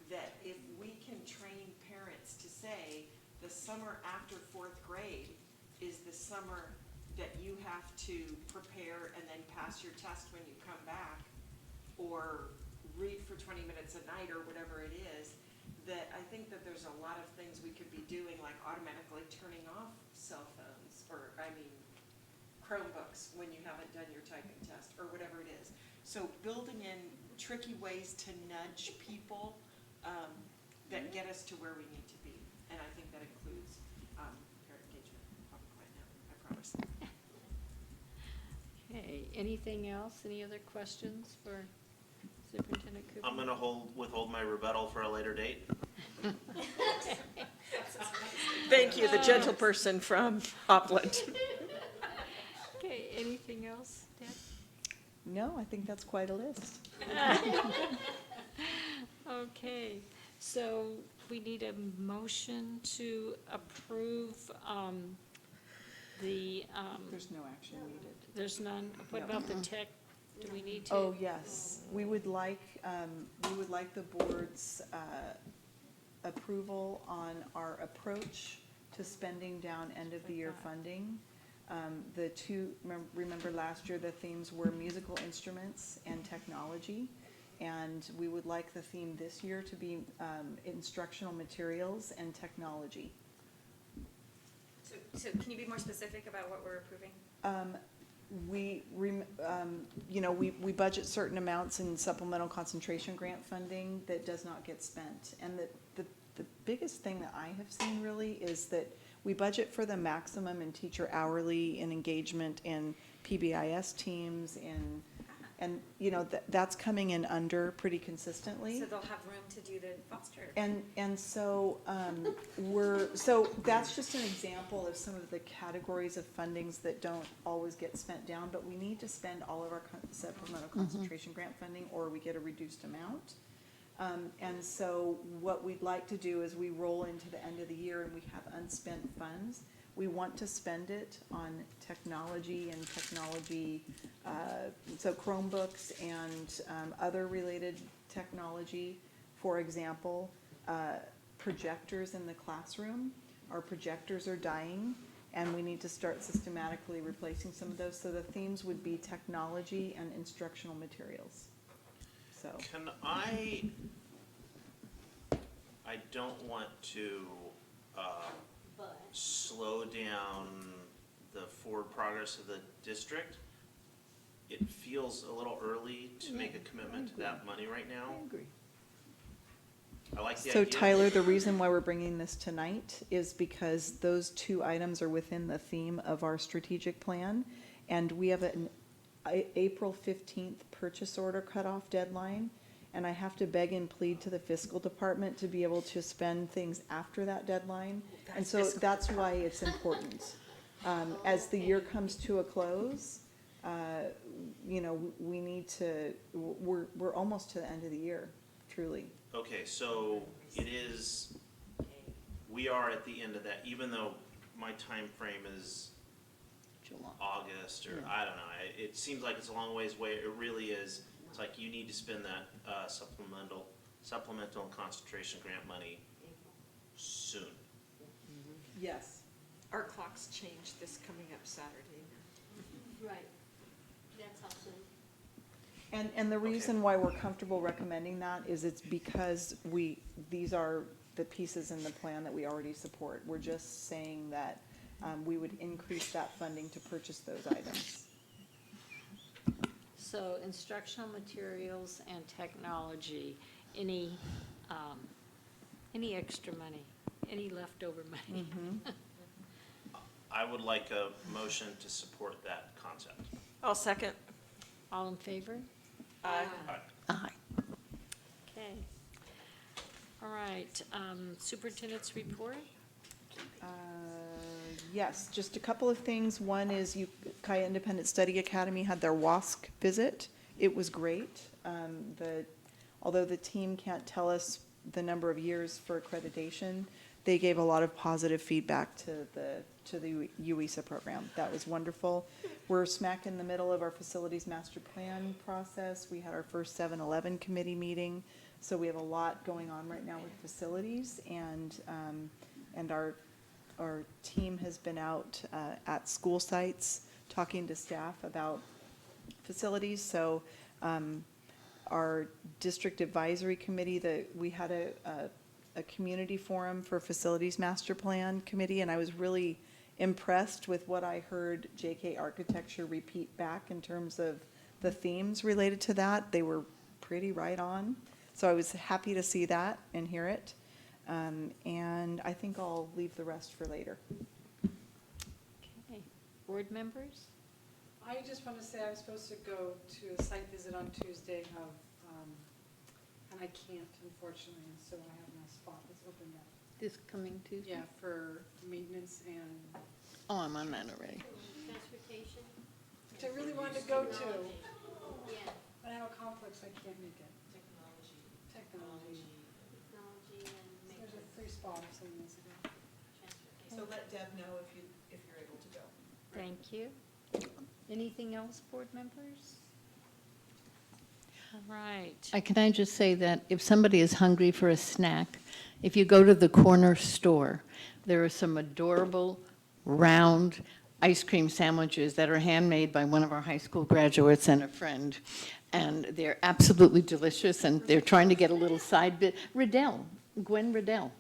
that if we can train parents to say, the summer after 4th grade is the summer that you have to prepare and then pass your test when you come back, or read for 20 minutes a night or whatever it is, that I think that there's a lot of things we could be doing, like automatically turning off cell phones, or, Chromebooks when you haven't done your typing test, or whatever it is. So building in tricky ways to nudge people that get us to where we need to be. And I think that includes parent engagement. I'll be quiet now, I promise. Okay, anything else? Any other questions for Superintendent Cooper? I'm gonna withhold my rebuttal for a later date. Thank you, the gentle person from Upland. Okay, anything else, Deb? No, I think that's quite a list. Okay, so we need a motion to approve the, There's no action needed. there's none. What No. about the tech? Do we need to? Oh, yes. We would like the board's approval on our approach to spending down end-of-the-year funding. The two, remember last year, the themes were musical instruments and technology. And we would like the theme this year to be instructional materials and technology. so can you be more specific about what we're approving? We budget certain amounts in supplemental concentration grant funding that does not get spent. And the biggest thing that I have seen really is that we budget for the maximum in teacher hourly, in engagement, in PBIS teams, and that's coming in under pretty consistently. So they'll have room to do the foster. And so that's just an example of some of the categories of fundings that don't always get spent down, but we need to spend all of our supplemental concentration grant funding or we get a reduced amount. And so what we'd like to do is we roll into the end of the year and we have unspent funds. We want to spend it on technology and technology, so Chromebooks and other related technology. For example, projectors in the classroom. Our projectors are dying, and we need to start systematically replacing some of those. So the themes would be technology and instructional materials. So. Can I don't want to slow down the forward progress of the district. It feels a little early to make a commitment to that money right now. I agree. I like the So idea. Tyler, the reason why we're bringing this tonight is because those two items are within the theme of our strategic plan. And we have an April 15th purchase order cutoff deadline. And I have to beg and plead to the fiscal department to be able to spend things after that deadline. And so that's why it's important. As the year comes to a close, we need to, we're almost to the end of the year. truly. Okay, so it is, we are at the end of that, even though my time frame is August, or I don't know, it seems like it's a long ways away. It really is. It's like you need to spend that supplemental and concentration grant money soon. Yes. Our clocks change this coming up Saturday. Right. That's how soon. And the reason why we're comfortable recommending that is it's because these are the pieces in the plan that we already support. We're just saying that we would increase that funding to purchase those items. So instructional materials and technology, any extra money, any leftover money? I would like a motion to support that concept. I'll second. All in favor? Aye. Aye. Okay. All right, superintendent's report? Yes, just a couple of things. One is Ukiah Independent Study Academy had their WASC visit. It was great. Although the team can't tell us the number of years for accreditation, they gave a lot of positive feedback to the UISA program. That was wonderful. We're smack in the middle of our facilities master plan process. We had our first 7-Eleven committee meeting. So we have a lot going on right now with facilities, and our team has been out at school sites talking to staff about facilities. So our district advisory committee, we had a community forum for facilities master plan committee, and I was really impressed with what I heard JK Architecture repeat back in terms of the themes related to that. They were pretty right on. So I was happy to see that and hear it. And I think I'll leave the rest for later. Okay. Board members? I just want to say I was supposed to go to a site visit on Tuesday and I can't, unfortunately, and so I have no spot that's opened up. This coming Tuesday? Yeah, for maintenance and, Oh, I'm on that already. Transportation? which I really wanted to go to, Yeah. but I have a conflict, so I can't make it. Technology. Technology and There's a free spot or something years ago. So let Deb know if you're able to go. Thank you. Anything else, board members? All right. Can I just say that if somebody is hungry for a snack, if you go to the corner store, there are some adorable, round ice cream sandwiches that are handmade by one of our high school graduates and a friend. And they're absolutely delicious, and they're trying to get a little side bit. Gwen Riddell.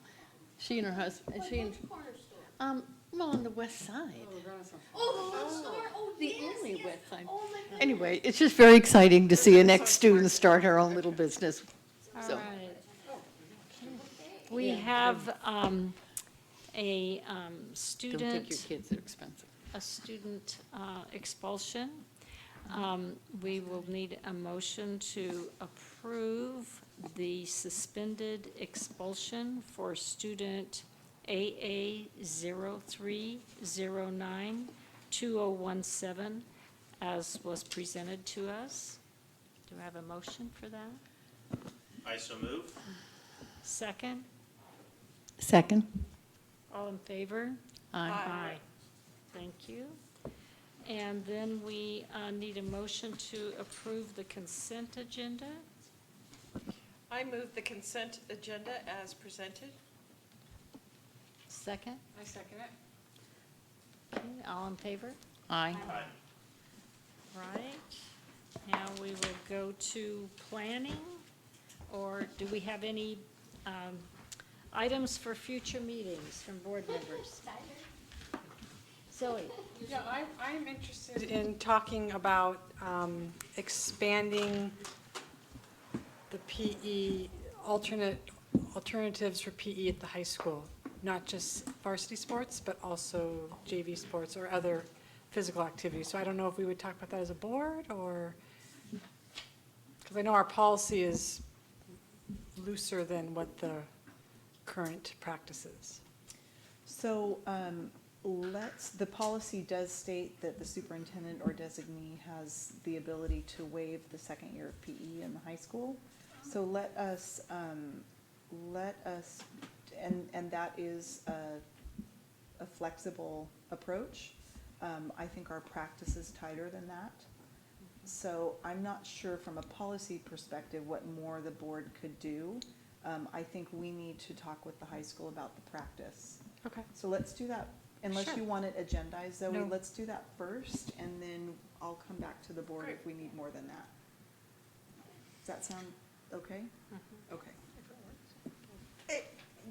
She and her husband, corner store? well, on the west side. Oh, the Renaissance. Oh, the little store? Oh, The yes, only yes. west side. Oh, my goodness. Anyway, it's just very exciting to see an ex-student start her own little business. All So, right. We have a don't student. take your kids, they're expensive. A student expulsion. We will need a motion to approve the suspended expulsion for student AA 03092017 as was presented to us. Do I have a motion for that? I so move. Second? Second? All in favor? Aye. Thank you. And then we need a motion to approve the consent agenda. I move the consent agenda as presented. Second? I second it. Okay, all in favor? Aye. Right. Now we will go to planning, or do we have any items for future meetings from board members? Zoe? Yeah, I'm interested in talking about expanding the PE, alternatives for PE at the high school. Not just varsity sports, but also JV sports or other physical activities. So I don't know if we would talk about that as a board, or, because I know our policy is looser than what the current practice is. So the policy does state that the superintendent or designee has the ability to waive the second year of PE in the high school. So let us, and that is a flexible approach. I think our practice is tighter than that. So I'm not sure from a policy perspective what more the board could do. I think we need to talk with the high school about the practice. Okay. So let's do that, unless Sure. you want it agendized, Zoe, No. let's do that first, and then I'll come back to the board Great. if we need more than that. Does that sound okay? Okay.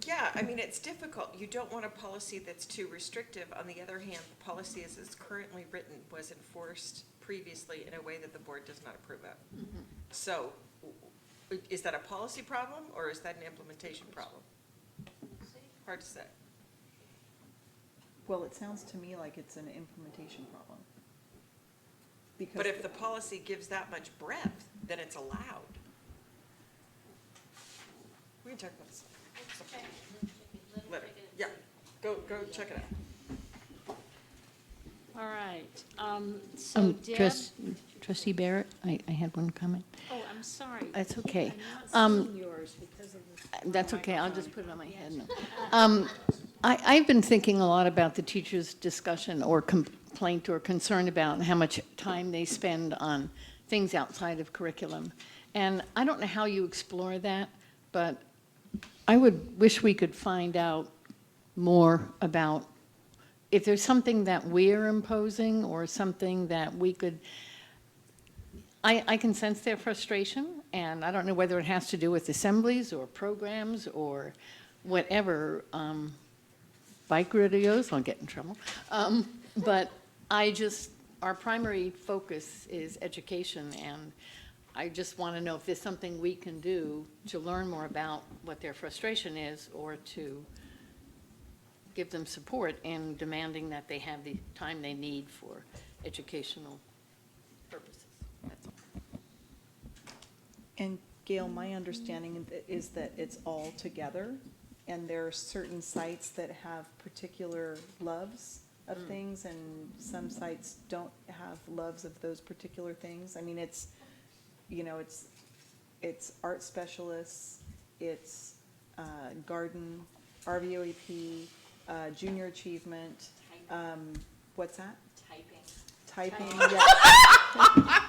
Yeah, I mean, it's difficult. You don't want a policy that's too restrictive. On the other hand, the policy as it's currently written was enforced previously in a way that the board does not approve of. So, is that a policy problem, or is that an implementation problem? Hard to say. Well, it sounds to me like it's an implementation problem. Because But if the policy gives that much breadth, then it's allowed. We can talk about this. Later. Yeah, go check it out. All right, so Deb, Trustee Barrett, I had one comment. oh, I'm sorry. That's okay. I'm not seeing yours because of the. That's okay, I'll just put it on my head now. I've been thinking a lot about the teachers' discussion or complaint or concern about how much time they spend on things outside of curriculum. And I don't know how you explore that, but I would wish we could find out more about if there's something that we're imposing or something that we could, I can sense their frustration, and I don't know whether it has to do with assemblies or programs or whatever, bike rodeos, I'll get in trouble. But our primary focus is education, and I just want to know if there's something we can do to learn more about what their frustration is, or to give them support in demanding that they have the time they need for educational purposes. That's all. And Gail, my understanding is that it's all together, and there are certain sites that have particular loves of things, and some sites don't have loves of those particular things. I mean, it's art specialists, it's garden, RVOEP, junior achievement. What's that? Typing, yeah.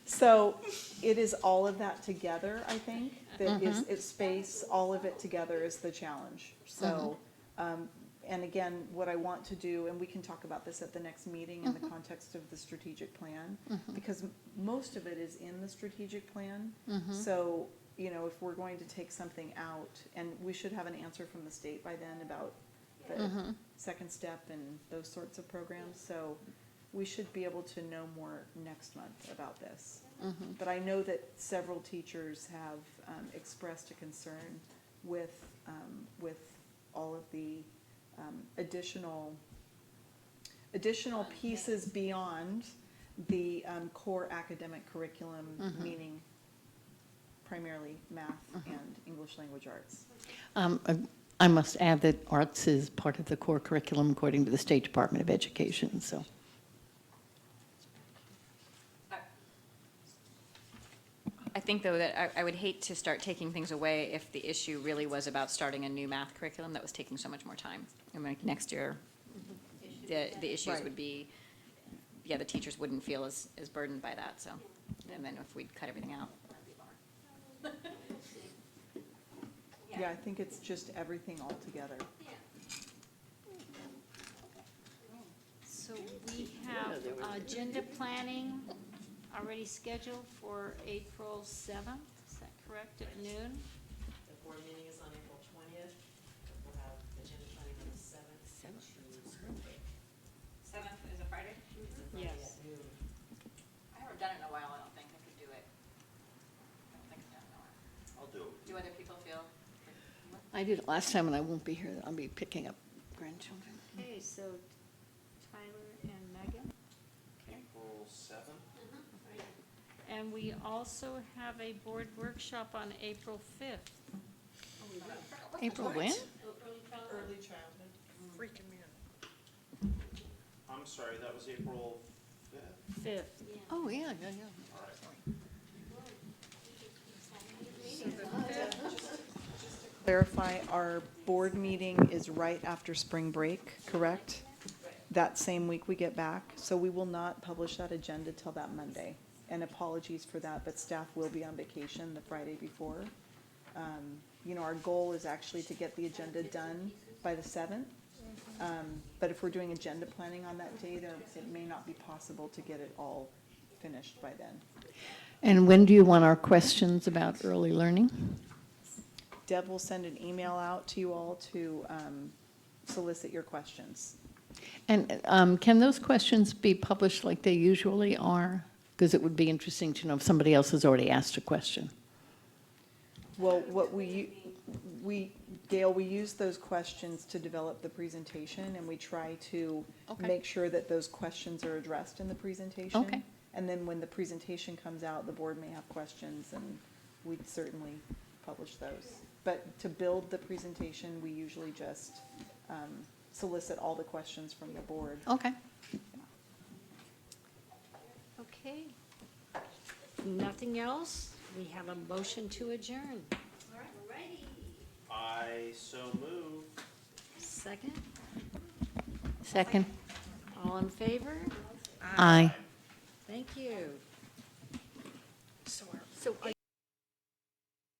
So it is all of that together, I think, that is, it's space, all of it together is the challenge. So, and again, what I want to do, and we can talk about this at the next meeting in the context of the strategic plan, because most of it is in the strategic plan. So, if we're going to take something out, and we should have an answer from the state by then about the second step and those sorts of programs. So we should be able to know more next month about this. But I know that several teachers have expressed a concern with all of the additional pieces beyond the core academic curriculum, meaning primarily math and English language arts. I must add that arts is part of the core curriculum according to the State Department of Education, so. I think, though, that I would hate to start taking things away if the issue really was about starting a new math curriculum that was taking so much more time. I mean, next year, the issues would be, the teachers wouldn't feel as burdened by that, so, and then if we'd cut everything out. Yeah, I think it's just everything all together. So we have agenda planning already scheduled for April 7th, is that correct, at noon? The board meeting is on April 20th. We'll have agenda planning on the 7th. 7th is a Friday? Yes. I haven't done it in a while, I don't think I could do it. I don't think I've done it in a while. I'll do it. Do other people feel? I did it last time, and I won't be here. I'll be picking up grandchildren. Okay, so Tyler and Megan. April 7th? And we also have a board workshop on April 5th. April when? Early childhood, freaking me out. I'm sorry, that was April 5th? 5th. Oh, yeah. All right. So Clarify, our board meeting is right after spring break, correct? That same week we get back, so we will not publish that agenda till that Monday. And apologies for that, but staff will be on vacation the Friday before. You know, our goal is actually to get the agenda done by the 7th. But if we're doing agenda planning on that day, it may not be possible to get it all finished by then. And when do you want our questions about early learning? Deb will send an email out to you all to solicit your questions. And can those questions be published like they usually are? Because it would be interesting to know if somebody else has already asked a question. Well, what Gail, we use those questions to develop the presentation, and we try to make sure that those questions are addressed in the presentation. Okay. And then when the presentation comes out, the board may have questions, and we'd certainly publish those. But to build the presentation, we usually just solicit all the questions from the board. Okay. Okay. Nothing else? We have a motion to adjourn. I so move. Second? Second. All in favor? Aye. Thank you. So So are